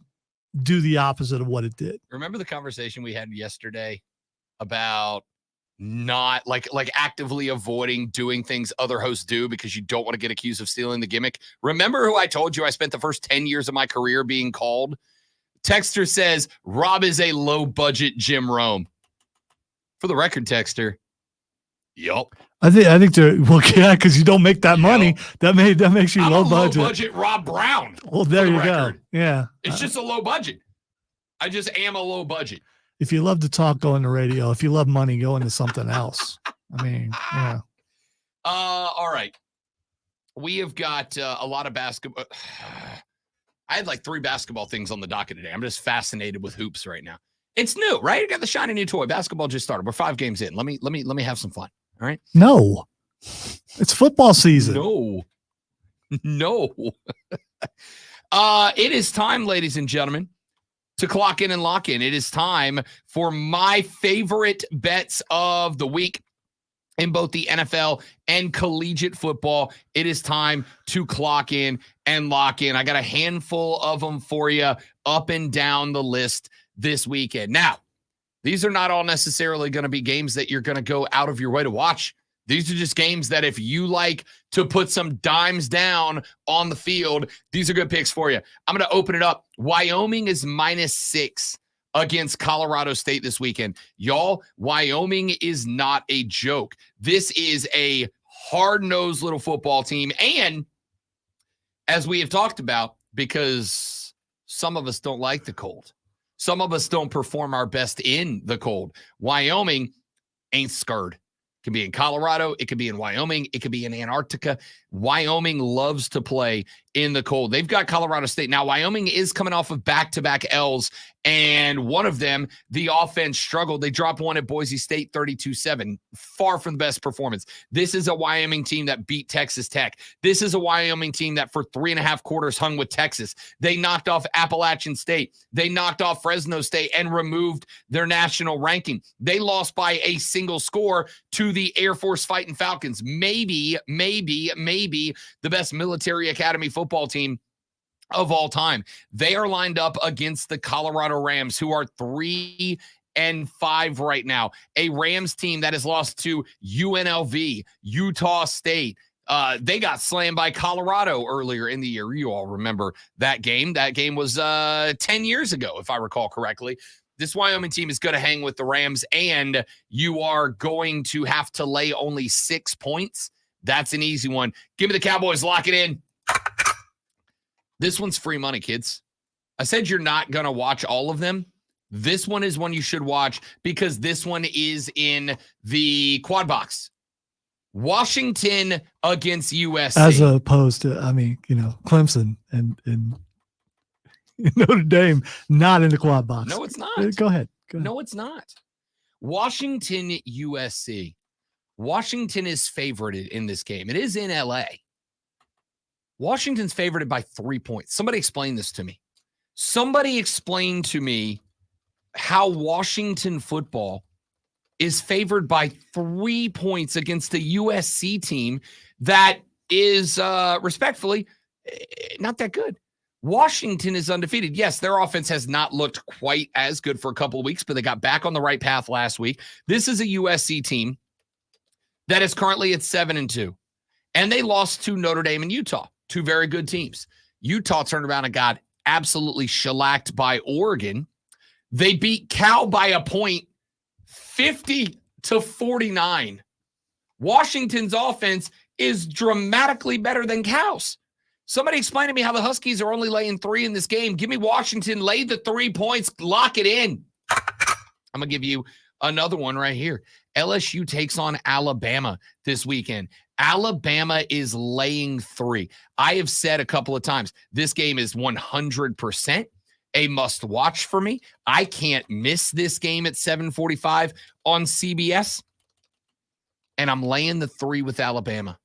do the opposite of what it did. Remember the conversation we had yesterday about not like actively avoiding doing things other hosts do because you don't want to get accused of stealing the gimmick? Remember who I told you I spent the first 10 years of my career being called? Texter says, Rob is a low-budget Jim Rome. For the record, Texter, yup. I think they're because you don't make that money. That makes you low budget. Low budget Rob Brown. Well, there you go. Yeah, it's just a low budget. I just am a low budget. If you love to talk, go on the radio. If you love money, go into something else. I mean, yeah. All right. We have got a lot of basketball. I had like 3 basketball things on the docket today. I'm just fascinated with hoops right now. It's new, right? I got the shiny new toy. Basketball just started. We're 5 games in. Let me have some fun. All right. No, it's football season. No. It is time, ladies and gentlemen, to clock in and lock in. It is time for my favorite bets of the week in both the NFL and collegiate football. It is time to clock in and lock in. I got a handful of them for you up and down the list this weekend. Now, these are not all necessarily going to be games that you're going to go out of your way to watch. These are just games that if you like to put some dimes down on the field, these are good picks for you. I'm going to open it up. Wyoming is -6 against Colorado State this weekend. Y'all, Wyoming is not a joke. This is a hard-nosed little football team. And as we have talked about, because some of us don't like the cold, some of us don't perform our best in the cold, Wyoming ain't scared. It can be in Colorado. It could be in Wyoming. It could be in Antarctica. Wyoming loves to play in the cold. They've got Colorado State. Now, Wyoming is coming off of back-to-back L's, and one of them, the offense struggled. They dropped one at Boise State 32-7. Far from the best performance. This is a Wyoming team that beat Texas Tech. This is a Wyoming team that for 3.5 quarters hung with Texas. They knocked off Appalachian State. They knocked off Fresno State and removed their national ranking. They lost by a single score to the Air Force Fighting Falcons. Maybe the best military academy football team of all time. They are lined up against the Colorado Rams, who are 3-5 right now. A Rams team that has lost to UNLV, Utah State. They got slammed by Colorado earlier in the year. You all remember that game. That game was 10 years ago, if I recall correctly. This Wyoming team is going to hang with the Rams, and you are going to have to lay only 6 points. That's an easy one. Give me the Cowboys. Lock it in. This one's free money, kids. I said you're not going to watch all of them. This one is one you should watch because this one is in the quad box. Washington against USC. As opposed to, Clemson and Notre Dame, not in the quad box. No, it's not. Go ahead. No, it's not. Washington, USC. Washington is favorited in this game. It is in LA. Washington's favorited by 3 points. Somebody explain this to me. Somebody explain to me how Washington football is favored by 3 points against a USC team that is, respectfully, not that good. Washington is undefeated. Yes, their offense has not looked quite as good for a couple of weeks, but they got back on the right path last week. This is a USC team that is currently at 7-2, and they lost to Notre Dame and Utah, 2 very good teams. Utah turned around and got absolutely shellacked by Oregon. They beat Cal by a point, 50-49. Washington's offense is dramatically better than Cal's. Somebody explain to me how the Huskies are only laying 3 in this game. Give me Washington. Lay the 3 points. Lock it in. I'm going to give you another one right here. LSU takes on Alabama this weekend. Alabama is laying 3. I have said a couple of times, this game is 100% a must-watch for me. I can't miss this game at 7:45 on CBS. And I'm laying the 3 with Alabama.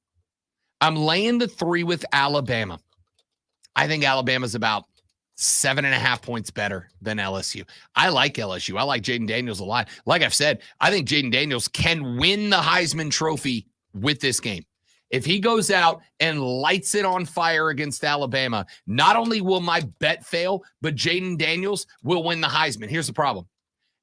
I'm laying the 3 with Alabama. I think Alabama's about 7.5 points better than LSU. I like LSU. I like Jaden Daniels a lot. Like I've said, I think Jaden Daniels can win the Heisman Trophy with this game. If he goes out and lights it on fire against Alabama, not only will my bet fail, but Jaden Daniels will win the Heisman. Here's the problem.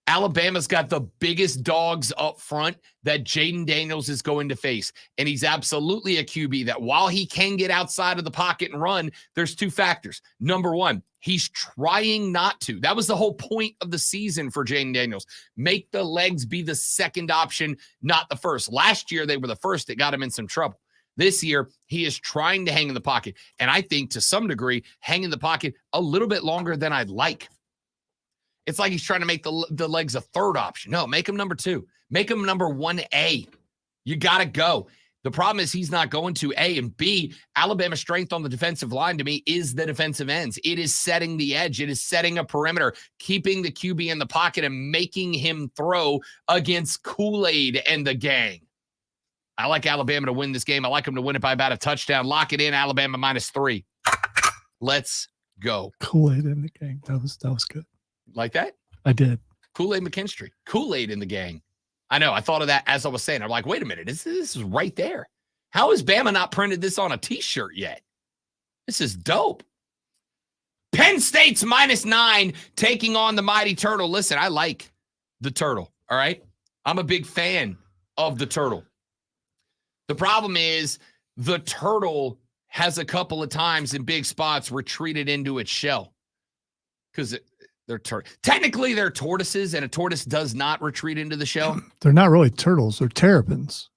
Alabama's got the biggest dogs up front that Jaden Daniels is going to face. And he's absolutely a QB that while he can get outside of the pocket and run, there's two factors. Number one, he's trying not to. That was the whole point of the season for Jaden Daniels. Make the legs be the second option, not the first. Last year, they were the first that got him in some trouble. This year, he is trying to hang in the pocket. And I think to some degree, hang in the pocket a little bit longer than I'd like. It's like he's trying to make the legs a third option. No, make him number 2. Make him number 1A. You got to go. The problem is he's not going to. A, and B, Alabama's strength on the defensive line to me is the defensive ends. It is setting the edge. It is setting a perimeter, keeping the QB in the pocket and making him throw against Kool-Aid and the gang. I like Alabama to win this game. I like them to win it by about a touchdown. Lock it in, Alabama -3. Let's go. Kool-Aid in the gang. That was good. Like that? I did. Kool-Aid McKinstry. Kool-Aid in the gang. I know. I thought of that as I was saying. I'm like, wait a minute. This is right there. How has Bama not printed this on a T-shirt yet? This is dope. Penn State's -9 taking on the Mighty Turtle. Listen, I like the Turtle, all right? I'm a big fan of the Turtle. The problem is the Turtle has a couple of times in big spots retreated into its shell because technically they're tortoises, and a tortoise does not retreat into the shell. They're not really turtles. They're terrapins.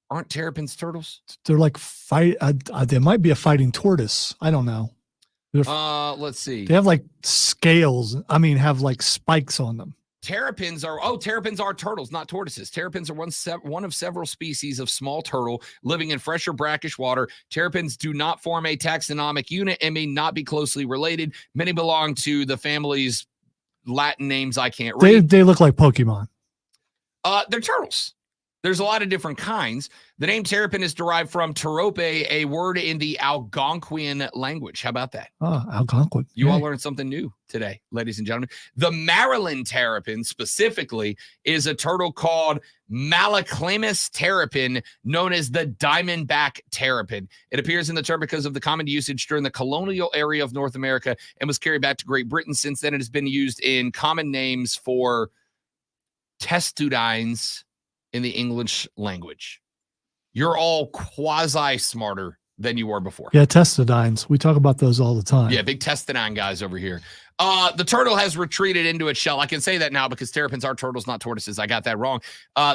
Aren't terrapins turtles? They're like they might be a fighting tortoise. I don't know. Let's see. They have like scales. I mean, have like spikes on them. Terrapins are turtles, not tortoises. Terrapins are one of several species of small turtle living in fresh or brackish water. Terrapins do not form a taxonomic unit and may not be closely related. Many belong to the family's Latin names I can't read. They look like Pokemon. They're turtles. There's a lot of different kinds. The name terrapin is derived from terope, a word in the Algonquian language. How about that? Oh, Algonquin. You all learned something new today, ladies and gentlemen. The Maryland terrapin specifically is a turtle called Malaclamus terrapin, known as the diamondback terrapin. It appears in the term because of the common usage during the colonial area of North America and was carried back to Great Britain. Since then, it has been used in common names for testudines in the English language. You're all quasi smarter than you were before. Yeah, testudines. We talk about those all the time. Yeah, big testudine guys over here. The turtle has retreated into its shell. I can say that now because terrapins are turtles, not tortoises. I got that wrong.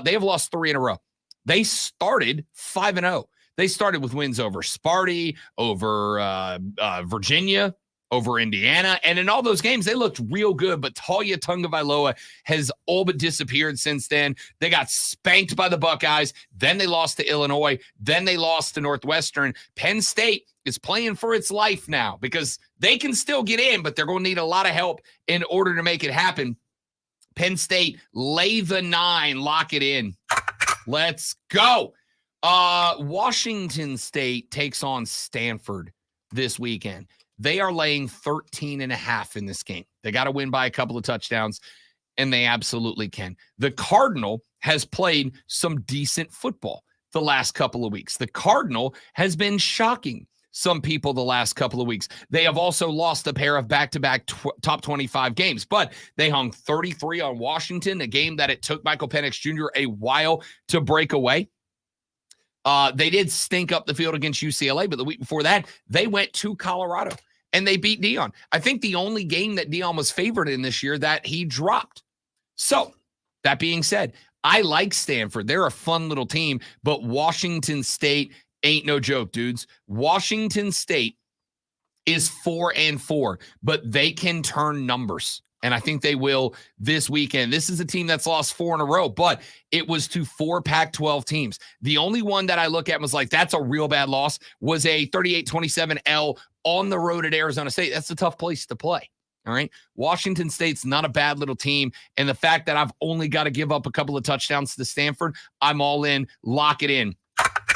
They have lost 3 in a row. They started 5-0. They started with wins over Sparty, over Virginia, over Indiana. And in all those games, they looked real good. But Talia Tagovailoa has all but disappeared since then. They got spanked by the Buckeyes. Then they lost to Illinois. Then they lost to Northwestern. Penn State is playing for its life now because they can still get in, but they're going to need a lot of help in order to make it happen. Penn State, lay the 9, lock it in. Let's go. Washington State takes on Stanford this weekend. They are laying 13.5 in this game. They got to win by a couple of touchdowns, and they absolutely can. The Cardinal has played some decent football the last couple of weeks. The Cardinal has been shocking some people the last couple of weeks. They have also lost a pair of back-to-back top 25 games, but they hung 33 on Washington, a game that it took Michael Penix Jr. a while to break away. They did stink up the field against UCLA, but the week before that, they went to Colorado and they beat Deion. I think the only game that Deion was favored in this year that he dropped. So that being said, I like Stanford. They're a fun little team, but Washington State ain't no joke, dudes. Washington State is 4-4, but they can turn numbers. And I think they will this weekend. This is a team that's lost 4 in a row, but it was to 4 Pac-12 teams. The only one that I look at was like, that's a real bad loss, was a 38-27 L on the road at Arizona State. That's a tough place to play. All right. Washington State's not a bad little team. And the fact that I've only got to give up a couple of touchdowns to Stanford, I'm all in. Lock it in.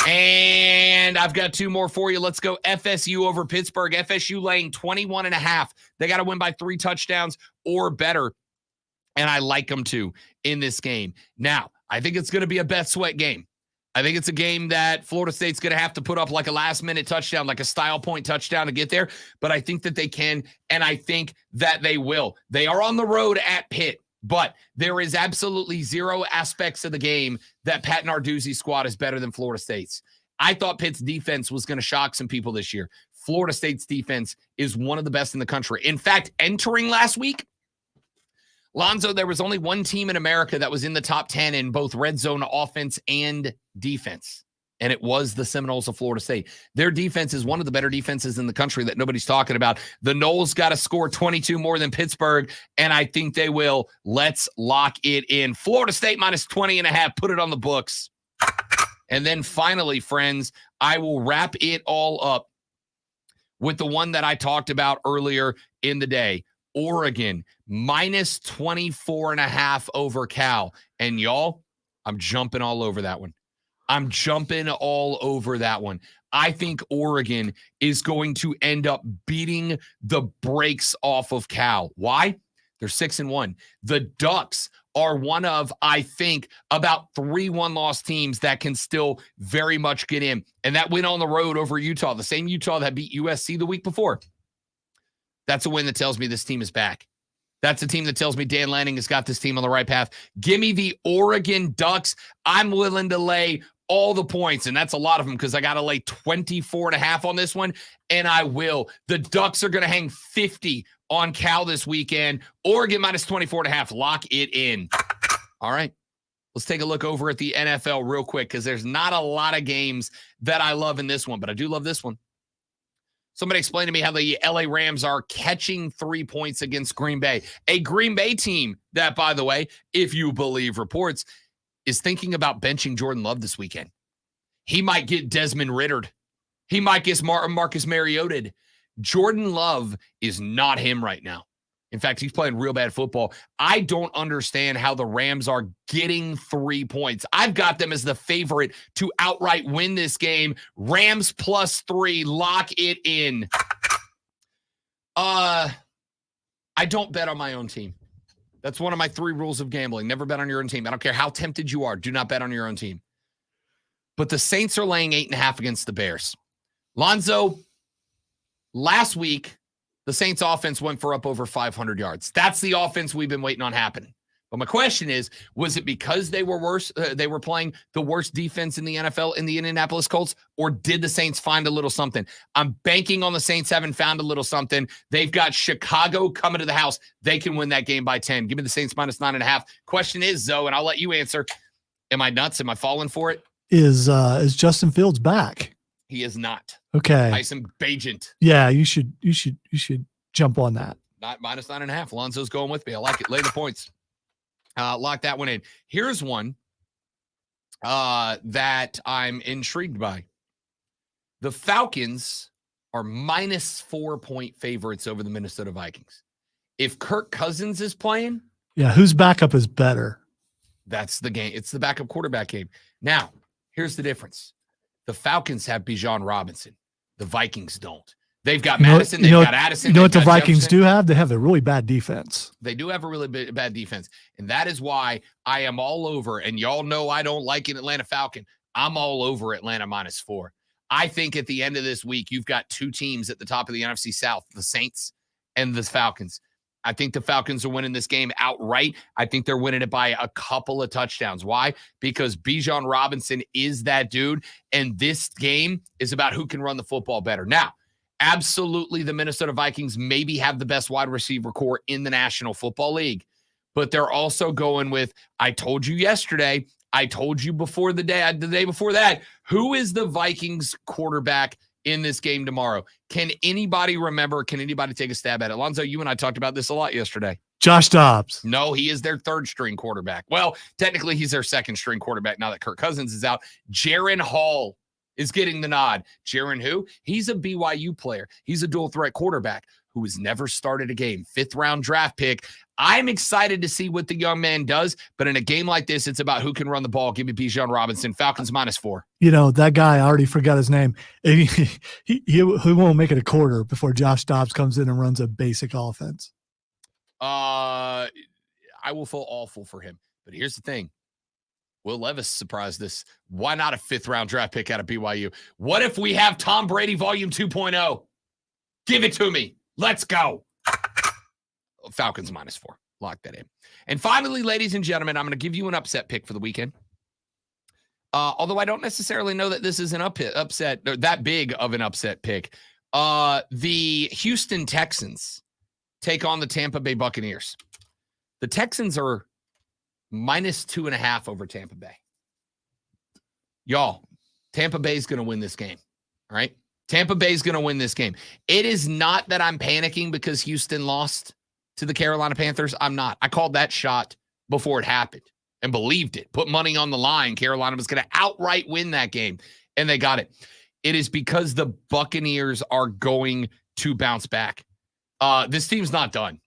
And I've got two more for you. Let's go FSU over Pittsburgh. FSU laying 21.5. They got to win by 3 touchdowns or better. And I like them to in this game. Now, I think it's going to be a bet sweat game. I think it's a game that Florida State's going to have to put up like a last-minute touchdown, like a style point touchdown to get there. But I think that they can, and I think that they will. They are on the road at Pitt, but there is absolutely zero aspects of the game that Pat Narduzzi's squad is better than Florida State's. I thought Pitt's defense was going to shock some people this year. Florida State's defense is one of the best in the country. In fact, entering last week, Lonzo, there was only one team in America that was in the top 10 in both red zone offense and defense, and it was the Seminoles of Florida State. Their defense is one of the better defenses in the country that nobody's talking about. The Noles got to score 22 more than Pittsburgh, and I think they will. Let's lock it in. Florida State minus 20.5. Put it on the books. And then finally, friends, I will wrap it all up with the one that I talked about earlier in the day. Oregon, minus 24.5 over Cal. And y'all, I'm jumping all over that one. I'm jumping all over that one. I think Oregon is going to end up beating the brakes off of Cal. Why? They're 6-1. The Ducks are one of, I think, about 3 one-loss teams that can still very much get in. And that win on the road over Utah, the same Utah that beat USC the week before. That's a win that tells me this team is back. That's a team that tells me Dan Lanning has got this team on the right path. Give me the Oregon Ducks. I'm willing to lay all the points, and that's a lot of them because I got to lay 24.5 on this one, and I will. The Ducks are going to hang 50 on Cal this weekend. Oregon minus 24.5. Lock it in. All right. Let's take a look over at the NFL real quick because there's not a lot of games that I love in this one, but I do love this one. Somebody explain to me how the LA Rams are catching 3 points against Green Bay. A Green Bay team that, by the way, if you believe reports, is thinking about benching Jordan Love this weekend. He might get Desmond Rittered. He might get Marcus Mariota. Jordan Love is not him right now. In fact, he's playing real bad football. I don't understand how the Rams are getting 3 points. I've got them as the favorite to outright win this game. Rams plus 3. Lock it in. I don't bet on my own team. That's one of my 3 rules of gambling. Never bet on your own team. I don't care how tempted you are. Do not bet on your own team. But the Saints are laying 8.5 against the Bears. Lonzo, last week, the Saints offense went for up over 500 yards. That's the offense we've been waiting on happening. But my question is, was it because they were worse? They were playing the worst defense in the NFL in the Indianapolis Colts, or did the Saints find a little something? I'm banking on the Saints having found a little something. They've got Chicago coming to the house. They can win that game by 10. Give me the Saints minus 9.5. Question is, Zoe, and I'll let you answer. Am I nuts? Am I falling for it? Is Justin Fields back? He is not. Okay. Tyson Bagent. Yeah, you should jump on that. Not minus 9.5. Alonzo's going with me. I like it. Lay the points. Lock that one in. Here's one that I'm intrigued by. The Falcons are minus 4-point favorites over the Minnesota Vikings. If Kirk Cousins is playing, yeah, whose backup is better? That's the game. It's the backup quarterback game. Now, here's the difference. The Falcons have Bijan Robinson. The Vikings don't. They've got Madison. They've got Addison. You know what the Vikings Jefferson. do have? They have a really bad defense. They do have a really bad defense. And that is why I am all over. And y'all know I don't like an Atlanta Falcon. I'm all over Atlanta minus 4. I think at the end of this week, you've got 2 teams at the top of the NFC South, the Saints and the Falcons. I think the Falcons are winning this game outright. I think they're winning it by a couple of touchdowns. Why? Because Bijan Robinson is that dude, and this game is about who can run the football better. Now, absolutely, the Minnesota Vikings maybe have the best wide receiver core in the National Football League, but they're also going with, I told you yesterday, I told you before the day before that, who is the Vikings quarterback in this game tomorrow? Can anybody remember? Can anybody take a stab at it? Alonzo, you and I talked about this a lot yesterday. Josh Dobbs. No, he is their 3rd-string quarterback. Well, technically, he's their 2nd-string quarterback now that Kirk Cousins is out. Jaron Hall is getting the nod. Jaron who? He's a BYU player. He's a dual-threat quarterback who has never started a game. 5th-round draft pick. I'm excited to see what the young man does, but in a game like this, it's about who can run the ball. Give me Bijan Robinson. Falcons -4. You know, that guy, I already forgot his name. He won't make it a quarter before Josh Dobbs comes in and runs a basic offense. I will feel awful for him. But here's the thing. Will Levis surprised us. Why not a 5th-round draft pick out of BYU? What if we have Tom Brady volume 2.0? Give it to me. Let's go. Falcons -4. Lock that in. And finally, ladies and gentlemen, I'm going to give you an upset pick for the weekend. Although I don't necessarily know that this is an upset or that big of an upset pick. The Houston Texans take on the Tampa Bay Buccaneers. The Texans are -2.5 over Tampa Bay. Y'all, Tampa Bay is going to win this game. All right? Tampa Bay is going to win this game. It is not that I'm panicking because Houston lost to the Carolina Panthers. I'm not. I called that shot before it happened and believed it. Put money on the line. Carolina was going to outright win that game, and they got it. It is because the Buccaneers are going to bounce back. This team's not done.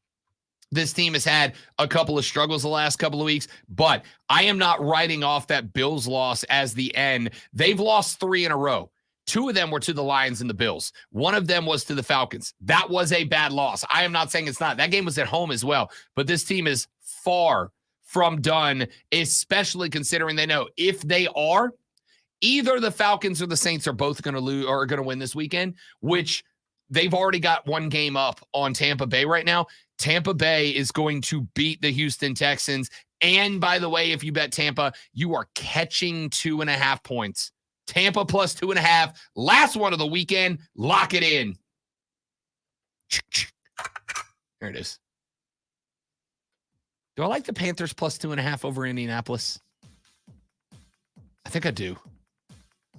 This team has had a couple of struggles the last couple of weeks, but I am not writing off that Bills loss as the end. They've lost 3 in a row. 2 of them were to the Lions and the Bills. 1 of them was to the Falcons. That was a bad loss. I am not saying it's not. That game was at home as well. But this team is far from done, especially considering they know if they are, either the Falcons or the Saints are both going to lose or are going to win this weekend, which they've already got 1 game up on Tampa Bay right now. Tampa Bay is going to beat the Houston Texans. And by the way, if you bet Tampa, you are catching 2.5 points. Tampa +2.5. Last one of the weekend. Lock it in. There it is. Do I like the Panthers +2.5 over Indianapolis? I think I do.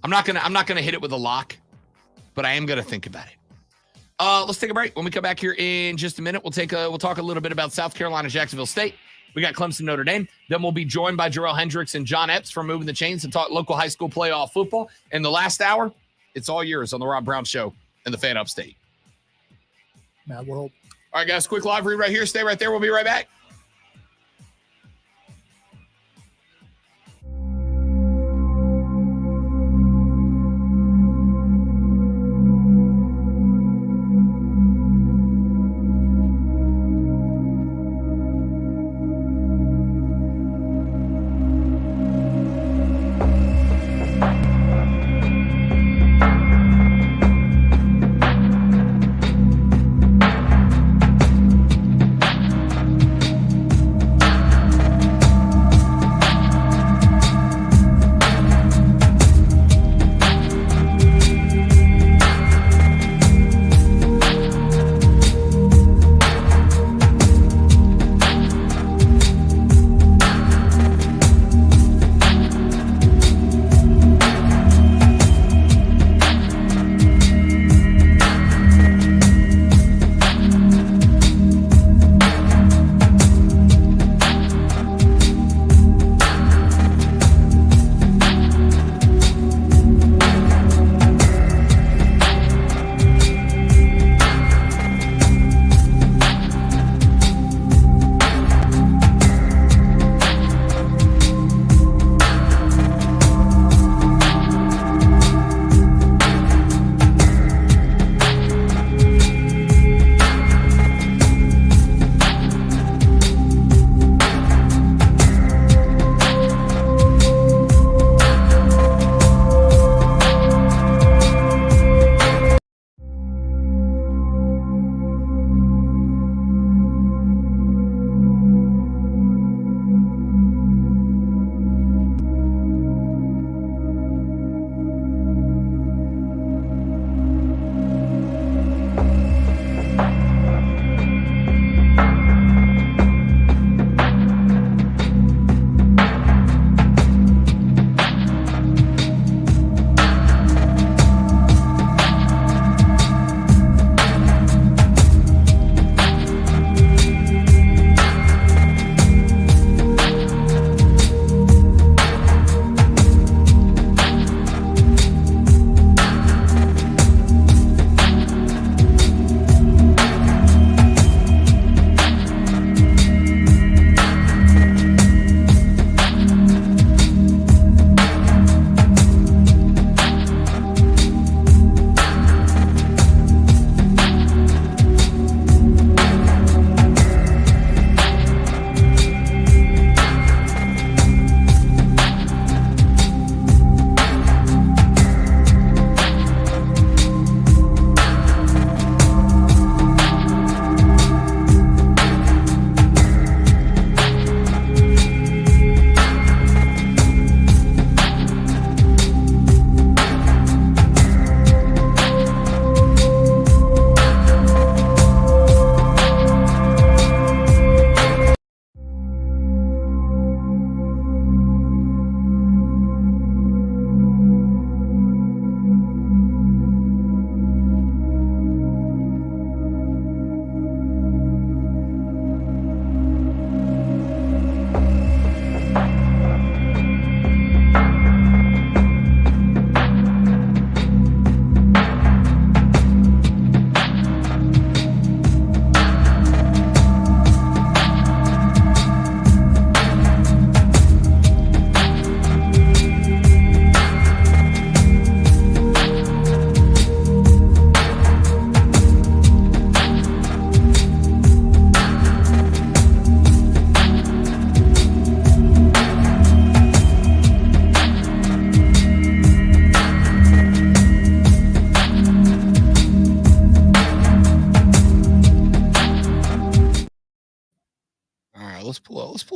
I'm not gonna hit it with a lock, but I am gonna think about it. Let's take a break. When we come back here in just a minute, we'll talk a little bit about South Carolina, Jacksonville State. We got Clemson, Notre Dame. Then we'll be joined by Jarrell Hendricks and John Epps from Moving the Chains to talk local high school playoff football. In the last hour, it's all yours on the Rob Brown Show and the Fan Upstate. Mad World. All right, guys, quick live read right here. Stay right there. We'll be right back.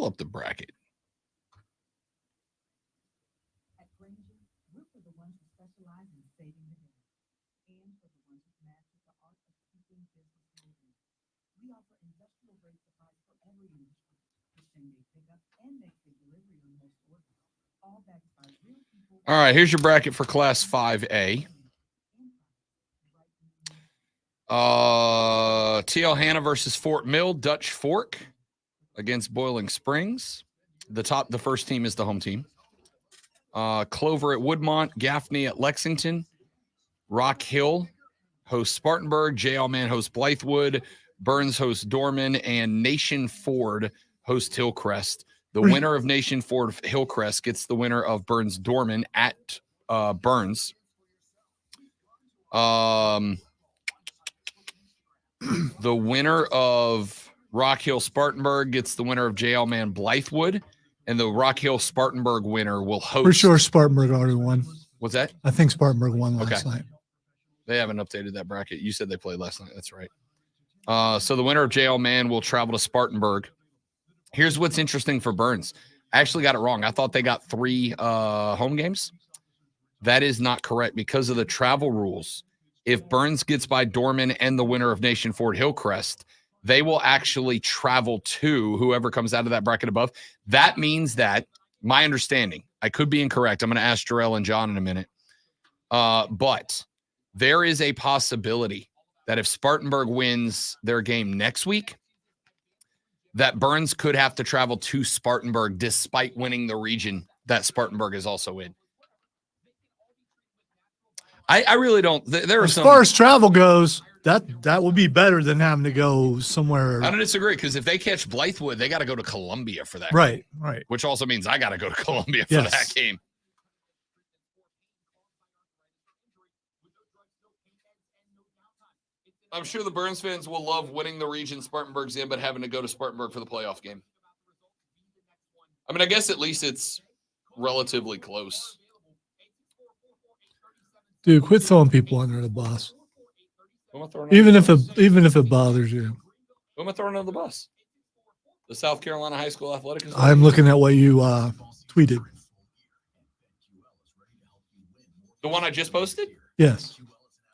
pull up the bracket. At Granger, we're for the ones who specialize in saving the day and for the ones who master the art of keeping business moving. We offer industrial grade supplies for every industry, for same-day pickup and next-day delivery on most orders. All backed by real people. All right, here's your bracket for Class 5A. TL Hanna versus Fort Mill, Dutch Fork against Boiling Springs. The first team is the home team. Clover at Woodmont, Gaffney at Lexington, Rock Hill hosts Spartanburg, J. Allman hosts Blythewood, Burns hosts Dorman, and Nation Ford hosts Hillcrest. The winner of Nation Ford Hillcrest gets the winner of Burns Dorman at Burns. The winner of Rock Hill Spartanburg gets the winner of J. Allman Blythewood, and the Rock Hill Spartanburg winner will host. For sure, Spartanburg already won. What's that? I think Spartanburg won last night. They haven't updated that bracket. You said they played last night. That's right. So the winner of J. Allman will travel to Spartanburg. Here's what's interesting for Burns. I actually got it wrong. I thought they got 3 home games. That is not correct because of the travel rules. If Burns gets by Dorman and the winner of Nation Ford Hillcrest, they will actually travel to whoever comes out of that bracket above. That means that, my understanding, I could be incorrect. I'm going to ask Jarrell and John in a minute. But there is a possibility that if Spartanburg wins their game next week, that Burns could have to travel to Spartanburg despite winning the region that Spartanburg is also in. I really don't. As far as travel goes, that would be better than having to go somewhere. I don't disagree, because if they catch Blythewood, they got to go to Columbia for that. Right, game, right. Which also means I got to go to Columbia for that game. I'm sure the Burns fans will love winning the region Spartanburg's in, but having to go to Spartanburg for the playoff game. I mean, I guess at least it's relatively close. Dude, quit throwing people under the bus. Even if it bothers you. Who am I throwing under the bus? The South Carolina High School Athletic Association? I'm looking at what you tweeted. The one I just posted? Yes.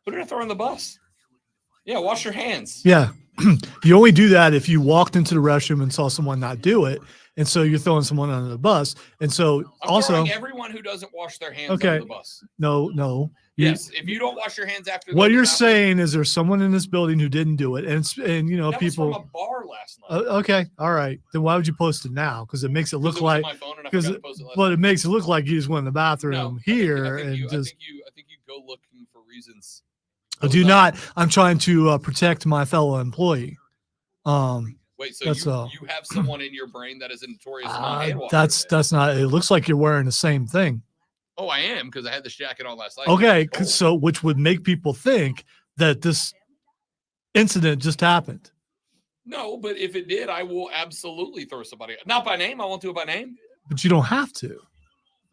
Who did I throw on the bus? Yeah, wash your hands. Yeah. You only do that if you walked into the restroom and saw someone not do it. And so you're throwing someone under the bus. And so I'm throwing everyone who doesn't wash their hands under the bus. No. Yes, if you don't wash your hands after. What you're saying is there's someone in this building who didn't do it, and you know, that people. was from a bar last night. Okay, all right. Then why would you post it now? Because it makes it look like. It makes it look like you just went in the bathroom here I and think you go looking for reasons. Do not. I'm trying to protect my fellow employee. Wait, so you have someone in your brain that is a notorious non-hand washer? That's not. It looks like you're wearing the same thing. Oh, I am, because I had this jacket on last night. Okay, so which would make people think that this incident just happened. No, but if it did, I will absolutely throw somebody. Not by name. I won't do it by name. But you don't have to.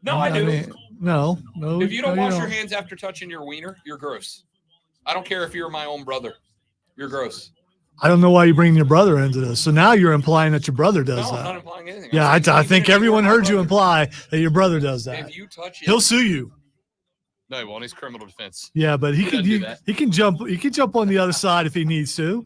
No, I do. No. If you don't wash your hands after touching your wiener, you're gross. I don't care if you're my own brother. You're gross. I don't know why you bring your brother into this. So now you're implying that your brother does that. I'm not implying anything. Yeah, I think everyone heard you imply that your brother does that. If you touch it, he'll sue you. No, he won't. He's criminal defense. Yeah, but he can jump on the other side if he needs to.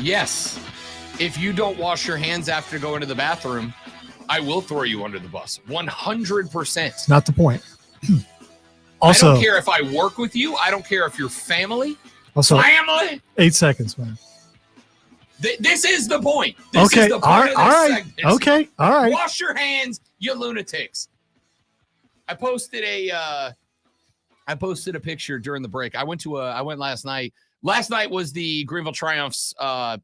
Yes. If you don't wash your hands after going to the bathroom, I will throw you under the bus. 100%. Not the point. Also, I don't care if I work with you. I don't care if you're family. Also, family. 8 seconds, man. This is the point. This okay. is the point all of this right. segment. Okay. All right. Wash your hands, you lunatics. I posted a picture during the break. I went last night. Last night was the Greenville Triumphs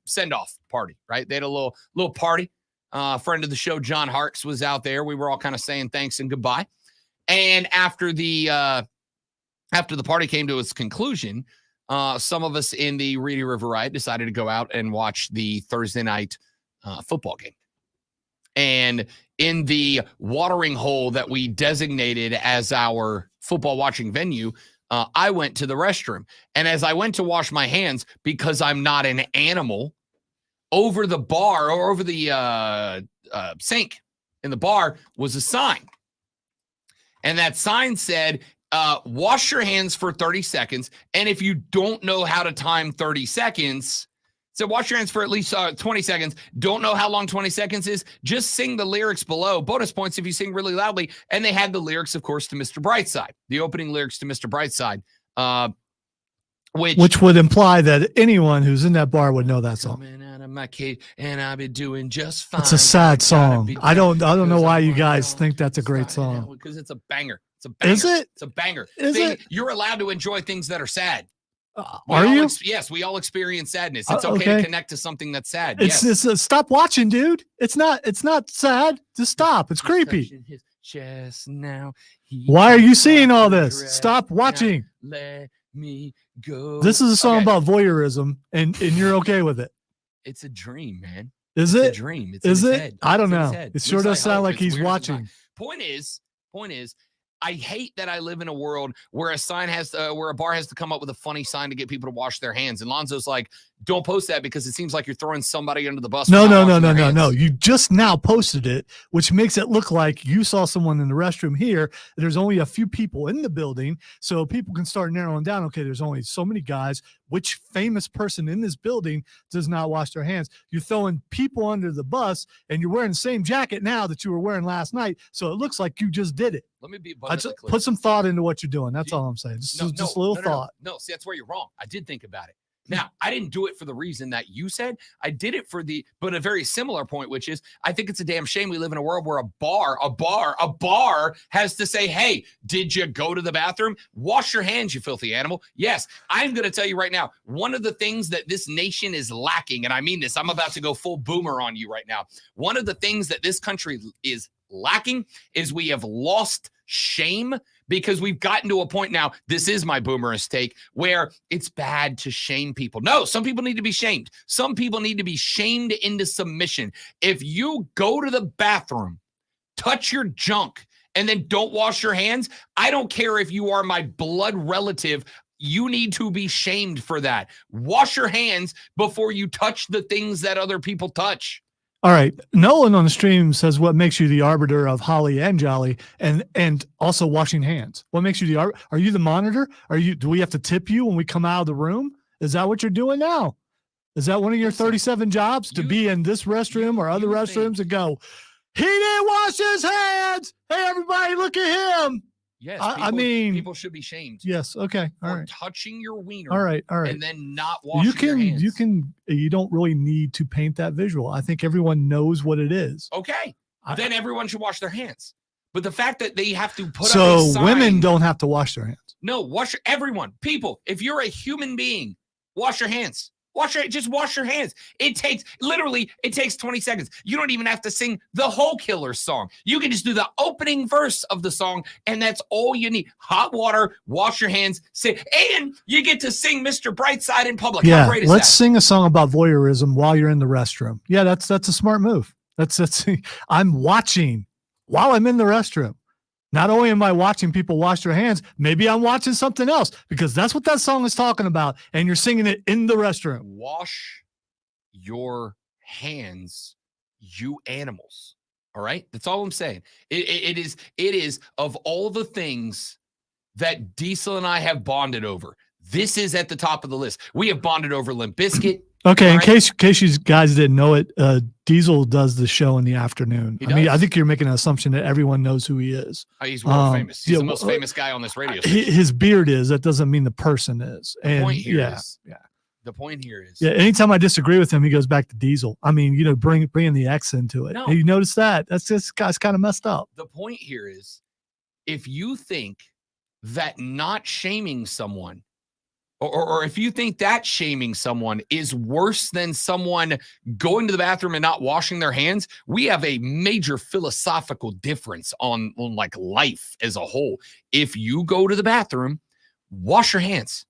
send-off party, right? They had a little party. Friend of the show, John Harks, was out there. We were all kind of saying thanks and goodbye. And after the party came to its conclusion, some of us in the Reedy River Riot decided to go out and watch the Thursday night football game. And in the watering hole that we designated as our football watching venue, I went to the restroom. And as I went to wash my hands, because I'm not an animal, over the bar or over the sink in the bar was a sign. And that sign said, wash your hands for 30 seconds. And if you don't know how to time 30 seconds, so wash your hands for at least 20 seconds. Don't know how long 20 seconds is. Just sing the lyrics below. Bonus points if you sing really loudly. And they had the lyrics, of course, to Mr. Brightside, the opening lyrics to Mr. Brightside, which would imply that anyone who's in that bar would know that song. Coming out of my cage, and I'll be doing just fine. It's a sad song. I don't know why you guys think that's a great song. Because it's a banger. It's a banger. Is it? It's a banger. Is it? You're allowed to enjoy things that are sad. Are you? Yes, we all experience sadness. It's okay to connect to something that's sad. Yes. Stop watching, dude. It's not sad. Just stop. It's creepy. His chest now. Why are you seeing all this? Stop watching. Let me go. This is a song about voyeurism, and you're okay with it. It's a dream, man. Is it's it? A dream. It's is in it? his head. I don't It's in know. his head. It sure does sound like he's watching. Point is, I hate that I live in a world where a sign has to, where a bar has to come up with a funny sign to get people to wash their hands. And Lonzo's like, don't post that because it seems like you're throwing somebody under the bus. No. You just now posted it, which makes it look like you saw someone in the restroom here. There's only a few people in the building, so people can start narrowing down. Okay, there's only so many guys. Which famous person in this building does not wash their hands? You're throwing people under the bus, and you're wearing the same jacket now that you were wearing last night, so it looks like you just did it. Let me be abundantly clear. Put some thought into what you're doing. That's all I'm saying. Just a little thought. No, see, that's where you're wrong. I did think about it. Now, I didn't do it for the reason that you said. I did it but a very similar point, which is I think it's a damn shame we live in a world where a bar has to say, hey, did you go to the bathroom? Wash your hands, you filthy animal. Yes, I'm going to tell you right now, one of the things that this nation is lacking, and I mean this, I'm about to go full boomer on you right now. One of the things that this country is lacking is we have lost shame, because we've gotten to a point now, this is my boomerist take, where it's bad to shame people. No, some people need to be shamed. Some people need to be shamed into submission. If you go to the bathroom, touch your junk, and then don't wash your hands, I don't care if you are my blood relative. You need to be shamed for that. Wash your hands before you touch the things that other people touch. All right. Nolan on the stream says, what makes you the arbiter of holly and jolly, and also washing hands? What makes you the arbiter? Are you the monitor? Do we have to tip you when we come out of the room? Is that what you're doing now? Is that one of your 37 jobs to be in this restroom or other restrooms and go, he didn't wash his hands. Hey, everybody, look at him. Yes, I mean, people should be shamed. Yes, okay, all right. Touching your wiener. All right, and then not washing your hands. You don't really need to paint that visual. I think everyone knows what it is. Okay, then everyone should wash their hands. But the fact that they have to put up so a sign, women don't have to wash their hands. No, everyone, people. If you're a human being, wash your hands. Just wash your hands. It takes 20 seconds. You don't even have to sing the whole Killers song. You can just do the opening verse of the song, and that's all you need. Hot water, wash your hands, and you get to sing Mr. Brightside in public. Yeah, how great is let's that? sing a song about voyeurism while you're in the restroom. Yeah, that's a smart move. That's I'm watching while I'm in the restroom. Not only am I watching people wash their hands, maybe I'm watching something else, because that's what that song is talking about, and you're singing it in the restroom. Wash your hands, you animals. All right? That's all I'm saying. It is of all the things that Diesel and I have bonded over, this is at the top of the list. We have bonded over Limp Bizkit. Okay, in case you guys didn't know it, Diesel does the show in the afternoon. I think you're making an assumption that everyone knows who he is. He's world famous. He's the most famous guy on this radio station. His beard is. That doesn't mean the person is. The point here is. Yeah, anytime I disagree with him, he goes back to Diesel. I mean, bringing the X into it. No. You notice that? That's just guy's kind of messed up. The point here is, if you think that not shaming someone, or if you think that shaming someone is worse than someone going to the bathroom and not washing their hands, we have a major philosophical difference on like life as a whole. If you go to the bathroom, wash your hands.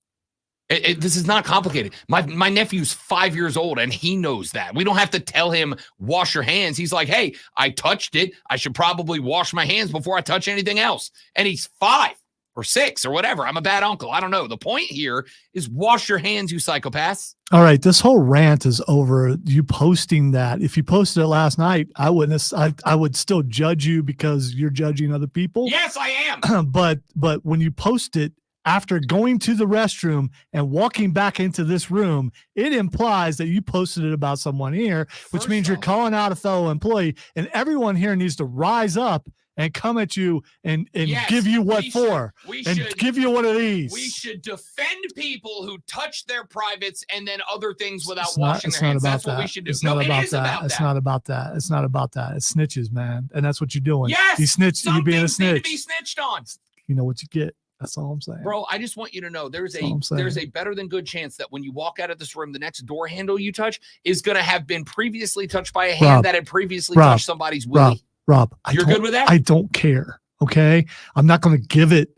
This is not complicated. My nephew's 5 years old, and he knows that. We don't have to tell him, wash your hands. He's like, hey, I touched it. I should probably wash my hands before I touch anything else. And he's 5 or 6 or whatever. I'm a bad uncle. I don't know. The point here is wash your hands, you psychopaths. All right, this whole rant is over you posting that. If you posted it last night, I would still judge you because you're judging other people. Yes, I am. But when you post it after going to the restroom and walking back into this room, it implies that you posted it about someone here, which First means you're off, calling out a fellow employee, and everyone here needs to rise up and come at you and yes, give you what we for, should give you one of these. We should defend people who touch their privates and then other things without It's washing their hands. That's that. what we should do. It's No, not it about is that. about It's that. not about that. It's not about that. It's snitches, man, and that's what you're doing. Yes, you snitch. You some being a things need to snitch. be snitched on. You know what you get. That's all I'm saying, Bro, I just want you to know there's That's all I'm saying. a better than good chance that when you walk out of this room, the next door handle you touch is going to have been previously touched by a hand Rob, that had previously Rob, touched somebody's willy. Rob, You're good with that? I don't care. Okay, I'm not going to give it,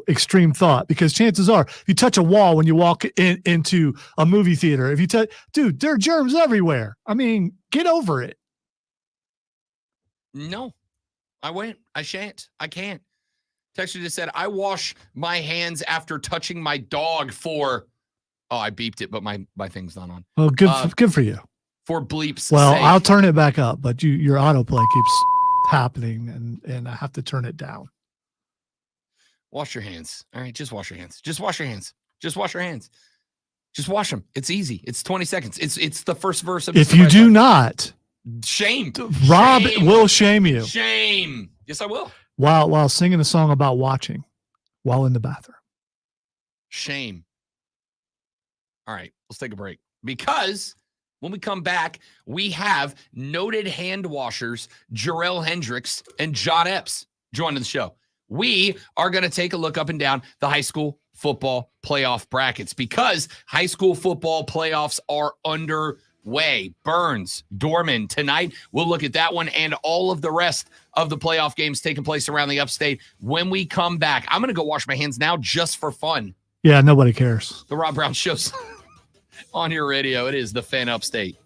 extreme thought, because chances are, if you touch a wall when you walk into a movie theater, if you touch, dude, there are germs everywhere. I mean, get over it. No, I won't. I shan't. I can't. Texture just said, I wash my hands after touching my dog for, I beeped it, but my thing's not on. Well, good for you. For bleeps. Well, sake. I'll turn it back up, but your autoplay keeps happening, and I have to turn it down. Wash your hands. All right, just wash your hands. Just wash your hands. Just wash your hands. Just wash them. It's easy. It's 20 seconds. It's the first verse of If you do not, shame. Rob Shame. will shame you Shame. Yes, I will. while singing a song about watching while in the bathroom. Shame. All right, let's take a break, because when we come back, we have noted hand washers Jarrell Hendricks and John Epps joining the show. We are going to take a look up and down the high school football playoff brackets, because high school football playoffs are underway. Burns, Dorman tonight. We'll look at that one and all of the rest of the playoff games taking place around the upstate when we come back. I'm going to go wash my hands now just for fun. Yeah, nobody cares. The Rob Brown Show's on your radio. It is the Fan Upstate.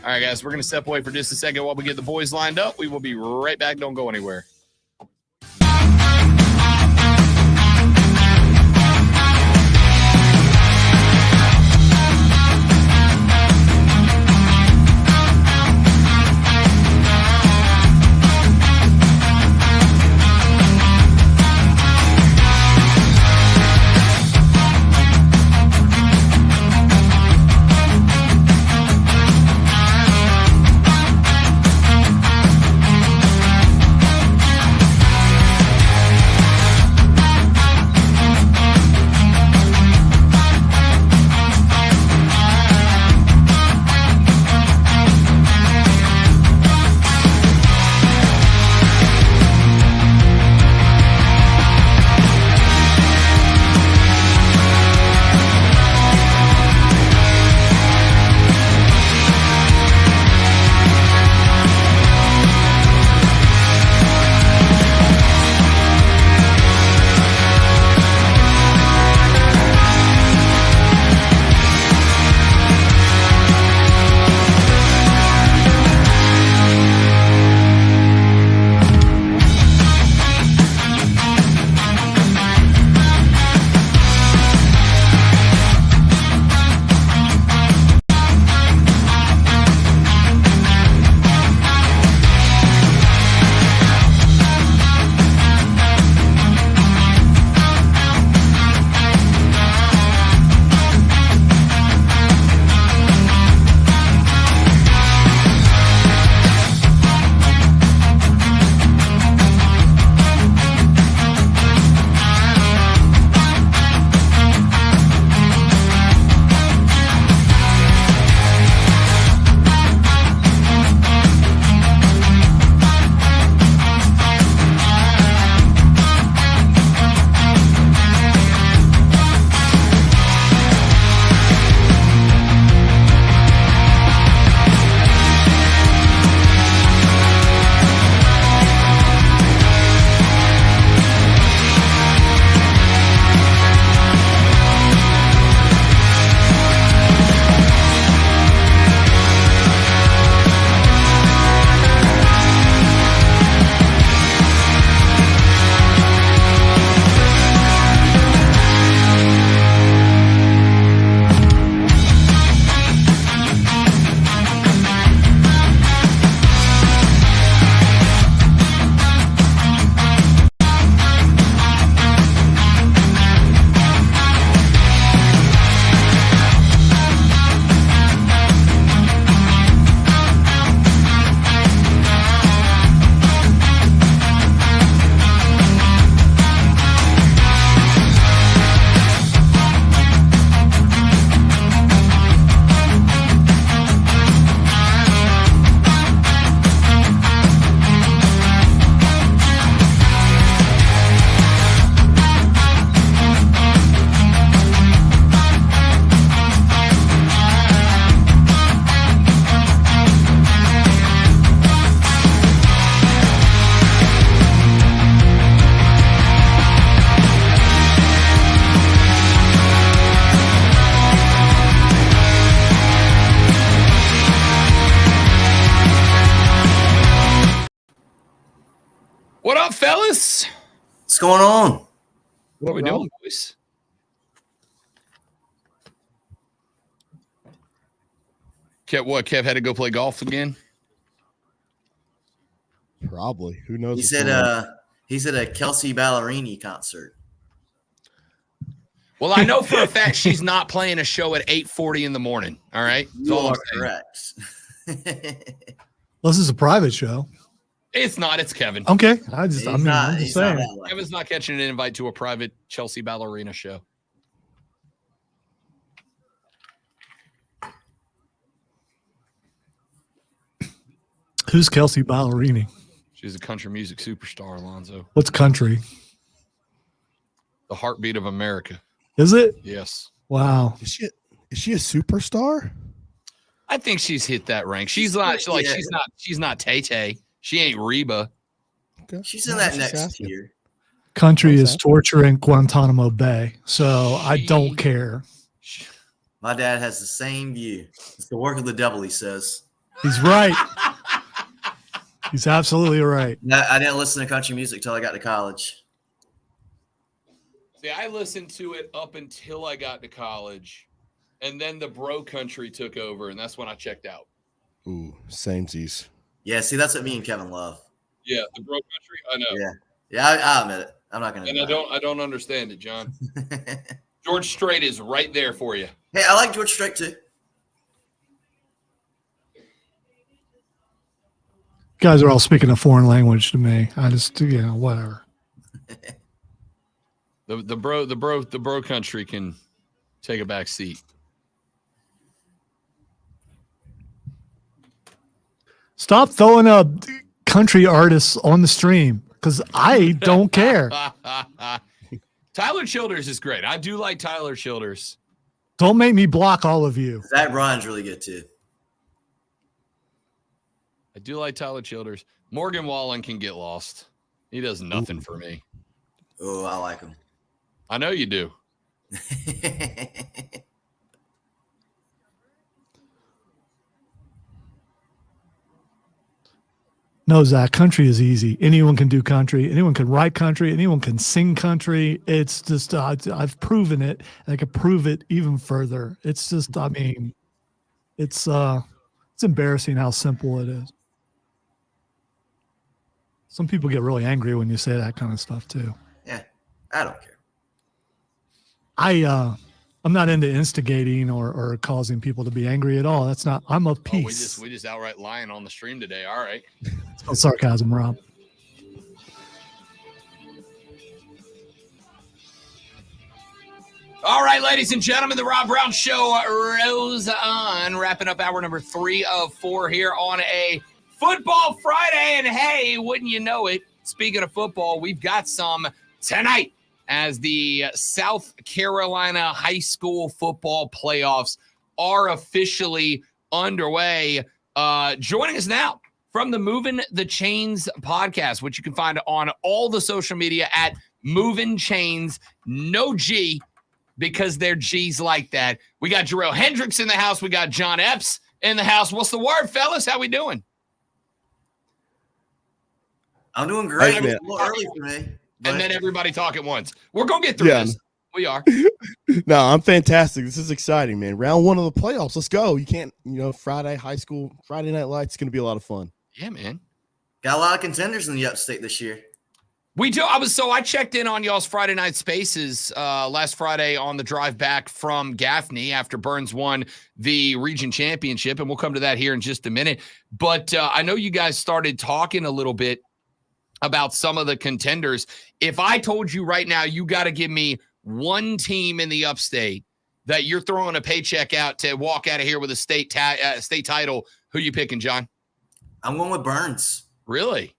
All right, guys, we're going to step away for just a second while we get the boys lined up. We will be right back. Don't go anywhere. up, fellas? What's going on? What are we doing, boys? Kev had to go play golf again? Probably. Who knows? He's at a Kelsey Ballerini concert. Well, I know for a fact she's not playing a show at 8:40 in the morning. All right. You are correct. This is a private show. It's not. It's Kevin. Okay. I'm just saying. Kevin's not catching an invite to a private Chelsea Ballerina show. Who's Kelsey Ballerini? She's a country music superstar, Alonzo. What's country? The heartbeat of America. Is it? Yes. Wow. Is she a superstar? I think she's hit that rank. She's not she's not Tay-Tay. She ain't Reba. Okay. She's in that next tier. Country is torture in Guantanamo Bay, so I don't care. My dad has the same view. It's the work of the devil, he says. He's right. He's absolutely right. I didn't listen to country music till I got to college. See, I listened to it up until I got to college, and then the bro country took over, and that's when I checked out. Ooh, samesies. Yeah, see, that's what me and Kevin love. Yeah, the bro country. I know. Yeah, I admit it. I'm not gonna. And I don't understand it, John. George Strait is right there for you. Hey, I like George Strait too. Guys are all speaking a foreign language to me. I just, whatever. The bro country can take a back seat. Stop throwing up country artists on the stream because I don't care. Tyler Childers is great. I do like Tyler Childers. Don't make me block all of you. Zach Bryan's really good too. I do like Tyler Childers. Morgan Wallen can get lost. He does nothing for me. Oh, I like him. I know you do. No, Zach, country is easy. Anyone can do country. Anyone can write country. Anyone can sing country. It's just, I've proven it. And I can prove it even further. It's just, it's embarrassing how simple it is. Some people get really angry when you say that kind of stuff too. Yeah, I don't care. I'm not into instigating or causing people to be angry at all. That's not. I'm of peace. We just outright lying on the stream today. All right. It's called sarcasm, Rob. All right, ladies and gentlemen, the Rob Brown Show rolls on, wrapping up hour number 3 of 4 here on a Football Friday. And hey, wouldn't you know it, speaking of football, we've got some tonight as the South Carolina high school football playoffs are officially underway. Joining us now from the Moving the Chains podcast, which you can find on all the social media at Moving Chains, no G, because they're G's like that. We got Jarrell Hendricks in the house. We got John Epps in the house. What's the word, fellas? How we doing? I'm doing great. Hey, It's a little early for me. And then everybody talk at once. We're going to get through this. We are. No, I'm fantastic. This is exciting, man. Round 1 of the playoffs. Let's go. You can't, Friday Night Lights is going to be a lot of fun. Yeah, man. Got a lot of contenders in the upstate this year. We do. I checked in on y'all's Friday night spaces last Friday on the drive back from Gaffney after Burns won the region championship, and we'll come to that here in just a minute. But I know you guys started talking a little bit about some of the contenders. If I told you right now, you got to give me one team in the upstate that you're throwing a paycheck out to walk out of here with a state title, who you picking, John? I'm going with Burns. Really?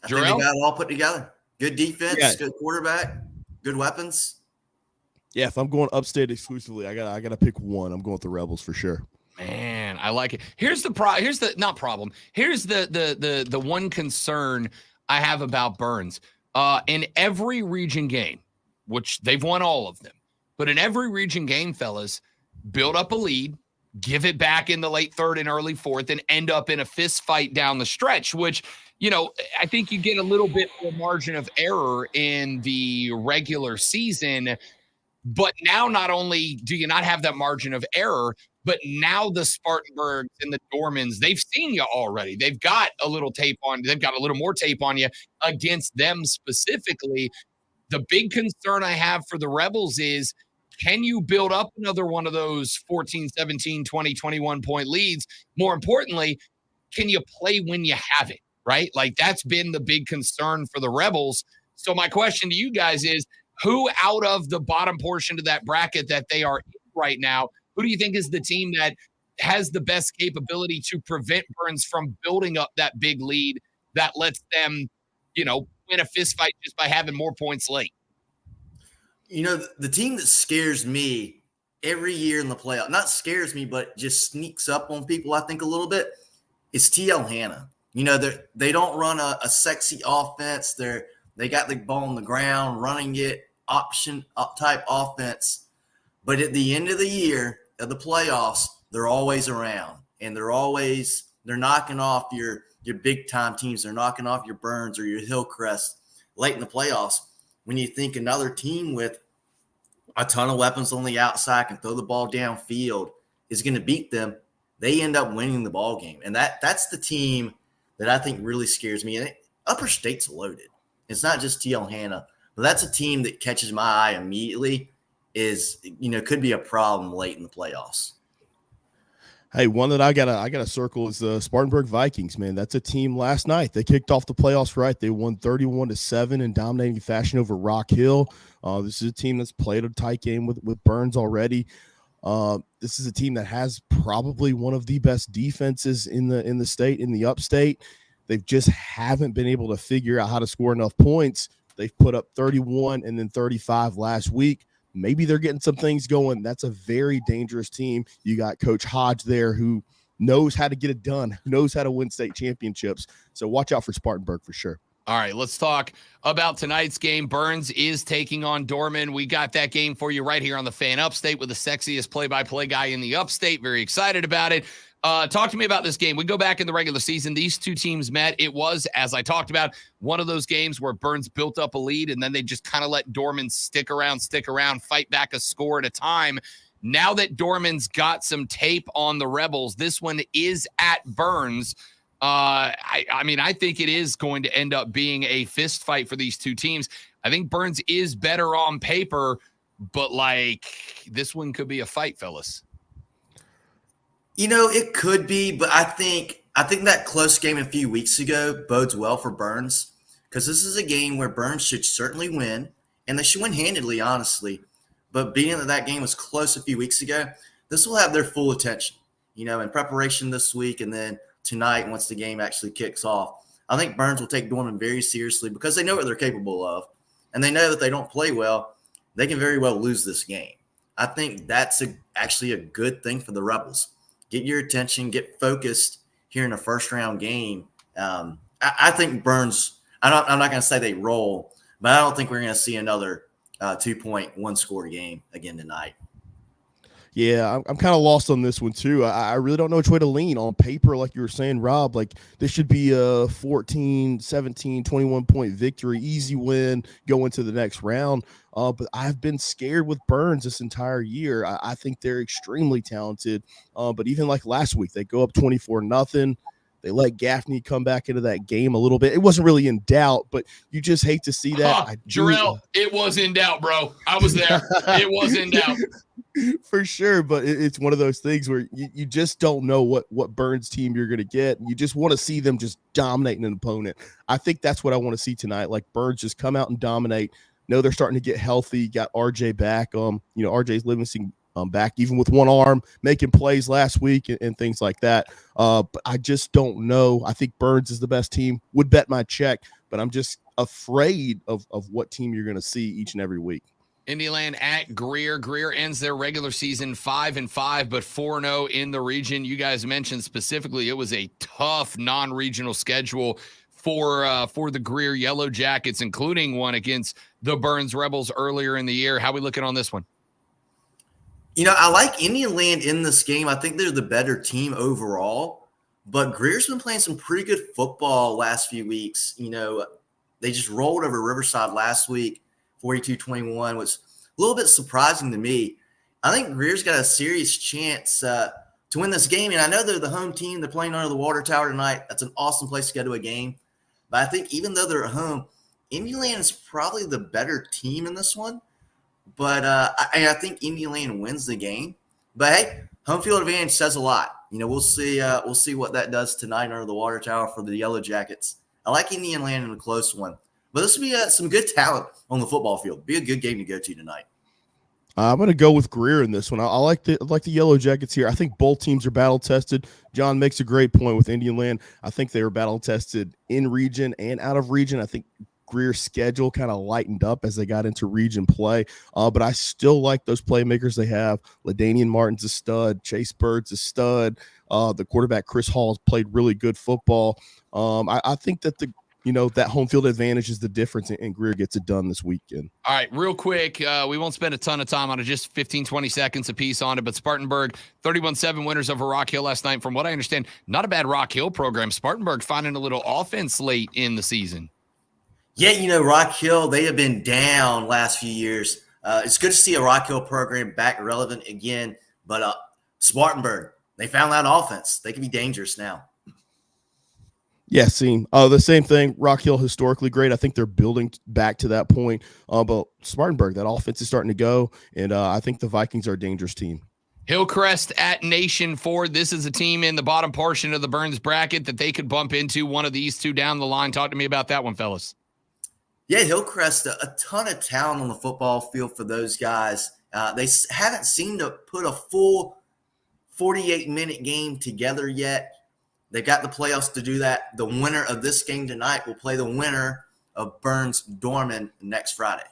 I think they got it all put together. Good defense, good quarterback, good weapons. Yeah, if I'm going upstate exclusively, I gotta pick one. I'm going with the Rebels for sure. Man, I like it. Here's the one concern I have about Burns. In every region game, which they've won all of them, but in every region game, fellas, build up a lead, give it back in the late third and early fourth, and end up in a fist fight down the stretch, which, I think you get a little bit more margin of error in the regular season. But now not only do you not have that margin of error, but now the Spartanburgs and the Dormans, they've seen you already. They've got a little tape on, they've got a little more tape on you against them specifically. The big concern I have for the Rebels is, can you build up another one of those 14, 17, 20, 21 point leads? More importantly, can you play when you have it, right? Like, that's been the big concern for the Rebels. So my question to you guys is, who out of the bottom portion of that bracket that they are in right now, who do you think is the team that has the best capability to prevent Burns from building up that big lead that lets them, win a fist fight just by having more points late? The team that scares me every year in the playoff, not scares me, but just sneaks up on people, I think, a little bit, is TL Hanna. They don't run a sexy offense. They got the ball on the ground, running it, option type offense. But at the end of the year, of the playoffs, they're always around, and they're knocking off your big time teams. They're knocking off your Burns or your Hillcrest late in the playoffs. When you think another team with a ton of weapons on the outside can throw the ball downfield is going to beat them, they end up winning the ball game. And that's the team that I think really scares me. And Upper State's loaded. It's not just TL Hanna, but that's a team that catches my eye immediately, could be a problem late in the playoffs. Hey, one that I gotta circle is the Spartanburg Vikings, man. That's a team last night. They kicked off the playoffs right. They won 31-7 in dominating fashion over Rock Hill. This is a team that's played a tight game with Burns already. This is a team that has probably one of the best defenses in the state, in the upstate. They've just haven't been able to figure out how to score enough points. They've put up 31 and then 35 last week. Maybe they're getting some things going. That's a very dangerous team. You got Coach Hodge there who knows how to get it done, knows how to win state championships. So watch out for Spartanburg for sure. All right, let's talk about tonight's game. Burns is taking on Dorman. We got that game for you right here on the Fan Upstate with the sexiest play-by-play guy in the Upstate. Very excited about it. Talk to me about this game. We go back in the regular season. These two teams met. It was, as I talked about, one of those games where Burns built up a lead, and then they just kind of let Dorman stick around, fight back a score at a time. Now that Dorman's got some tape on the Rebels, this one is at Burns. I think it is going to end up being a fist fight for these two teams. I think Burns is better on paper, but this one could be a fight, fellas. It could be, but I think that close game a few weeks ago bodes well for Burns, because this is a game where Burns should certainly win, and they should win handedly, honestly. But being that game was close a few weeks ago, this will have their full attention, in preparation this week, and then tonight once the game actually kicks off. I think Burns will take Dorman very seriously because they know what they're capable of, and they know that they don't play well, they can very well lose this game. I think that's actually a good thing for the Rebels. Get your attention, get focused here in a first-round game. I think Burns, I'm not going to say they roll, but I don't think we're going to see another 2-point, one-score game again tonight. Yeah, I'm kind of lost on this one too. I really don't know which way to lean. On paper, like you were saying, Rob, this should be a 14, 17, 21-point victory, easy win, go into the next round. But I've been scared with Burns this entire year. I think they're extremely talented. But even like last week, they go up 24-0. They let Gaffney come back into that game a little bit. It wasn't really in doubt, but you just hate to see that. Jarrell, it was in doubt, bro. I was there. It was in doubt. For sure, but it's one of those things where you just don't know what Burns team you're going to get. You just want to see them just dominating an opponent. I think that's what I want to see tonight. Like Burns just come out and dominate. Know they're starting to get healthy. Got RJ back. RJ's Livingston back, even with one arm, making plays last week and things like that. But I just don't know. I think Burns is the best team. Would bet my check, but I'm just afraid of what team you're going to see each and every week. Indialand at Greer. Greer ends their regular season 5-5, but 4-0 in the region. You guys mentioned specifically it was a tough non-regional schedule for the Greer Yellow Jackets, including one against the Burns Rebels earlier in the year. How we looking on this one? You know, I like Indian Land in this game. I think they're the better team overall, but Greer's been playing some pretty good football last few weeks. You know, they just rolled over Riverside last week, 42-21, was a little bit surprising to me. I think Greer's got a serious chance to win this game, and I know they're the home team. They're playing under the water tower tonight. That's an awesome place to go to a game. But I think even though they're at home, Indian Land is probably the better team in this one. But I think Indian Land wins the game. But hey, home field advantage says a lot. You know, we'll see what that does tonight under the water tower for the Yellow Jackets. I like Indian Land in a close one. But this will be some good talent on the football field. Be a good game to go to tonight. I'm going to go with Greer in this one. I like the Yellow Jackets here. I think both teams are battle tested. John makes a great point with Indian Land. I think they were battle tested in region and out of region. I think Greer's schedule kind of lightened up as they got into region play. But I still like those playmakers they have. LaDainian Martin's a stud. Chase Bird's a stud. The quarterback Chris Hall played really good football. I think that that home field advantage is the difference, and Greer gets it done this weekend. All right, real quick, we won't spend a ton of time on it, just 15, 20 seconds a piece on it, but Spartanburg, 31-7 winners over Rock Hill last night. From what I understand, not a bad Rock Hill program. Spartanburg finding a little offense late in the season. Yeah, you know, Rock Hill, they have been down last few years. It's good to see a Rock Hill program back relevant again, but Spartanburg, they found that offense. They can be dangerous now. Yeah, the same thing. Rock Hill historically great. I think they're building back to that point. But Spartanburg, that offense is starting to go, and I think the Vikings are a dangerous team. Hillcrest at Nation Ford. This is a team in the bottom portion of the Burns bracket that they could bump into one of these two down the line. Talk to me about that one, fellas. Yeah, Hillcrest, a ton of talent on the football field for those guys. They haven't seemed to put a full 48-minute game together yet. They've got the playoffs to do that. The winner of this game tonight will play the winner of Burns-Dorman next Friday.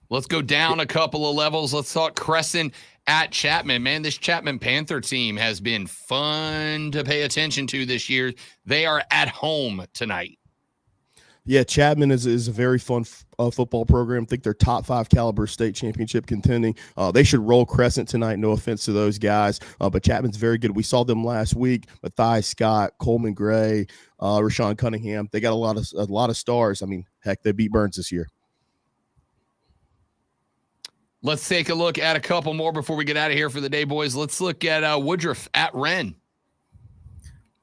Let's go down a couple of levels. Let's talk Crescent at Chapman. Man, this Chapman Panther team has been fun to pay attention to this year. They are at home tonight. Yeah, Chapman is a very fun football program. I think they're top 5 caliber state championship contending. They should roll Crescent tonight. No offense to those guys, but Chapman's very good. We saw them last week. Matthias Scott, Coleman Gray, Rashawn Cunningham. They got a lot of stars. I mean, heck, they beat Burns this year. Let's take a look at a couple more before we get out of here for the day, boys. Let's look at Woodruff at Wren.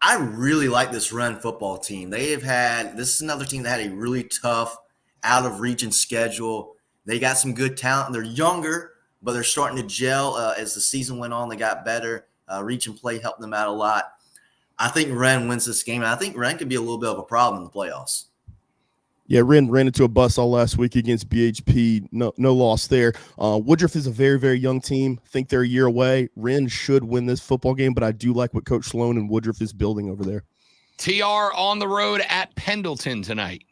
I really like this Wren football team. This is another team that had a really tough out-of-region schedule. They got some good talent. They're younger, but they're starting to gel as the season went on. They got better. Region play helped them out a lot. I think Wren wins this game, and I think Wren could be a little bit of a problem in the playoffs. Yeah, Wren ran into a bus all last week against BHP. No loss there. Woodruff is a very, very young team. Think they're a year away. Wren should win this football game, but I do like what Coach Sloan and Woodruff is building over there. TR on the road at Pendleton tonight.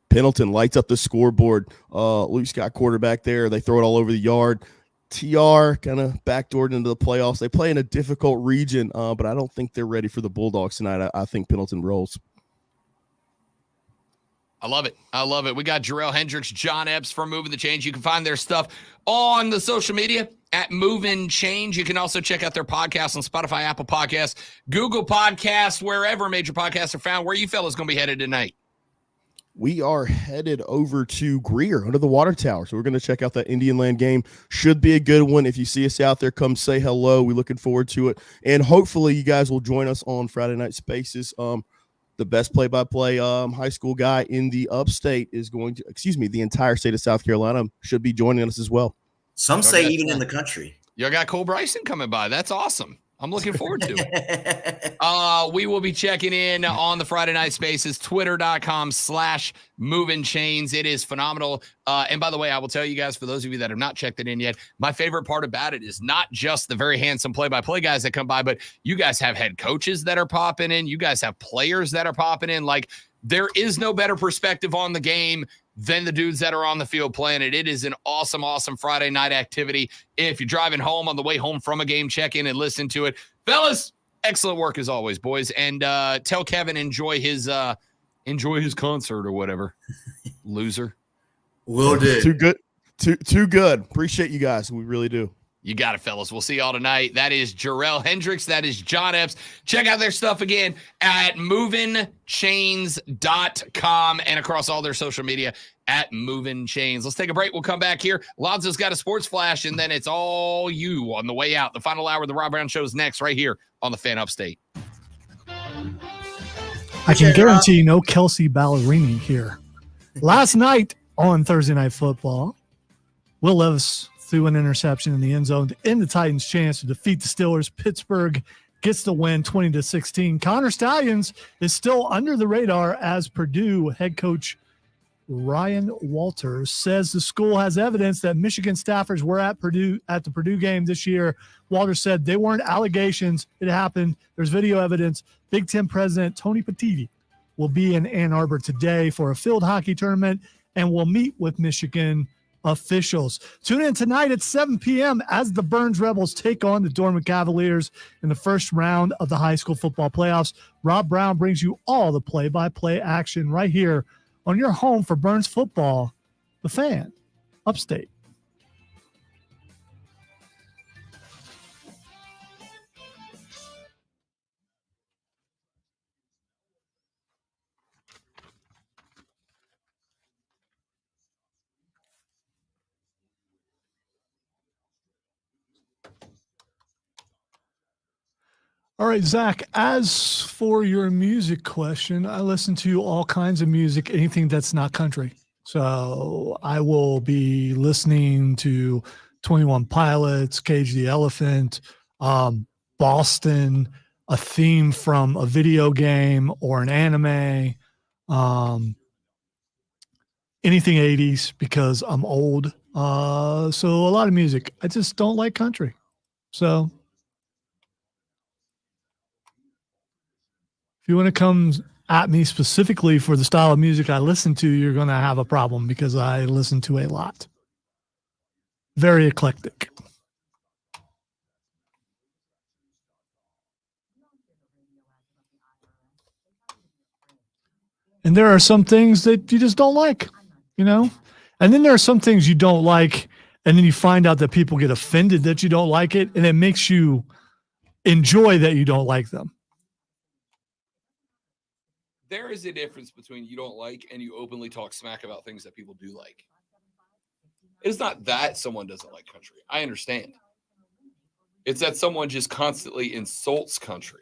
Pendleton lights up the scoreboard. Luke Scott quarterback there. They throw it all over the yard. TR kind of backdoored into the playoffs. They play in a difficult region, but I don't think they're ready for the Bulldogs tonight. I think Pendleton rolls. I love it. I love it. We got Jarrell Hendricks, John Epps from Moving the Change. You can find their stuff on the social media at Moving Change. You can also check out their podcast on Spotify, Apple Podcasts, Google Podcasts, wherever major podcasts are found. Where are you fellas going to be headed tonight? We are headed over to Greer under the water tower. So we're going to check out that Indian Land game. Should be a good one. If you see us out there, come say hello. We're looking forward to it. And hopefully you guys will join us on Friday Night Spaces. The best play-by-play high school guy in the upstate is the entire state of South Carolina should be joining us as well. Some say even in the country. Y'all got Cole Bryson coming by. That's awesome. I'm looking forward to it. We will be checking in on the Friday Night Spaces, twitter.com/moving chains. It is phenomenal. And by the way, I will tell you guys, for those of you that have not checked it in yet, my favorite part about it is not just the very handsome play-by-play guys that come by, but you guys have head coaches that are popping in. You guys have players that are popping in. Like, there is no better perspective on the game than the dudes that are on the field playing it. It is an awesome, awesome Friday night activity. If you're driving home on the way home from a game, check in and listen to it. Fellas, excellent work as always, boys. And tell Kevin enjoy his concert or whatever. Loser. Will do. Too good. Too good. Appreciate you guys. We really do. You got it, fellas. We'll see y'all tonight. That is Jarrell Hendricks. That is John Epps. Check out their stuff again at movinchains.com and across all their social media at Movin' Chains. Let's take a break. We'll come back here. Lonzo's got a sports flash, and then it's all you on the way out. The final hour of the Rob Brown Show is next right here on the Fan Upstate. I can guarantee no Kelsey Ballerini here. Last night on Thursday Night Football, Will Levis threw an interception in the end zone to end the Titans' chance to defeat the Steelers. Pittsburgh gets the win 20-16. Connor Stallions is still under the radar as Purdue head coach Ryan Walters says the school has evidence that Michigan staffers were at the Purdue game this year. Walters said they weren't allegations. It happened. There's video evidence. Big Ten President Tony Petitti will be in Ann Arbor today for a field hockey tournament and will meet with Michigan officials. Tune in tonight at 7 p.m. as the Burns Rebels take on the Dortmund Cavaliers in the first round of the high school football playoffs. Rob Brown brings you all the play-by-play action right here on your home for Burns football, the Fan Upstate. All right, Zach, as for your music question, I listen to all kinds of music, anything that's not country. So I will be listening to 21 Pilots, Cage the Elephant, Boston, a theme from a video game or an anime, anything 80s because I'm old. So a lot of music. I just don't like country. So if you want to come at me specifically for the style of music I listen to, you're going to have a problem because I listen to a lot. Very eclectic. And there are some things that you just don't like, you know? And then there are some things you don't like, and then you find out that people get offended that you don't like it, and it makes you enjoy that you don't like them. There is a difference between you don't like and you openly talk smack about things that people do like. It's not that someone doesn't like country. I understand. It's that someone just constantly insults country.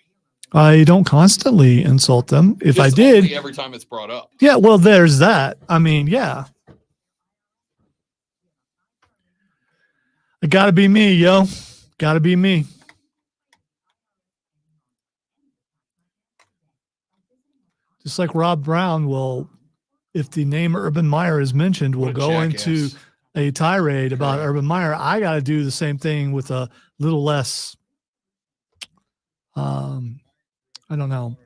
I don't constantly insult them. If Just I did, only every time it's brought up. yeah, well, there's that. I mean, yeah. It got to be me, yo. Got to be me. Just like Rob Brown will, if the name Urban Meyer is mentioned, will go into a tirade about Urban Meyer. I got to do the same thing with a little less, I don't know,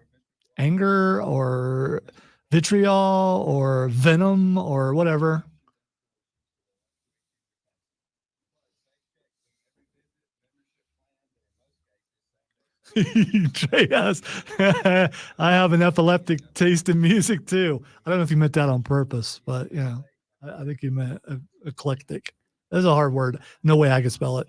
anger or vitriol or venom or whatever. Yes. I have an epileptic taste in music too. I don't know if you meant that on purpose, but you know, I think you meant eclectic. That's a hard word. No way I could spell it.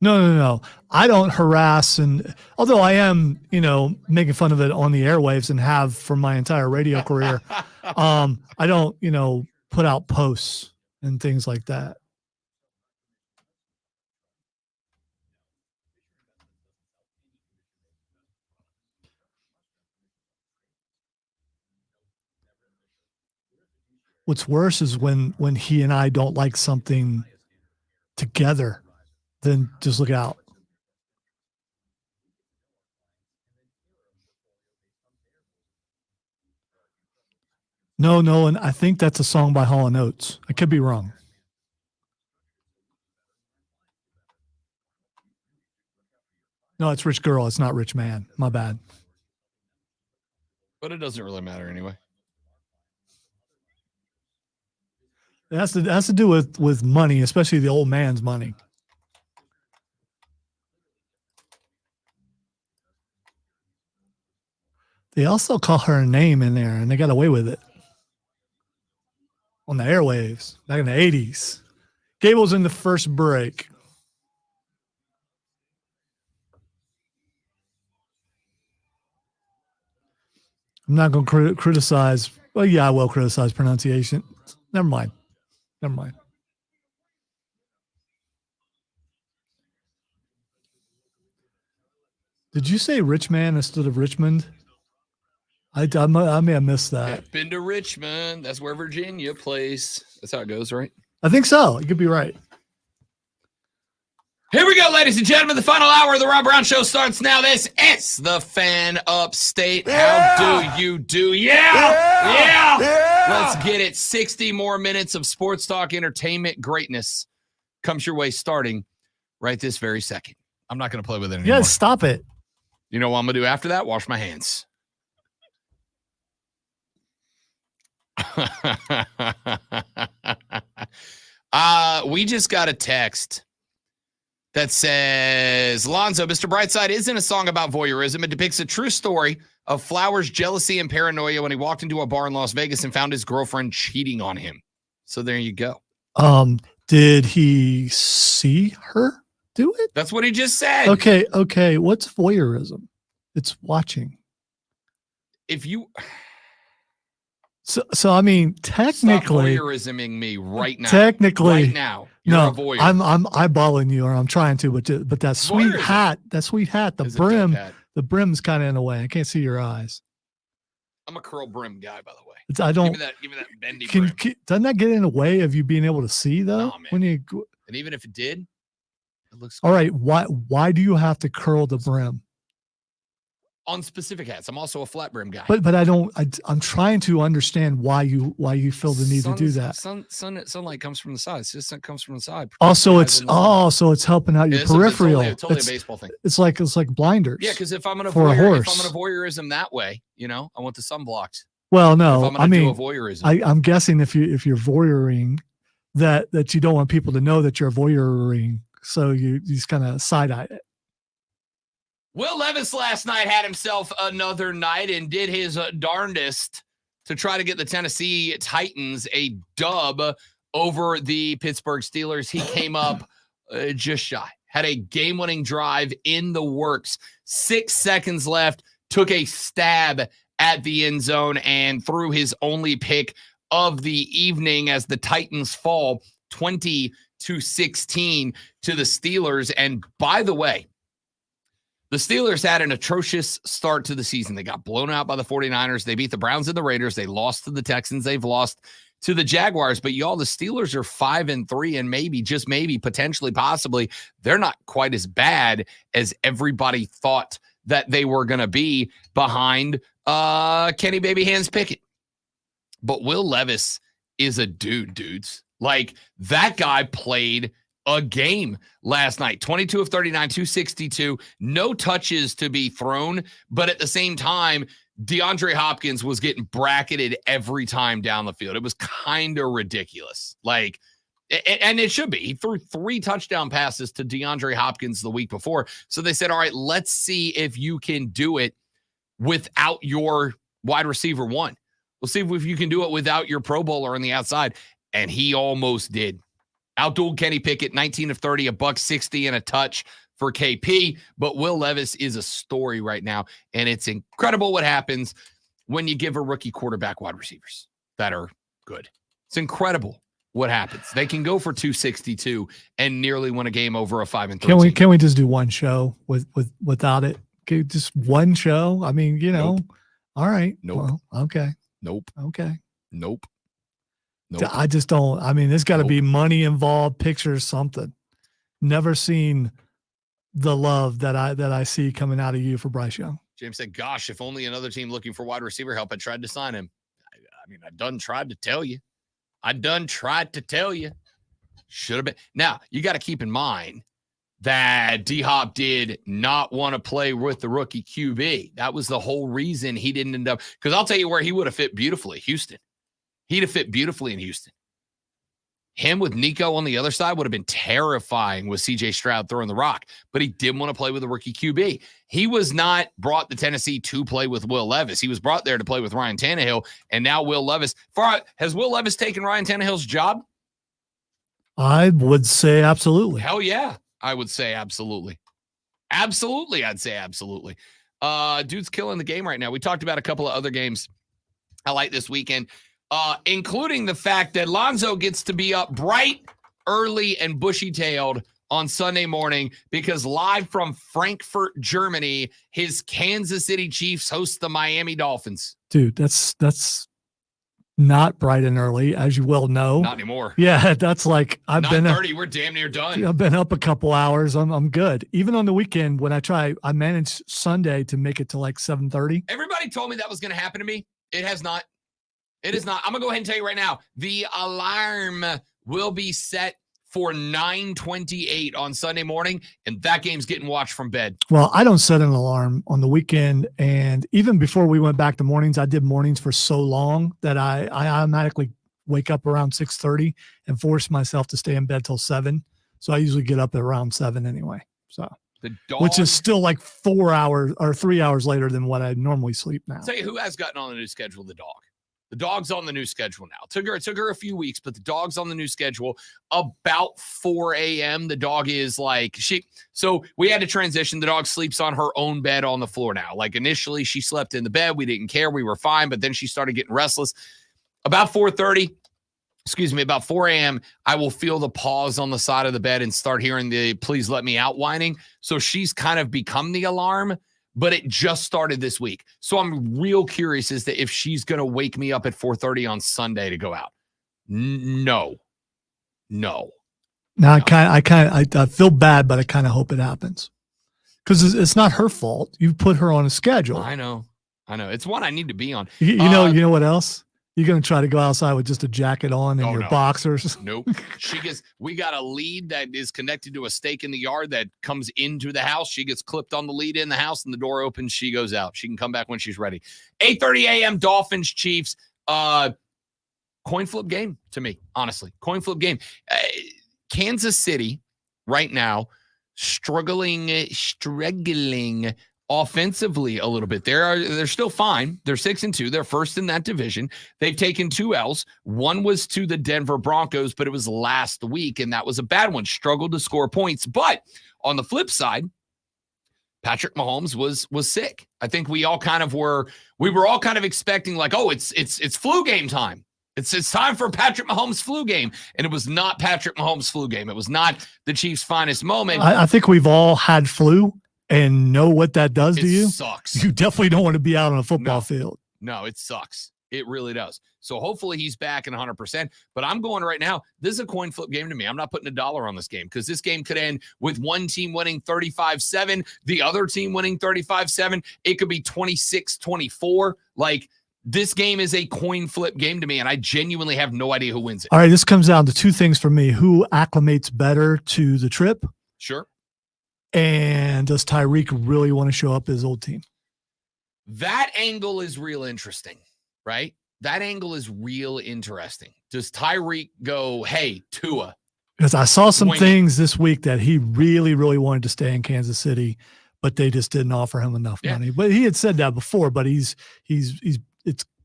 No. I don't harass, and although I am, you know, making fun of it on the airwaves and have for my entire radio career, I don't, you know, put out posts and things like that. What's worse is when he and I don't like something together, then just look out. No, and I think that's a song by Hall & Oates. I could be wrong. No, it's Rich Girl. It's not Rich Man. My bad. But it doesn't really matter anyway. It has to do with money, especially the old man's money. They also call her a name in there, and they got away with it on the airwaves back in the 80s. Gable's in the first break. I'm not going to criticize. Well, yeah, I will criticize pronunciation. Never mind. Did you say Richmond instead of Richmond? I may have missed that. Been to Richmond. That's where Virginia plays. That's how it goes, right? I think so. You could be right. Here we go, ladies and gentlemen. The final hour of the Rob Brown Show starts now. This is the Fan Upstate. Yeah. How do you do? Yeah. Let's get it. 60 more minutes of sports talk, entertainment, greatness comes your way starting right this very second. I'm not going to play with it anymore. Yeah, stop it. You know what I'm going to do after that? Wash my hands. We just got a text that says, Lonzo, Mr. Brightside isn't a song about voyeurism. It depicts a true story of Flowers' jealousy and paranoia when he walked into a bar in Las Vegas and found his girlfriend cheating on him. So there you go. Did he see her do it? That's what he just said. Okay. What's voyeurism? It's watching. If you... So I mean, technically, stop voyeurisming me right now. Technically, right now, you're a voyeur. I'm eyeballing you, or I'm trying to, but that sweet hat, the brim's kind of in the way. I can't see your eyes. I'm a curl brim guy, by the way. I don't. Give me that bendy brim. Doesn't that get in the way of you being able to see though? No, man. When you and even if it did, it looks. All right. Why do you have to curl the brim? On specific hats. I'm also a flat brim guy. But I'm trying to understand why you feel the need to do that. Sunlight comes from the side. It comes from the side. Also, it's helping out your peripheral. It's totally a baseball thing. It's like blinders. Yeah, because if I'm gonna for a horse. if I'm gonna voyeurism that way, I want the sun blocked. Well, no, if I'm gonna do a voyeurism. I'm guessing if you're voyeuring, that you don't want people to know that you're voyeuring, so you just kind of side eye it. Will Levis last night had himself another night and did his darndest to try to get the Tennessee Titans a dub over the Pittsburgh Steelers. He came up just shy, had a game-winning drive in the works. 6 seconds left, took a stab at the end zone and threw his only pick of the evening as the Titans fall 20-16 to the Steelers. And by the way, the Steelers had an atrocious start to the season. They got blown out by the 49ers. They beat the Browns and the Raiders. They lost to the Texans. They've lost to the Jaguars. But y'all, the Steelers are 5-3, and maybe, just maybe, potentially, possibly, they're not quite as bad as everybody thought that they were going to be behind Kenny Baby Hands Pickett. But Will Levis is a dudes. Like, that guy played a game last night. 22 of 39, 262, no touches to be thrown, but at the same time, DeAndre Hopkins was getting bracketed every time down the field. It was kind of ridiculous. Like, and it should be. He threw 3 touchdown passes to DeAndre Hopkins the week before. So they said, all right, let's see if you can do it without your wide receiver one. We'll see if you can do it without your Pro Bowler on the outside. And he almost did. Outdueled Kenny Pickett, 19 of 30, $160 and a touch for KP. But Will Levis is a story right now. And it's incredible what happens when you give a rookie quarterback wide receivers that are good. It's incredible what happens. They can go for 262 and nearly win a game over a 5-3. Can we just do one show without it? Okay, just one show? I mean, Nope. All right. Nope. Well, okay. Nope. Okay. Nope. I just don't. I mean, there's got to be money involved, pictures, something. Never seen the love that I see coming out of you for Bryce Young. James said, gosh, if only another team looking for wide receiver help had tried to sign him. I mean, I done tried to tell you. Should have been. Now, you got to keep in mind that D-Hop did not want to play with the rookie QB. That was the whole reason he didn't end up. Because I'll tell you where he would have fit beautifully, Houston. He'd have fit beautifully in Houston. Him with Nico on the other side would have been terrifying with CJ Stroud throwing the rock, but he didn't want to play with a rookie QB. He was not brought to Tennessee to play with Will Levis. He was brought there to play with Ryan Tannehill, and now Will Levis. Has Will Levis taken Ryan Tannehill's job? I would say absolutely. Hell yeah, I would say absolutely. Absolutely, I'd say absolutely. Dude's killing the game right now. We talked about a couple of other games I like this weekend, including the fact that Lonzo gets to be up bright, early, and bushy-tailed on Sunday morning because live from Frankfurt, Germany, his Kansas City Chiefs host the Miami Dolphins. Dude, that's not bright and early, as you well know. Not anymore. Yeah, that's like I've been 9:30. We're damn near done. I've been up a couple hours. I'm good. Even on the weekend when I managed Sunday to make it to like 7:30. Everybody told me that was going to happen to me. It has not. It is not. I'm going to go ahead and tell you right now. The alarm will be set for 9:28 on Sunday morning, and that game's getting watched from bed. Well, I don't set an alarm on the weekend, and even before we went back to mornings, I did mornings for so long that I automatically wake up around 6:30 and force myself to stay in bed till 7. So I usually get up at around 7 anyway. So which is still like 4 hours or 3 hours later than what I normally sleep now. I'll tell you who has gotten on the new schedule, the dog. The dog's on the new schedule now. It took her a few weeks, but the dog's on the new schedule. About 4 a.m., the dog is like, so we had to transition. The dog sleeps on her own bed on the floor now. Like initially she slept in the bed. We didn't care. We were fine. But then she started getting restless. About 4 a.m., I will feel the paws on the side of the bed and start hearing the please let me out whining. So she's kind of become the alarm. But it just started this week. So I'm real curious as to if she's going to wake me up at 4:30 on Sunday to go out. No. Now I feel bad, but I kind of hope it happens because it's not her fault. You put her on a schedule. I know. It's one I need to be on. You know what else? You're going to try to go outside with just a jacket on and your boxers. Nope. We got a lead that is connected to a stake in the yard that comes into the house. She gets clipped on the lead in the house and the door opens. She goes out. She can come back when she's ready. 8:30 a.m. Dolphins, Chiefs. Coin flip game to me, honestly. Coin flip game. Kansas City right now struggling offensively a little bit. They're still fine. They're 6-2. They're first in that division. They've taken 2 L's. One was to the Denver Broncos, but it was last week, and that was a bad one. Struggled to score points. But on the flip side, Patrick Mahomes was sick. I think we were all kind of expecting like, oh, it's flu game time. It's time for Patrick Mahomes' flu game. And it was not Patrick Mahomes' flu game. It was not the Chiefs' finest moment. I think we've all had flu and know what that does to you. It sucks. You definitely don't want to be out on a football field. No, it sucks. It really does. So hopefully he's back in 100%. But I'm going right now. This is a coin flip game to me. I'm not putting $1 on this game because this game could end with one team winning 35-7, the other team winning 35-7. It could be 26-24. Like, this game is a coin flip game to me, and I genuinely have no idea who wins it. All right, this comes down to 2 things for me. Who acclimates better to the trip? Sure. And does Tyreek really want to show up his old team? That angle is real interesting, right? That angle is real interesting. Does Tyreek go, hey, Tua? Because I saw some things this week that he really, really wanted to stay in Kansas City, but they just didn't offer him enough money. But he had said that before, but it's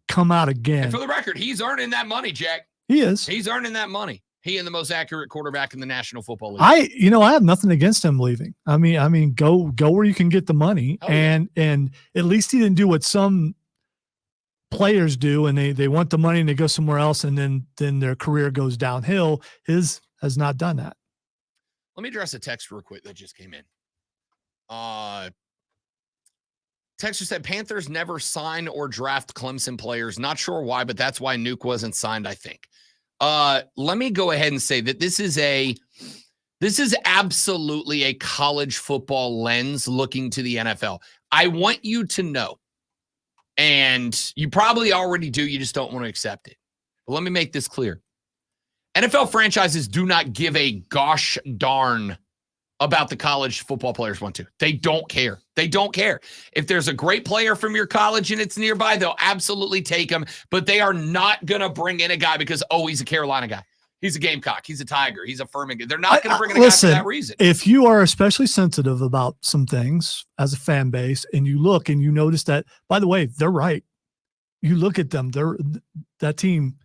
come out again. And for the record, he's earning that money, Jack. He is. He's earning that money. He and the most accurate quarterback in the National Football League. I have nothing against him leaving. I mean, go where you can get the money, and at least he didn't do what some players do, and they want the money and they go somewhere else, and then their career goes downhill. His has not done that. Let me address a text real quick that just came in. Texter said Panthers never sign or draft Clemson players. Not sure why, but that's why Nuke wasn't signed, I think. Let me go ahead and say that this is absolutely a college football lens looking to the NFL. I want you to know, and you probably already do, you just don't want to accept it. But let me make this clear. NFL franchises do not give a gosh darn about the college football players want to. They don't care. They don't care. If there's a great player from your college and it's nearby, they'll absolutely take him, but they are not going to bring in a guy because, oh, he's a Carolina guy. He's a Gamecock. He's a Tiger. He's a Furman. They're not going to bring in a guy Listen, for that reason. if you are especially sensitive about some things as a fan base and you look and you notice that, by the way, they're right. You look at them, that team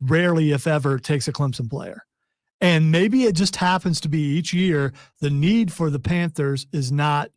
rarely, if ever, takes a Clemson player. And maybe it just happens to be each year the need for the Panthers is not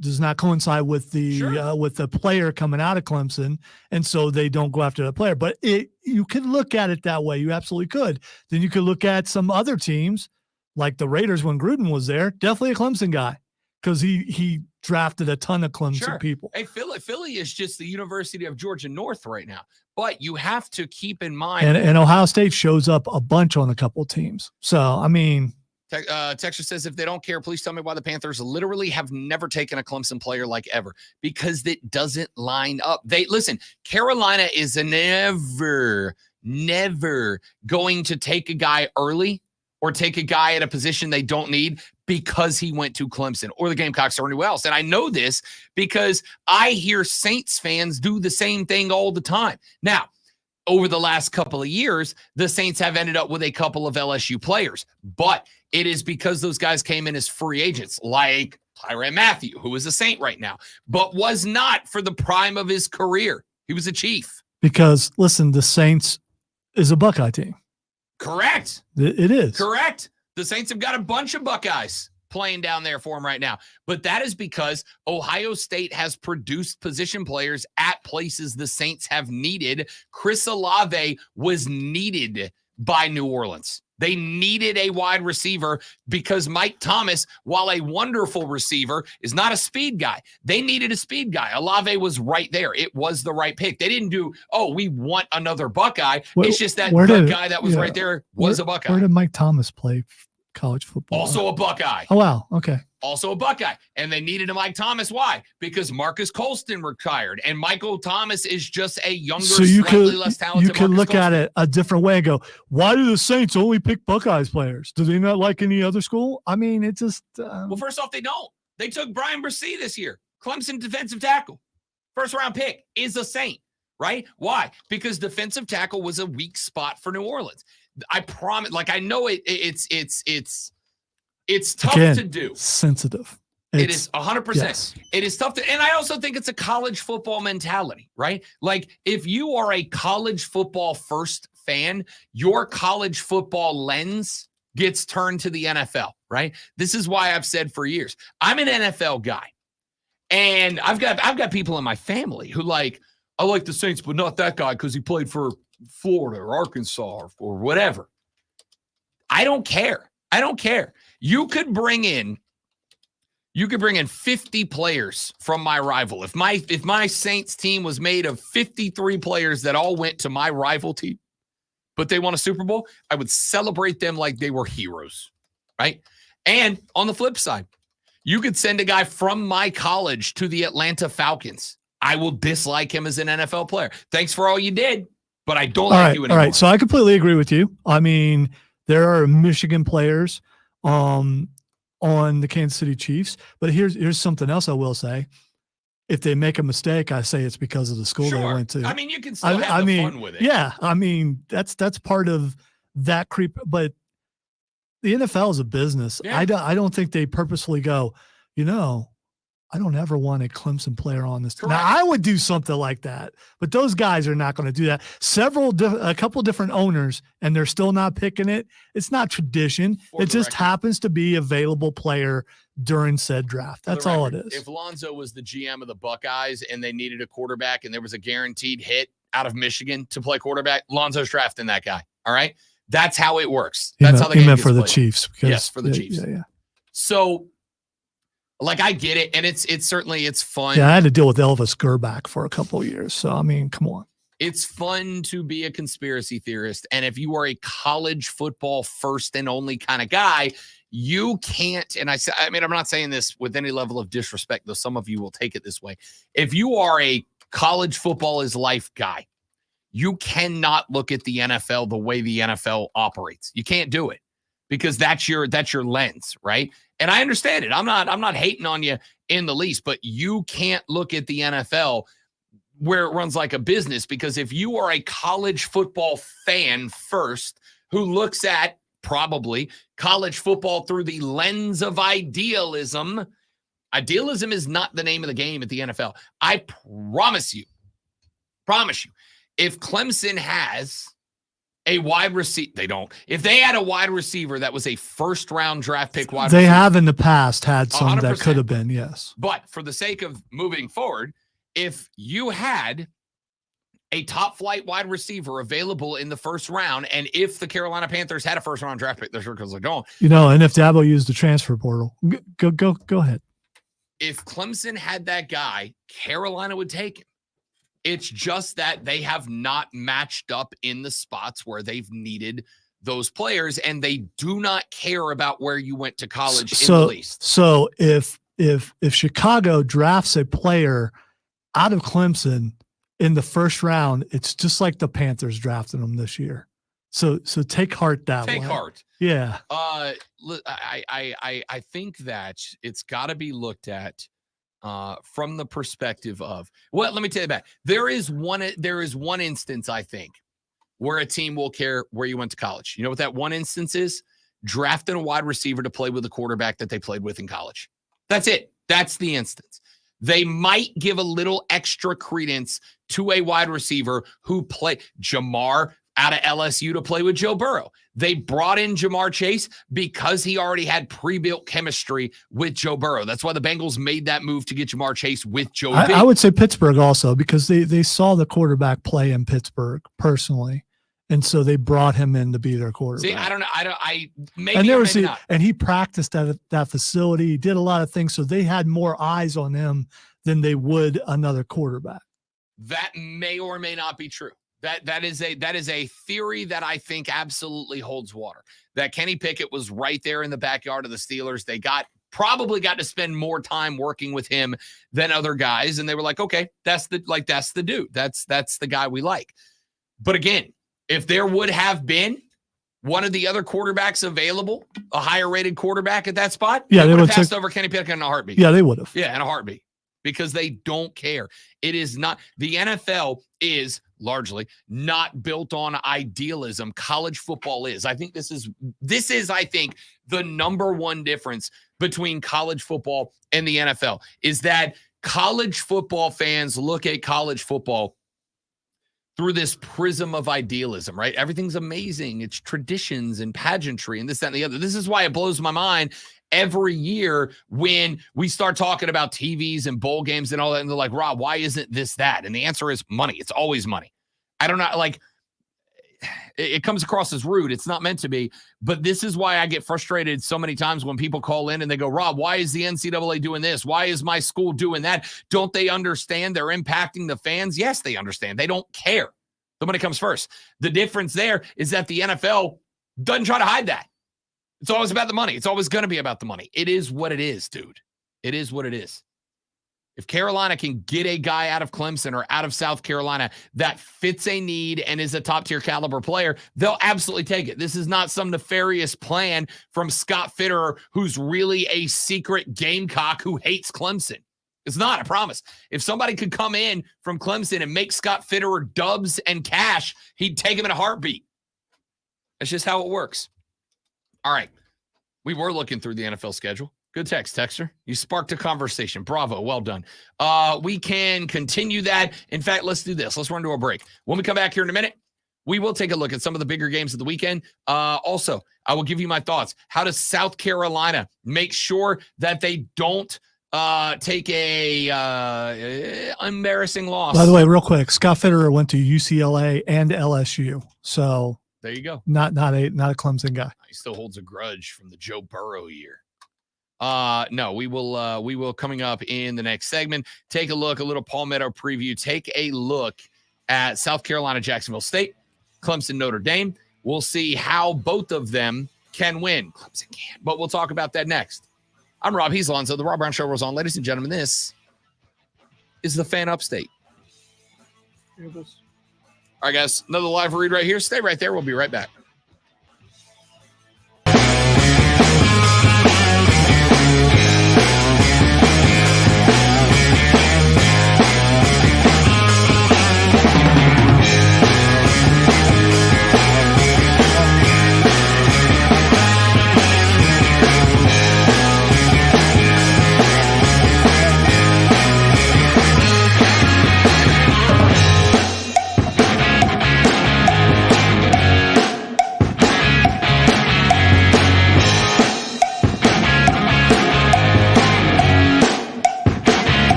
does not coincide with the player coming out of Clemson, and so they don't go after the player. But you could look at it that way. You absolutely could. Then you could look at some other teams like the Raiders when Gruden was there. Definitely a Clemson guy because he drafted a ton of Clemson people. Hey, Philly is just the University of Georgia North right now. But you have to keep in mind, and Ohio State shows up a bunch on a couple of teams. So I mean. Texture says, if they don't care, please tell me why the Panthers literally have never taken a Clemson player like ever, because it doesn't line up. Listen, Carolina is never going to take a guy early or take a guy at a position they don't need because he went to Clemson or the Gamecocks or anywhere else. And I know this because I hear Saints fans do the same thing all the time. Now, over the last couple of years, the Saints have ended up with a couple of LSU players, but it is because those guys came in as free agents, like Tyrann Mathieu, who is a Saint right now, but was not for the prime of his career. He was a Chief. Because, listen, the Saints is a Buckeye team. Correct. It is. Correct. The Saints have got a bunch of Buckeyes playing down there for him right now. But that is because Ohio State has produced position players at places the Saints have needed. Chris Olave was needed by New Orleans. They needed a wide receiver because Mike Thomas, while a wonderful receiver, is not a speed guy. They needed a speed guy. Olave was right there. It was the right pick. They didn't do, we want another Buckeye. It's just that the guy that was right there was a Buckeye. Where did Mike Thomas play college football? Also a Buckeye. Oh, wow. Okay. Also a Buckeye. And they needed a Mike Thomas. Why? Because Marcus Colston retired. And Michael Thomas is just a younger, slightly less talented You could Marcus look at Colston. it a different way and go, why do the Saints only pick Buckeyes players? Do they not like any other school? I mean, it just... Well, first off, they don't. They took Brian Brissy this year. Clemson defensive tackle. First round pick is a Saint, right? Why? Because defensive tackle was a weak spot for New Orleans. I promise, I know it's tough to do. Sensitive. It is 100%. Yes. It is tough to, and I also think it's a college football mentality, right? Like if you are a college football first fan, your college football lens gets turned to the NFL, right? This is why I've said for years, I'm an NFL guy. And I've got people in my family who I like the Saints, but not that guy because he played for Florida or Arkansas or whatever. I don't care. You could bring in 50 players from my rival. If my Saints team was made of 53 players that all went to my rival team, but they won a Super Bowl, I would celebrate them like they were heroes, right? And on the flip side, you could send a guy from my college to the Atlanta Falcons. I will dislike him as an NFL player. Thanks for all you did, but I don't like you anymore. All right, so I completely agree with you. I mean, there are Michigan players on the Kansas City Chiefs, but here's something else I will say. If they make a mistake, I say it's because of the school they went to. I mean, you can still have fun with it. Yeah, I mean, that's part of that creep, but the NFL is a business. Yeah. I don't think they purposefully go, I don't ever want a Clemson player on this team. Now, I would do something like that, but those guys are not going to do that. A couple different owners, and they're still not picking it. It's not tradition. It just happens to be available player during said draft. That's all it is. If Lonzo was the GM of the Buckeyes and they needed a quarterback and there was a guaranteed hit out of Michigan to play quarterback, Lonzo's drafting that guy. All right? That's how it works. That's how the game meant gets for the played. Chiefs. Yes, for the Chiefs. Yeah. So, I get it, and it's certainly fun. Yeah, I had to deal with Elvis Gerback for a couple of years. So, I mean, come on. It's fun to be a conspiracy theorist, and if you are a college football first and only kind of guy, you can't, and I'm not saying this with any level of disrespect, though some of you will take it this way. If you are a college football is life guy, you cannot look at the NFL the way the NFL operates. You can't do it because that's your lens, right? And I understand it. I'm not hating on you in the least, but you can't look at the NFL where it runs like a business, because if you are a college football fan first, who looks at probably college football through the lens of idealism. Idealism is not the name of the game at the NFL. I promise you, if Clemson has a wide receiver, they don't. If they had a wide receiver that was a first-round draft pick wide receiver. They have in the past had some 100%. that could have been, yes. But for the sake of moving forward, if you had a top-flight wide receiver available in the first round, and if the Carolina Panthers had a first-round draft pick, they're sure because they don't. And if Dabo used the transfer portal, go ahead. If Clemson had that guy, Carolina would take him. It's just that they have not matched up in the spots where they've needed those players, and they do not care about where you went to college in the least. So if Chicago drafts a player out of Clemson in the first round, it's just like the Panthers drafted them this year. So take heart that way. Take heart. Yeah. I think that it's got to be looked at from the perspective of, well, let me tell you about. There is one instance, I think, where a team will care where you went to college. You know what that one instance is? Drafting a wide receiver to play with a quarterback that they played with in college. That's it. That's the instance. They might give a little extra credence to a wide receiver who played Jamar out of LSU to play with Joe Burrow. They brought in Jamar Chase because he already had pre-built chemistry with Joe Burrow. That's why the Bengals made that move to get Jamar Chase with Joe. I would say Pittsburgh also, because they saw the quarterback play in Pittsburgh personally. And so they brought him in to be their quarterback. See, I don't know. And he practiced at that facility. He did a lot of things. So they had more eyes on him than they would another quarterback. That may or may not be true. That is a theory that I think absolutely holds water. That Kenny Pickett was right there in the backyard of the Steelers. They probably got to spend more time working with him than other guys, and they were like, okay, that's the dude. That's the guy we like. But again, if there would have been one of the other quarterbacks available, a higher rated quarterback at that spot, they would have passed over Kenny Pickett in a heartbeat. Yeah, they would have. Yeah, in a heartbeat. Because they don't care. It is not, the NFL is largely not built on idealism. College football is. I think this is the number one difference between college football and the NFL is that college football fans look at college football through this prism of idealism, right? Everything's amazing. It's traditions and pageantry and this, that, and the other. This is why it blows my mind every year when we start talking about TVs and bowl games and all that, and they're like, Rob, why isn't this that? And the answer is money. It's always money. I don't know, like, it comes across as rude. It's not meant to be, but this is why I get frustrated so many times when people call in and they go, Rob, why is the NCAA doing this? Why is my school doing that? Don't they understand they're impacting the fans? Yes, they understand. They don't care. The money comes first. The difference there is that the NFL doesn't try to hide that. It's always about the money. It's always going to be about the money. It is what it is, dude. It is what it is. If Carolina can get a guy out of Clemson or out of South Carolina that fits a need and is a top-tier caliber player, they'll absolutely take it. This is not some nefarious plan from Scott Fitterer, who's really a secret Gamecock who hates Clemson. It's not, I promise. If somebody could come in from Clemson and make Scott Fitterer dubs and cash, he'd take him in a heartbeat. That's just how it works. All right. We were looking through the NFL schedule. Good text, Texter. You sparked a conversation. Bravo. Well done. We can continue that. In fact, let's do this. Let's run to a break. When we come back here in a minute, we will take a look at some of the bigger games of the weekend. Also, I will give you my thoughts. How does South Carolina make sure that they don't take a embarrassing loss? By the way, real quick, Scott Fitterer went to UCLA and LSU. So there you go. Not a Clemson guy. He still holds a grudge from the Joe Burrow year. No, we will coming up in the next segment. Take a look, a little Palmetto preview. Take a look at South Carolina, Jacksonville State, Clemson, Notre Dame. We'll see how both of them can win. Clemson can, but we'll talk about that next. I'm Rob. He's Lonzo. The Rob Brown Show rolls on. Ladies and gentlemen, this is the Fan Upstate. All right, guys, another live read right here. Stay right there. We'll be right back.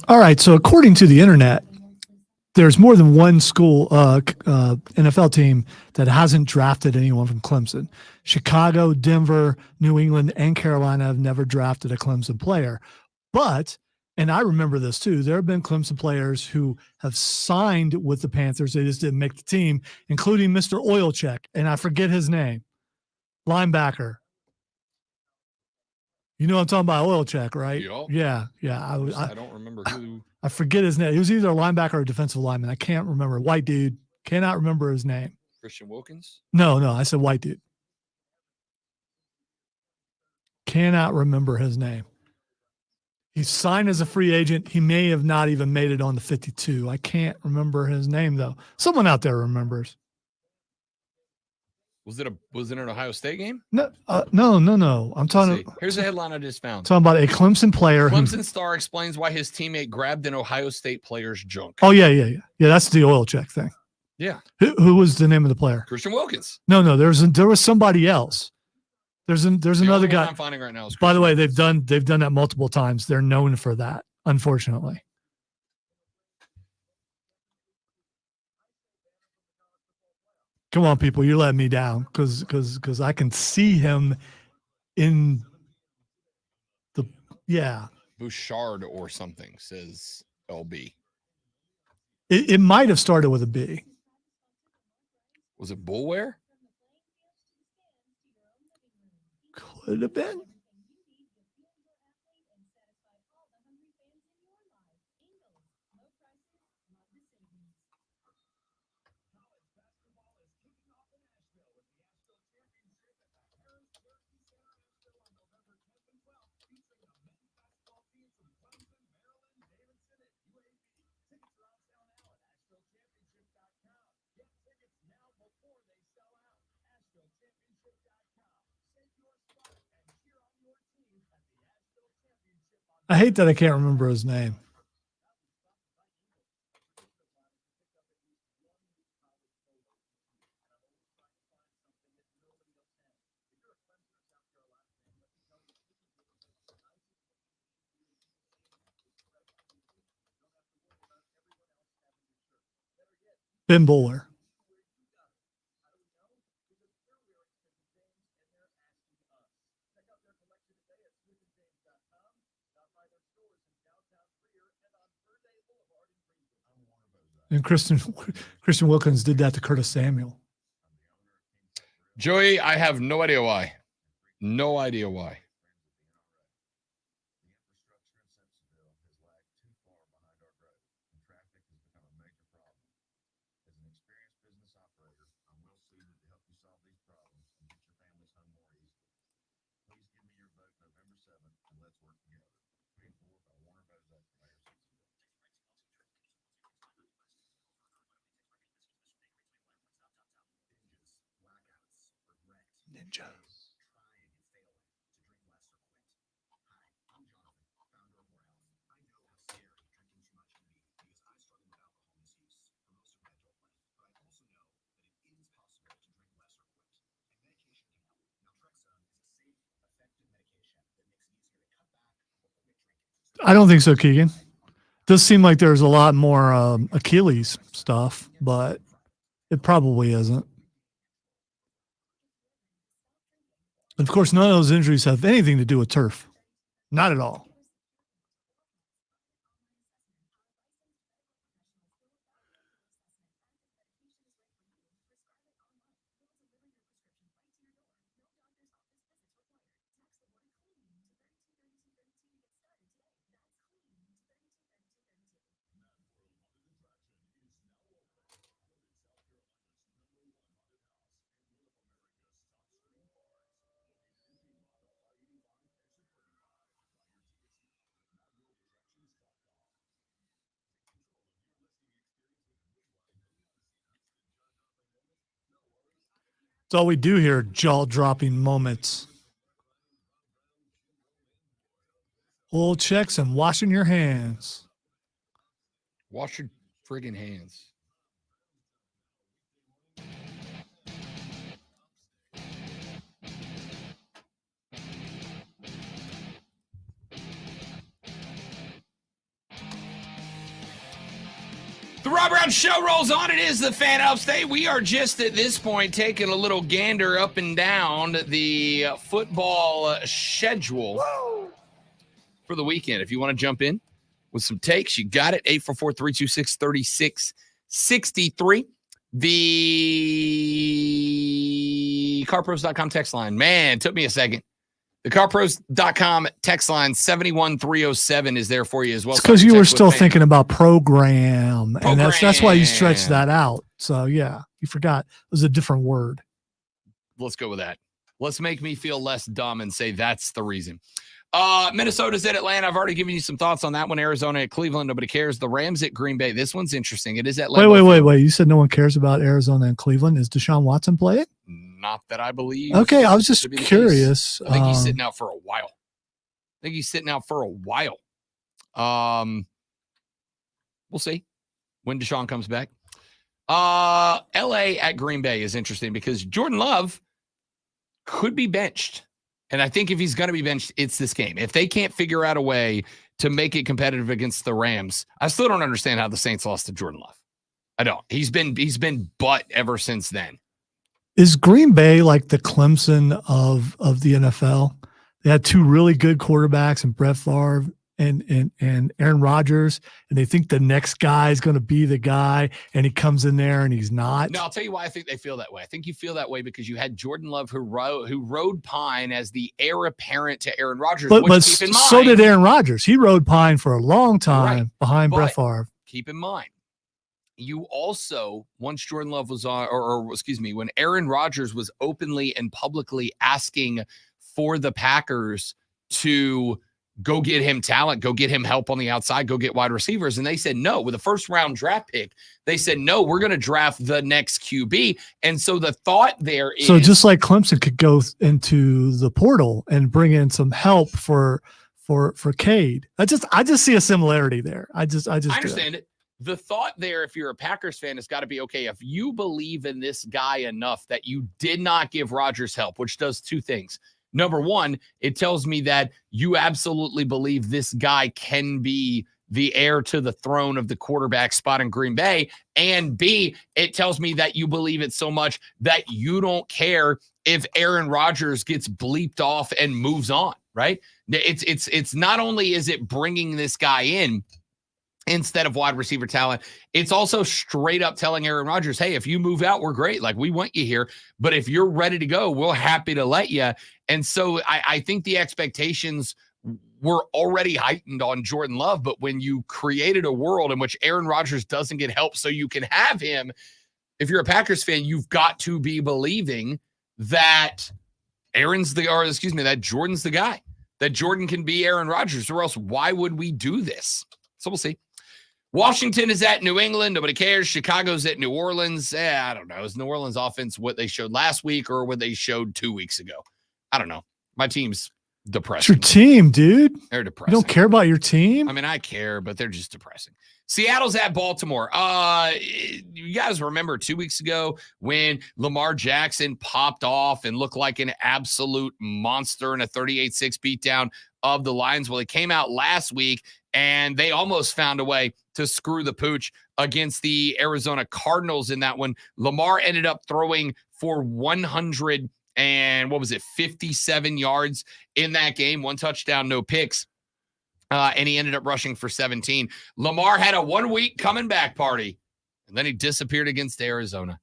All right. So according to the internet, there's more than one school, NFL team that hasn't drafted anyone from Clemson. Chicago, Denver, New England, and Carolina have never drafted a Clemson player. But, and I remember this too, there have been Clemson players who have signed with the Panthers. They just didn't make the team, including Mr. Oilcheck. And I forget his name. Linebacker. You know what I'm talking about, Oilcheck, right? Yep. Yeah. I don't remember who. I forget his name. He was either a linebacker or a defensive lineman. I can't remember. White dude. Cannot remember his name. Christian Wilkins? No. I said white dude. Cannot remember his name. He's signed as a free agent. He may have not even made it on the 52. I can't remember his name, though. Someone out there remembers. Was it an Ohio State game? No. I'm talking. Here's the headline I just found. Talking about a Clemson player. Clemson star explains why his teammate grabbed an Ohio State player's junk. Oh yeah. That's the oil check thing. Yeah. Who was the name of the player? Christian Wilkins. No. There was somebody else. There's another guy. I'm finding right now. By the way, they've done that multiple times. They're known for that, unfortunately. Come on, people, you're letting me down because I can see him in the Bouchard or something, says LB. It might have started with a B. Was it Bullware? Could have been. I hate that I can't remember his name. Ben Bowler. And Christian Wilkins did that to Curtis Samuel. Joey, I have no idea why. No idea why. Ninja. I don't think so, Keegan. Does seem like there's a lot more Achilles stuff, but it probably isn't. Of course, none of those injuries have anything to do with turf. Not at all. That's all we do here, jaw-dropping moments. Oil checks and washing your hands. Wash your friggin' hands. Rob Brown Show rolls on. It is the Fan Upstate. We are just at this point taking a little gander up and down the football schedule for the weekend. If you want to jump in with some takes, you got it. 844-326-3663. The carpros.com text line. Man, it took me a second. The carpros.com text line 71307 is there for you as well. It's because you were still thinking about program. And that's why you stretched that out. So, yeah, you forgot. It was a different word. Let's go with that. Let's make me feel less dumb and say that's the reason. Minnesota's at Atlanta. I've already given you some thoughts on that one. Arizona at Cleveland. Nobody cares. The Rams at Green Bay. This one's interesting. It is at Wait. You said no one cares about Arizona and Cleveland. Is Deshaun Watson playing? Not that I believe. Okay, I was just curious. I think he's sitting out for a while. We'll see when Deshaun comes back. LA at Green Bay is interesting because Jordan Love could be benched. And I think if he's going to be benched, it's this game. If they can't figure out a way to make it competitive against the Rams, I still don't understand how the Saints lost to Jordan Love. I don't. He's been butt ever since then. Is Green Bay like the Clemson of the NFL? They had two really good quarterbacks in Brett Favre and Aaron Rodgers, and they think the next guy is going to be the guy, and he comes in there and he's not. No, I'll tell you why I think they feel that way. I think you feel that way because you had Jordan Love who rode Pine as the heir apparent to Aaron Rodgers. But keep in mind, so did Aaron Rodgers. He rode Pine for a long time behind Brett Favre. Keep in mind, you also, once Jordan Love was on, or when Aaron Rodgers was openly and publicly asking for the Packers to go get him talent, go get him help on the outside, go get wide receivers. And they said no. With a first-round draft pick, they said, no, we're going to draft the next QB. And so the thought there is... So just like Clemson could go into the portal and bring in some help for Cade. I just see a similarity there. I understand it. The thought there, if you're a Packers fan, has got to be, okay, if you believe in this guy enough that you did not give Rodgers help, which does two things. Number one, it tells me that you absolutely believe this guy can be the heir to the throne of the quarterback spot in Green Bay. And B, it tells me that you believe it so much that you don't care if Aaron Rodgers gets bleeped off and moves on, right? It's not only is it bringing this guy in instead of wide receiver talent, it's also straight up telling Aaron Rodgers, hey, if you move out, we're great. Like, we want you here. But if you're ready to go, we're happy to let you. And so I think the expectations were already heightened on Jordan Love. But when you created a world in which Aaron Rodgers doesn't get help so you can have him, if you're a Packers fan, you've got to be believing that that Jordan's the guy, that Jordan can be Aaron Rodgers, or else why would we do this? So we'll see. Washington is at New England. Nobody cares. Chicago's at New Orleans. I don't know. Is New Orleans offense what they showed last week or what they showed 2 weeks ago? I don't know. My team's depressing. It's your team, dude. They're depressing. You don't care about your team? I mean, I care, but they're just depressing. Seattle's at Baltimore. You guys remember 2 weeks ago when Lamar Jackson popped off and looked like an absolute monster in a 38-6 beatdown of the Lions? Well, he came out last week and they almost found a way to screw the pooch against the Arizona Cardinals in that one. Lamar ended up throwing for 57 yards in that game. 1 touchdown, no picks. And he ended up rushing for 17. Lamar had a 1 week coming back party, and then he disappeared against Arizona,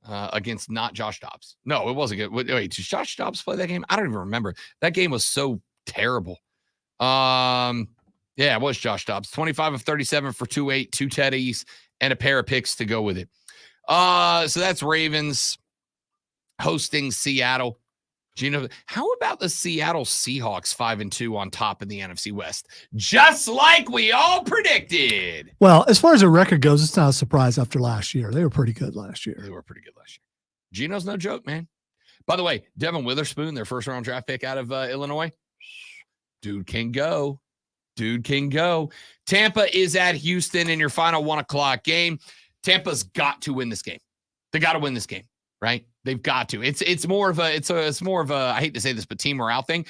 against not Josh Dobbs. No, it wasn't good. Wait, did Josh Dobbs play that game? I don't even remember. That game was so terrible. Yeah, it was Josh Dobbs. 25 of 37 for 208, 2 TDs, and a pair of picks to go with it. So that's Ravens hosting Seattle. Gino, how about the Seattle Seahawks 5-2 on top in the NFC West? Just like we all predicted. Well, as far as the record goes, it's not a surprise after last year. They were pretty good last year. Gino's no joke, man. By the way, Devin Witherspoon, their first-round draft pick out of Illinois, dude can go. Tampa is at Houston in your final 1 o'clock game. Tampa's got to win this game. They got to win this game, right? They've got to. It's more of a I hate to say this, but team morale thing.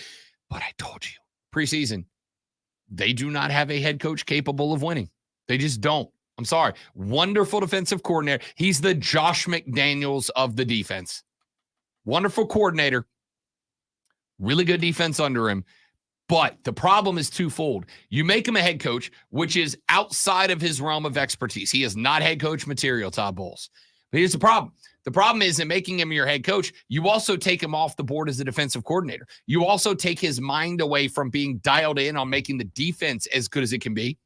But I told you, preseason, they do not have a head coach capable of winning. They just don't. I'm sorry. Wonderful defensive coordinator. He's the Josh McDaniels of the defense. Wonderful coordinator. Really good defense under him. But the problem is twofold. You make him a head coach, which is outside of his realm of expertise. He is not head coach material, Todd Bowles. But here's the problem. The problem is in making him your head coach, you also take him off the board as a defensive coordinator. You also take his mind away from being dialed in on making the defense as good as it can be.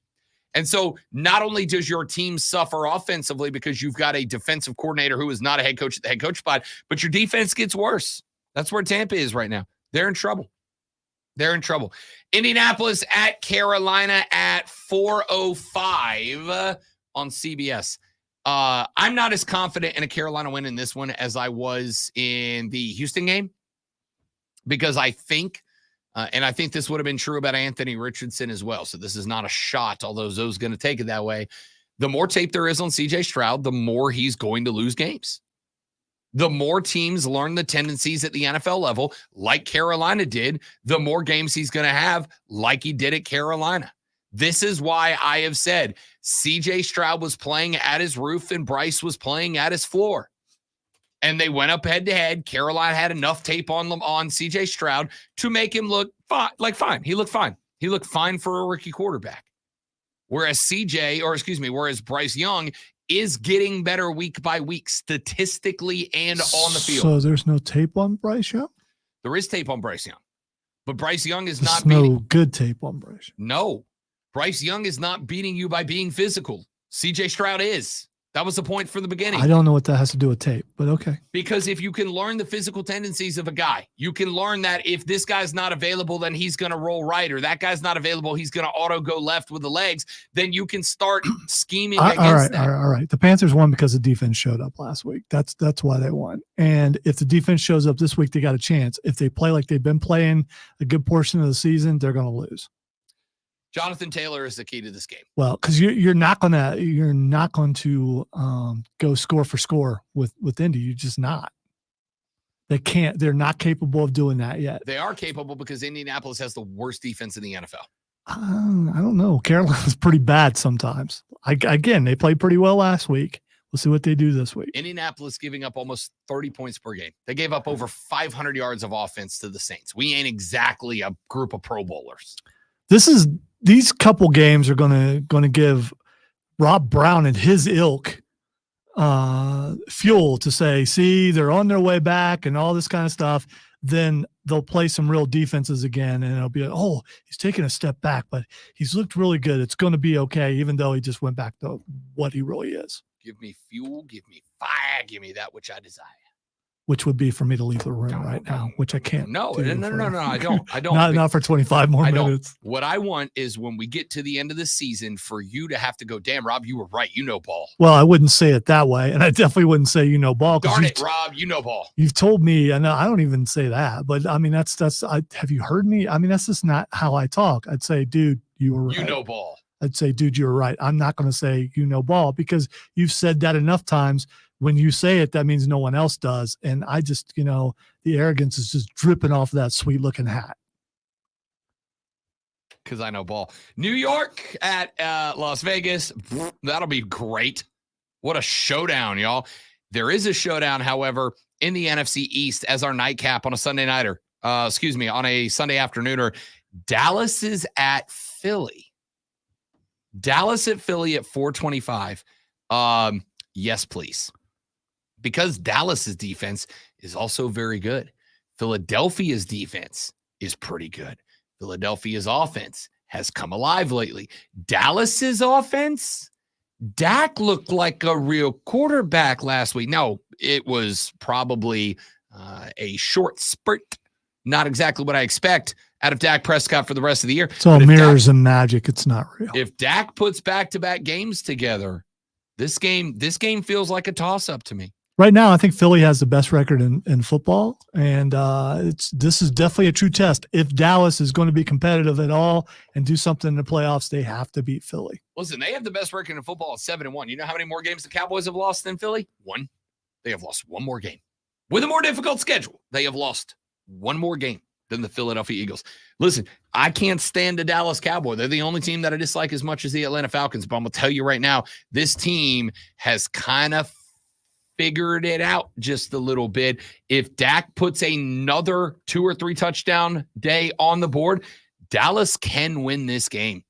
And so not only does your team suffer offensively because you've got a defensive coordinator who is not a head coach at the head coach spot, but your defense gets worse. That's where Tampa is right now. They're in trouble. They're in trouble. Indianapolis at Carolina at 4:05 on CBS. I'm not as confident in a Carolina win in this one as I was in the Houston game because I think, and I think this would have been true about Anthony Richardson as well. So this is not a shot, although Zoe's going to take it that way. The more tape there is on CJ Stroud, the more he's going to lose games. The more teams learn the tendencies at the NFL level, like Carolina did, the more games he's going to have, like he did at Carolina. This is why I have said CJ Stroud was playing at his roof and Bryce was playing at his floor. And they went up head to head. Carolina had enough tape on CJ Stroud to make him look fine. He looked fine. He looked fine for a rookie quarterback. Whereas whereas Bryce Young is getting better week by week, statistically and on the field. So there's no tape on Bryce Young? There is tape on Bryce Young. But Bryce Young is not no good tape on Bryce. No. Bryce Young is not beating you by being physical. CJ Stroud is. That was the point from the beginning. I don't know what that has to do with tape, but okay. Because if you can learn the physical tendencies of a guy, you can learn that if this guy's not available, then he's going to roll right, or that guy's not available, he's going to auto go left with the legs, then you can start scheming against that. All right. The Panthers won because the defense showed up last week. That's why they won. And if the defense shows up this week, they got a chance. If they play like they've been playing a good portion of the season, they're going to lose. Jonathan Taylor is the key to this game. Well, because you're not going to go score for score with Indy. You're just not. They can't. They're not capable of doing that yet. They are capable because Indianapolis has the worst defense in the NFL. I don't know. Carolina's pretty bad sometimes. Again, they played pretty well last week. We'll see what they do this week. Indianapolis giving up almost 30 points per game. They gave up over 500 yards of offense to the Saints. We ain't exactly a group of Pro Bowlers. These couple games are going to give Rob Brown and his ilk fuel to say, see, they're on their way back and all this kind of stuff. Then they'll play some real defenses again, and it'll be like, oh, he's taking a step back, but he's looked really good. It's going to be okay, even though he just went back to what he really is. Give me fuel, give me fire, give me that which I desire. Which would be for me to leave the room right now, which I can't. No, I don't. Not for 25 more minutes. What I want is when we get to the end of the season for you to have to go, damn, Rob, you were right. You know ball. Well, I wouldn't say it that way, and I definitely wouldn't say you know ball. Darn it, Rob, you know ball. You've told me, and I don't even say that, but I mean, have you heard me? I mean, that's just not how I talk. I'd say, dude, you were right. You know ball. I'd say, dude, you're right. I'm not going to say you know ball because you've said that enough times. When you say it, that means no one else does. And I just, the arrogance is just dripping off of that sweet looking hat. Because I know ball. New York at Las Vegas. That'll be great. What a showdown, y'all. There is a showdown, however, in the NFC East as our nightcap on a Sunday nighter. On a Sunday afternooner. Dallas is at Philly. Dallas at Philly at 425. Yes, please. Because Dallas's defense is also very good. Philadelphia's defense is pretty good. Philadelphia's offense has come alive lately. Dallas's offense, Dak looked like a real quarterback last week. No, it was probably a short spurt. Not exactly what I expect out of Dak Prescott for the rest of the year. It's all mirrors and magic. It's not real. If Dak puts back-to-back games together, this game feels like a toss-up to me. Right now, I think Philly has the best record in football, and this is definitely a true test. If Dallas is going to be competitive at all and do something in the playoffs, they have to beat Philly. Listen, they have the best record in football at 7-1. You know how many more games the Cowboys have lost than Philly? One. They have lost one more game. With a more difficult schedule, they have lost one more game than the Philadelphia Eagles. Listen, I can't stand the Dallas Cowboys. They're the only team that I dislike as much as the Atlanta Falcons. But I'm going to tell you right now, this team has kind of figured it out just a little bit. If Dak puts another 2 or 3 touchdown day on the board, Dallas can win this game.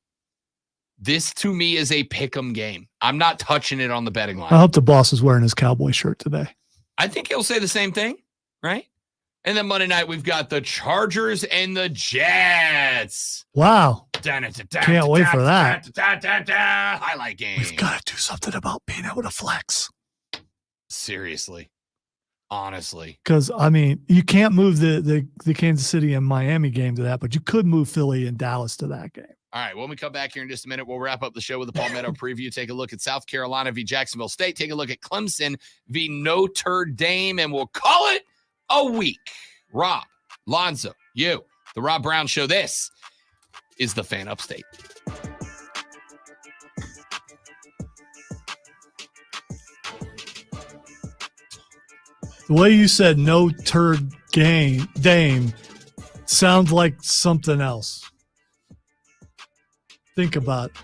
This, to me, is a pick'em game. I'm not touching it on the betting line. I hope the boss is wearing his cowboy shirt today. I think he'll say the same thing, right? And then Monday night, we've got the Chargers and the Jets. Wow. Can't wait for that. Highlight game. We've got to do something about being able to flex. Seriously. Honestly. Because, I mean, you can't move the Kansas City and Miami game to that, but you could move Philly and Dallas to that game. All right, when we come back here in just a minute, we'll wrap up the show with a Palmetto preview. Take a look at South Carolina v. Jacksonville State. Take a look at Clemson v. Notre Dame, and we'll call it a week. Rob, Lonzo, you, the Rob Brown Show. This is the Fan Upstate. The way you said Notre Dame sounds like something else. Think about it.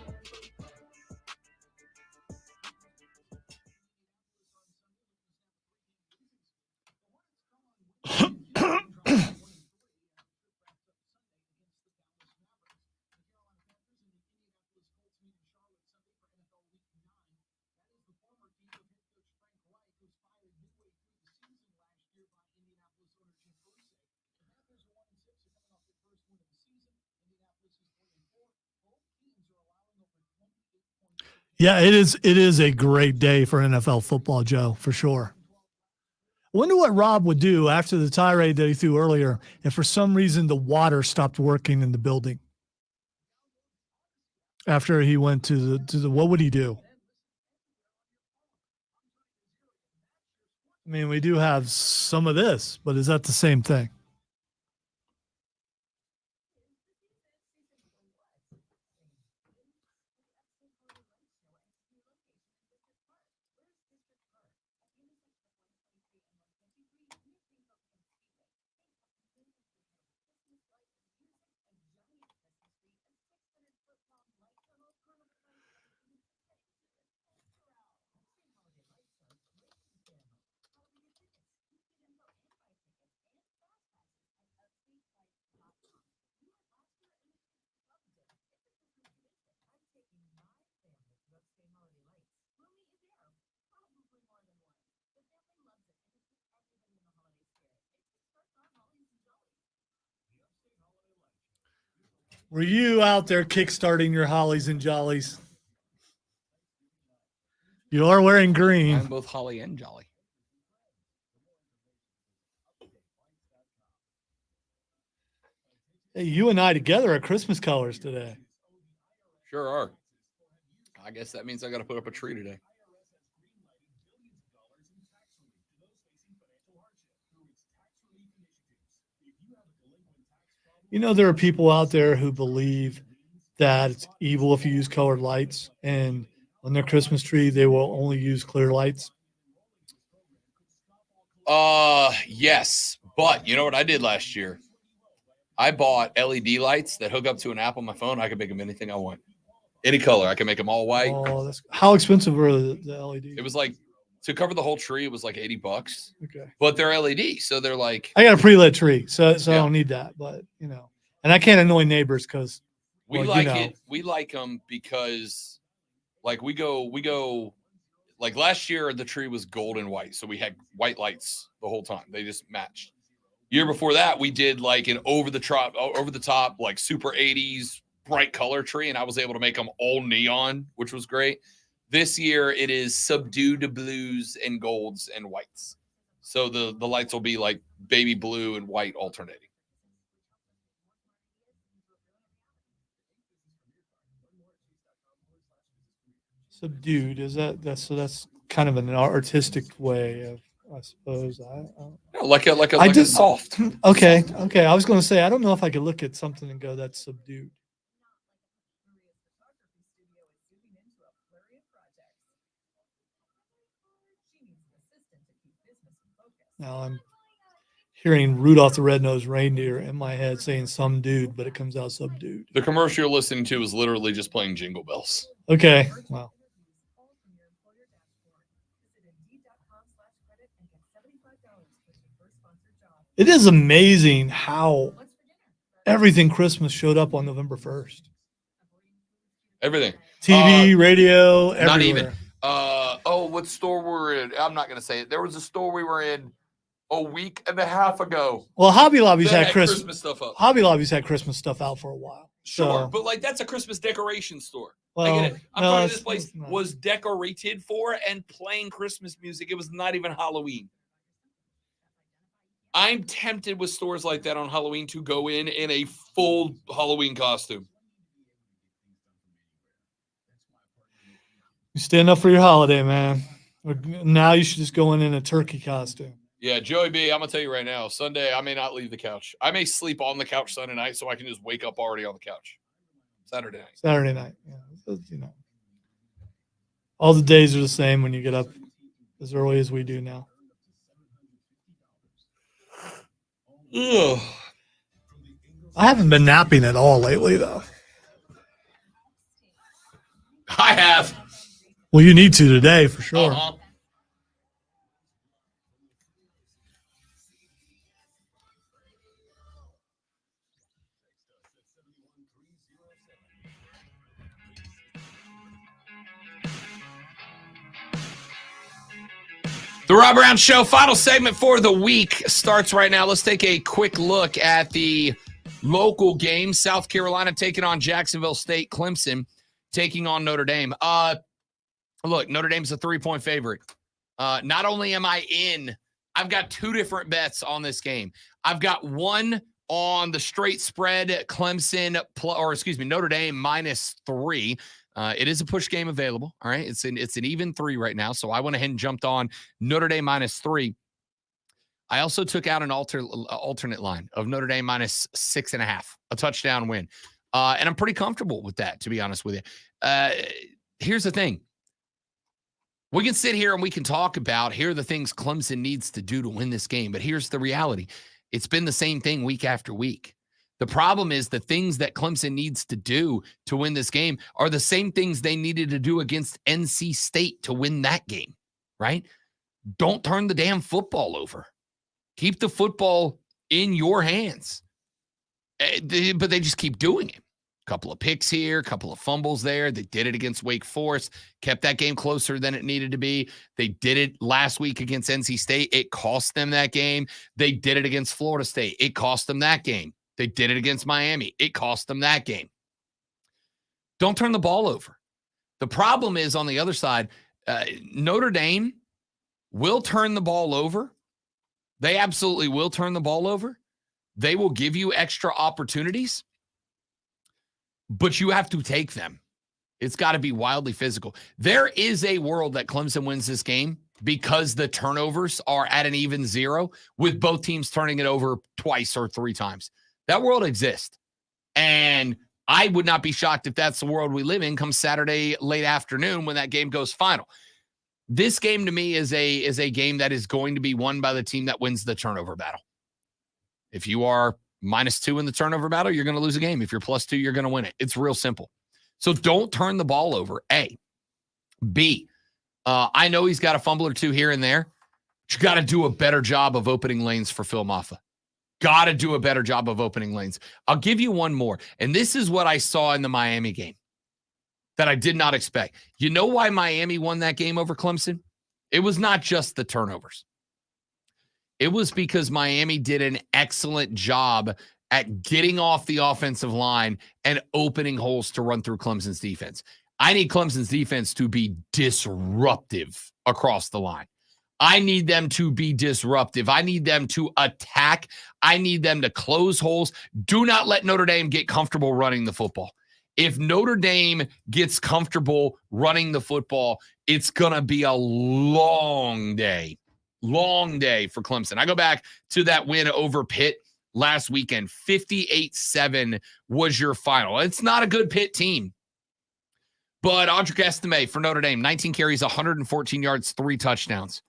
Yeah, it is a great day for NFL football, Joe, for sure. I wonder what Rob would do after the tirade that he threw earlier if for some reason the water stopped working in the building. After he went to the what would he do? I mean, we do have some of this, but is that the same thing? Were you out there kickstarting your hollies and jollies? You are wearing green. I'm both holly and jolly. Hey, you and I together are Christmas colors today. Sure are. I guess that means I got to put up a tree today. You know, there are people out there who believe that it's evil if you use colored lights, and on their Christmas tree, they will only use clear lights. Yes. But you know what I did last year? I bought LED lights that hook up to an app on my phone. I can make them anything I want. Any color. I can make them all white. Oh, how expensive were the LEDs? It was like, to cover the whole tree, it was like $80. Okay. But they're LED, so they're like. I got a pre-lit tree, so I don't need that. But, you know, and I can't annoy neighbors because We like it. We like them because, like, we go, like last year, the tree was gold and white. So we had white lights the whole time. They just matched. Year before that, we did like an over the top, like super 80s bright color tree. And I was able to make them all neon, which was great. This year, it is subdued blues and golds and whites. So the lights will be like baby blue and white alternating. Subdued, is that's kind of an artistic way of, I suppose. Like a soft. Okay. I was going to say, I don't know if I could look at something and go, that's subdued. Now hearing Rudolph the Red-Nosed Reindeer in my head saying some dude, but it comes out subdued. The commercial you're listening to is literally just playing Jingle Bells. Okay. Wow. It is amazing how everything Christmas showed up on November 1st. Everything. TV, radio, everywhere. Not even. What store we're in? I'm not going to say it. There was a store we were in a week and a half ago. Well, Hobby Lobby's that had Christmas stuff up. Hobby Lobby's had Christmas stuff out for a while. Sure, So, but like that's a Christmas decoration store. well, I get it. I'm no, telling you, it's- this place it's not. was decorated for and playing Christmas music. It was not even Halloween. I'm tempted with stores like that on Halloween to go in a full Halloween costume. You stand up for your holiday, man. Now you should just go in a turkey costume. Yeah, Joey B, I'm going to tell you right now, Sunday, I may not leave the couch. I may sleep on the couch Sunday night so I can just wake up already on the couch. Saturday night. Saturday night. Yeah. So, all the days are the same when you get up as early as we do now. Ugh. I haven't been napping at all lately, though. I have. Well, you need to today for sure. Uh-huh. The Rob Brown Show final segment for the week starts right now. Let's take a quick look at the local game. South Carolina taking on Jacksonville State. Clemson taking on Notre Dame. Look, Notre Dame's a 3-point favorite. Not only am I in, I've got two different bets on this game. I've got one on the straight spread, Notre Dame -3. It is a push game available. All right. It's an even 3 right now. So I went ahead and jumped on Notre Dame -3. I also took out an alternate line of Notre Dame -6.5, a touchdown win. And I'm pretty comfortable with that, to be honest with you. Here's the thing. We can sit here and we can talk about here are the things Clemson needs to do to win this game. But here's the reality. It's been the same thing week after week. The problem is the things that Clemson needs to do to win this game are the same things they needed to do against NC State to win that game, right? Don't turn the damn football over. Keep the football in your hands. But they just keep doing it. Couple of picks here, couple of fumbles there. They did it against Wake Forest, kept that game closer than it needed to be. They did it last week against NC State. It cost them that game. They did it against Florida State. It cost them that game. They did it against Miami. It cost them that game. Don't turn the ball over. The problem is on the other side, Notre Dame will turn the ball over. They absolutely will turn the ball over. They will give you extra opportunities. But you have to take them. It's got to be wildly physical. There is a world that Clemson wins this game because the turnovers are at an even 0 with both teams turning it over twice or 3 times. That world exists. And I would not be shocked if that's the world we live in come Saturday late afternoon when that game goes final. This game to me is a game that is going to be won by the team that wins the turnover battle. If you are -2 in the turnover battle, you're going to lose a game. If you're +2, you're going to win it. It's real simple. So don't turn the ball over, A. B, I know he's got a fumble or 2 here and there, but you got to do a better job of opening lanes for Phil Maffa. Got to do a better job of opening lanes. I'll give you one more. And this is what I saw in the Miami game that I did not expect. You know why Miami won that game over Clemson? It was not just the turnovers. It was because Miami did an excellent job at getting off the offensive line and opening holes to run through Clemson's defense. I need Clemson's defense to be disruptive across the line. I need them to be disruptive. I need them to attack. I need them to close holes. Do not let Notre Dame get comfortable running the football. If Notre Dame gets comfortable running the football, it's going to be a long day. Long day for Clemson. I go back to that win over Pitt last weekend. 58-7 was your final. It's not a good Pitt team. But Audric Estime for Notre Dame, 19 carries, 114 yards, 3 touchdowns.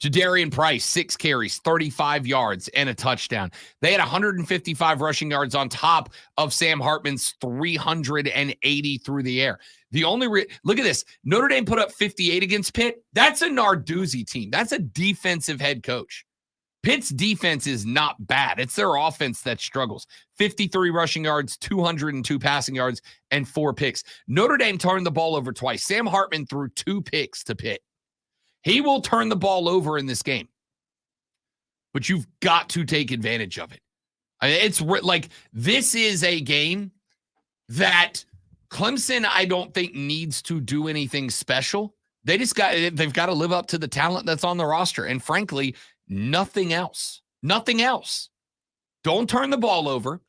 Jadarian Price, 6 carries, 35 yards, and a touchdown. They had 155 rushing yards on top of Sam Hartman's 380 through the air. The only look at this. Notre Dame put up 58 against Pitt. That's a Narduzzi team. That's a defensive head coach. Pitt's defense is not bad. It's their offense that struggles. 53 rushing yards, 202 passing yards, and 4 picks. Notre Dame turned the ball over twice. Sam Hartman threw 2 picks to Pitt. He will turn the ball over in this game, but you've got to take advantage of it. I mean, it's like this is a game that Clemson, I don't think, needs to do anything special. They've got to live up to the talent that's on the roster, and frankly, nothing else. Nothing else. Don't turn the ball over.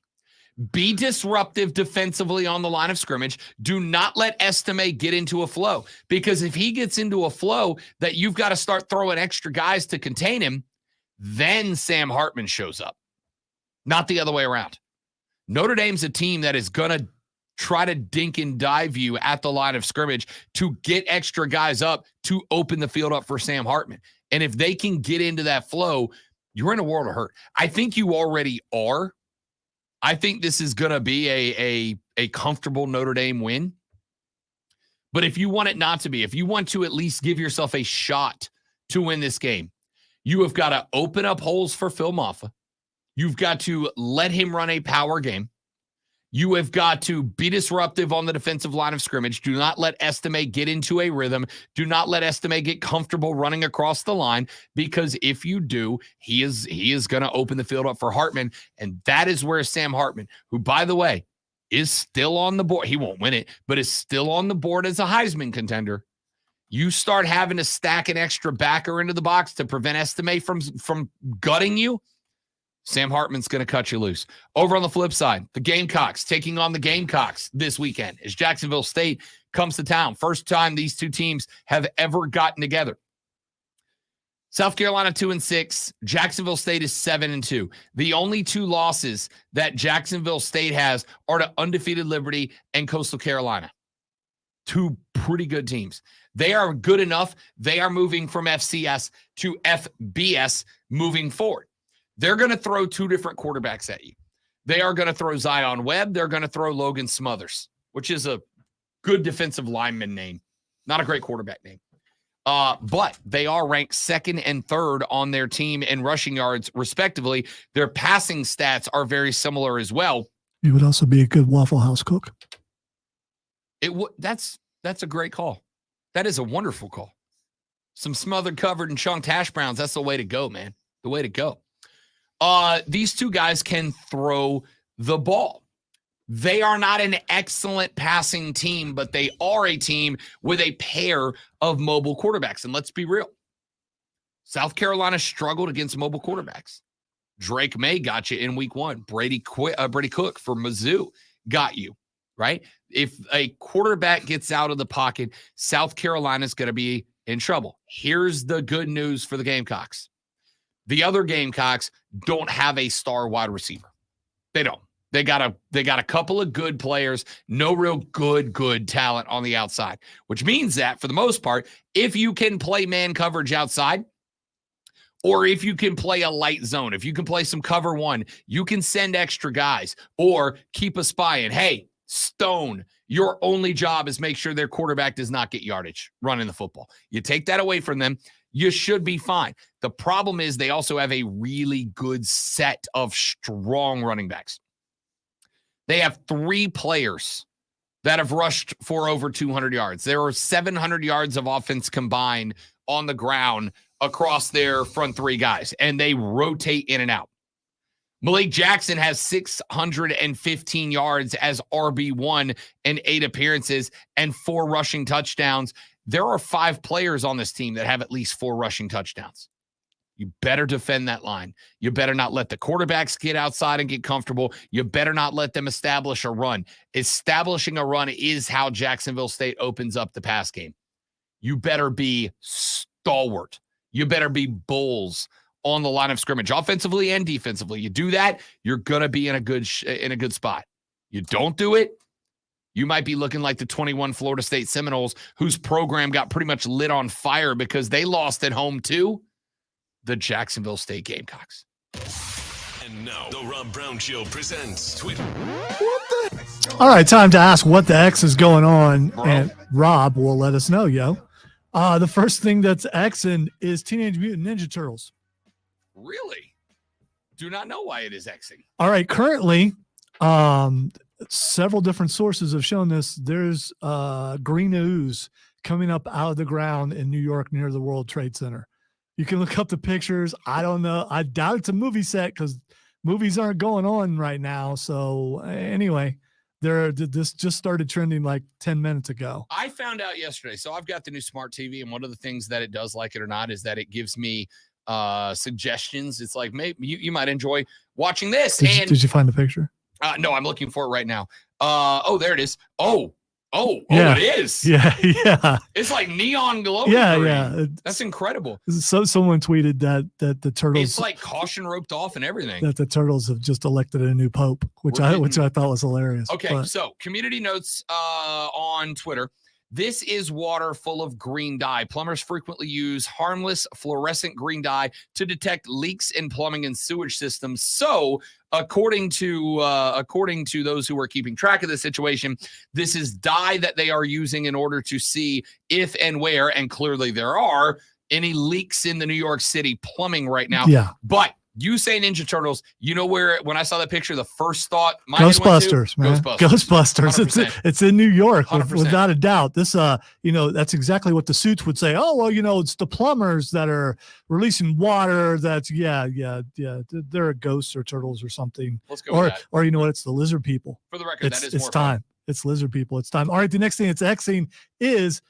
Be disruptive defensively on the line of scrimmage. Do not let Estime get into a flow, because if he gets into a flow that you've got to start throwing extra guys to contain him, then Sam Hartman shows up, not the other way around. Notre Dame's a team that is going to try to dink and dive you at the line of scrimmage to get extra guys up to open the field up for Sam Hartman. And if they can get into that flow, you're in a world of hurt. I think you already are. I think this is going to be a comfortable Notre Dame win. But if you want it not to be, if you want to at least give yourself a shot to win this game, you have got to open up holes for Phil Maffa. You've got to let him run a power game. You have got to be disruptive on the defensive line of scrimmage. Do not let Estime get into a rhythm. Do not let Estime get comfortable running across the line, because if you do, he is going to open the field up for Hartman, and that is where Sam Hartman, who, by the way, is still on the board. He won't win it, but is still on the board as a Heisman contender. You start having to stack an extra backer into the box to prevent Estime from gutting you, Sam Hartman's going to cut you loose. Over on the flip side, the Gamecocks taking on the Gamecocks this weekend as Jacksonville State comes to town. First time these two teams have ever gotten together. South Carolina 2-6. Jacksonville State is 7-2. The only 2 losses that Jacksonville State has are to undefeated Liberty and Coastal Carolina. 2 pretty good teams. They are good enough. They are moving from FCS to FBS moving forward. They're going to throw 2 different quarterbacks at you. They are going to throw Zion Webb. They're going to throw Logan Smothers, which is a good defensive lineman name. Not a great quarterback name. But they are ranked 2nd and 3rd on their team in rushing yards, respectively. Their passing stats are very similar as well. You would also be a good Waffle House cook. That's a great call. That is a wonderful call. Some smothered, covered, and chunked hash browns. That's the way to go, man. The way to go. These 2 guys can throw the ball. They are not an excellent passing team, but they are a team with a pair of mobile quarterbacks. And let's be real. South Carolina struggled against mobile quarterbacks. Drake May got you in week 1. Brady Cook for Mizzou got you, right? If a quarterback gets out of the pocket, South Carolina's going to be in trouble. Here's the good news for the Gamecocks. The other Gamecocks don't have a star wide receiver. They don't. They got a couple of good players, no real good talent on the outside, which means that for the most part, if you can play man coverage outside, or if you can play a light zone, if you can play some cover 1, you can send extra guys or keep a spy in. Hey, Stone, your only job is make sure their quarterback does not get yardage running the football. You take that away from them, you should be fine. The problem is they also have a really good set of strong running backs. They have 3 players that have rushed for over 200 yards. There are 700 yards of offense combined on the ground across their front 3 guys, and they rotate in and out. Malik Jackson has 615 yards as RB1 in 8 appearances and 4 rushing touchdowns. There are 5 players on this team that have at least 4 rushing touchdowns. You better defend that line. You better not let the quarterbacks get outside and get comfortable. You better not let them establish a run. Establishing a run is how Jacksonville State opens up the pass game. You better be stalwart. You better be bulls on the line of scrimmage, offensively and defensively. You do that, you're going to be in a good spot. You don't do it, you might be looking like the 21 Florida State Seminoles, whose program got pretty much lit on fire because they lost at home too. the Jacksonville State Gamecocks. And now the Rob Brown Show presents Twitter. All right, time to ask what the X is going on, Bro. and Rob will let us know, yo. The first thing that's Xing is Teenage Mutant Ninja Turtles. Really? Do not know why it is Xing. All right, currently, several different sources have shown this. There's green ooze coming up out of the ground in New York near the World Trade Center. You can look up the pictures. I don't know. I doubt it's a movie set because movies aren't going on right now. So anyway, this just started trending like 10 minutes ago. I found out yesterday. So I've got the new smart TV, and one of the things that it does, like it or not, is that it gives me suggestions. It's like, maybe you might enjoy watching this. Did you find the picture? No, I'm looking for it right now. Oh, there it is. Yeah. It is. Yeah, yeah. It's like neon glow. Yeah. That's incredible. So someone tweeted that the turtles. It's like caution roped off and everything. That the turtles have just elected a new pope, which I thought was hilarious. Okay, so community notes on Twitter. This is water full of green dye. Plumbers frequently use harmless fluorescent green dye to detect leaks in plumbing and sewage systems. So, according to those who are keeping track of the situation, this is dye that they are using in order to see if and where, and clearly there are, any leaks in the New York City plumbing right now. Yeah. But you say Ninja Turtles, you know where, when I saw that picture, the first thought my Ghostbusters, man. Ghostbusters. It's in New York 100%. without a doubt. This that's exactly what the suits would say. Oh, well, it's the plumbers that are releasing water. That's they're ghosts or turtles or something. Let's go with that. Or you know what, it's the lizard people. For the record, that is it's more time. fun. It's lizard people. It's time. All right, the next thing it's Xing is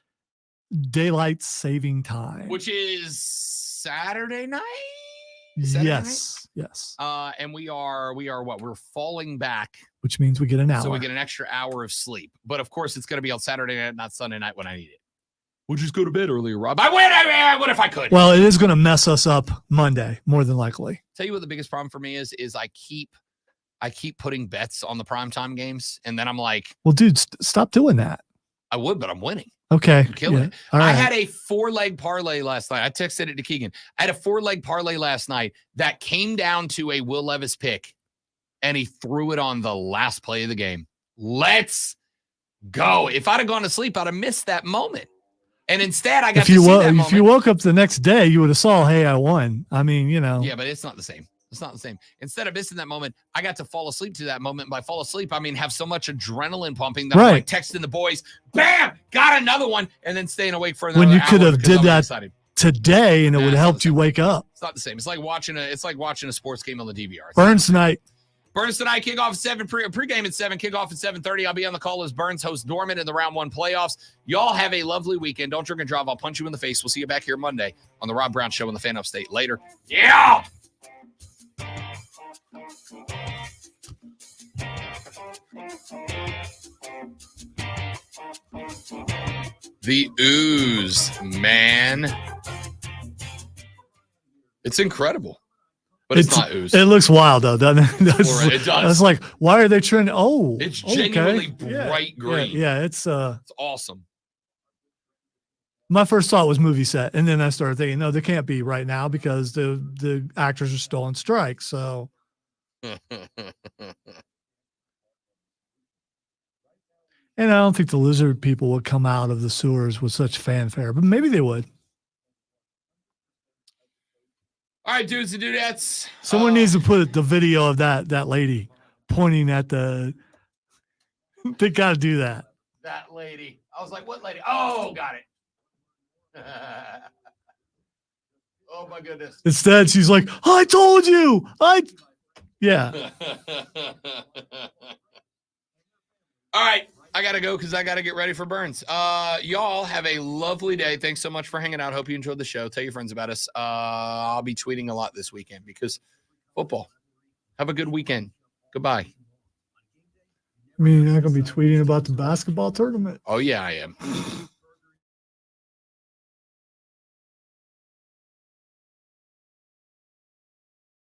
daylight saving time. Which is Saturday night? Yes. And we are what? We're falling back. Which means we get an hour. So we get an extra hour of sleep. But of course, it's going to be on Saturday night, not Sunday night when I need it. We'll just go to bed earlier, Rob. I would if I could. Well, it is going to mess us up Monday, more than likely. Tell you what the biggest problem for me is I keep putting bets on the primetime games, and then I'm like, well, dude, stop doing that. I would, but I'm winning. Okay. I'm killing it. All right. I had a 4-leg parlay last night. I texted it to Keegan. I had a 4-leg parlay last night that came down to a Will Levis pick, and he threw it on the last play of the game. Let's go. If I'd have gone to sleep, I'd have missed that moment. And instead, I got to see that moment. If you woke up the next day, you would have saw, hey, I won. I mean, Yeah, but it's not the same. It's not the same. Instead of missing that moment, I got to fall asleep to that moment. And by fall asleep, I mean have so much adrenaline pumping that I'm like texting the boys, bam, got another one, and then staying awake for another hour. When you could have did that excited. today, and it would have helped you wake up. It's not the same. It's like watching a sports game on the DVR. Burns tonight. Burns tonight, kickoff at 7, pregame at 7, kickoff at 7:30. I'll be on the call as Burns hosts Dorman in the round 1 playoffs. Y'all have a lovely weekend. Don't drink and drive. I'll punch you in the face. We'll see you back here Monday on the Rob Brown Show in the Fan Upstate. Later. Yeah! The ooze, man. It's incredible. But it's not ooze. It looks wild, though, doesn't it? It does. It's like, why are they trending? Oh, it's genuinely bright green. Yeah, it's awesome. My first thought was movie set, and then I started thinking, no, there can't be right now because the actors are still on strike. So, and I don't think the lizard people would come out of the sewers with such fanfare, but maybe they would. All right, dudes and dudettes. Someone needs to put the video of that lady pointing at the. They got to do that. That lady. I was like, what lady? Oh, got it. Oh, my goodness. Instead, she's like, I told you. Yeah. All right. I got to go because I got to get ready for Burns. Y'all have a lovely day. Thanks so much for hanging out. Hope you enjoyed the show. Tell your friends about us. I'll be tweeting a lot this weekend because football. Have a good weekend. Goodbye. I mean, you're not going to be tweeting about the basketball tournament. Oh, yeah, I am.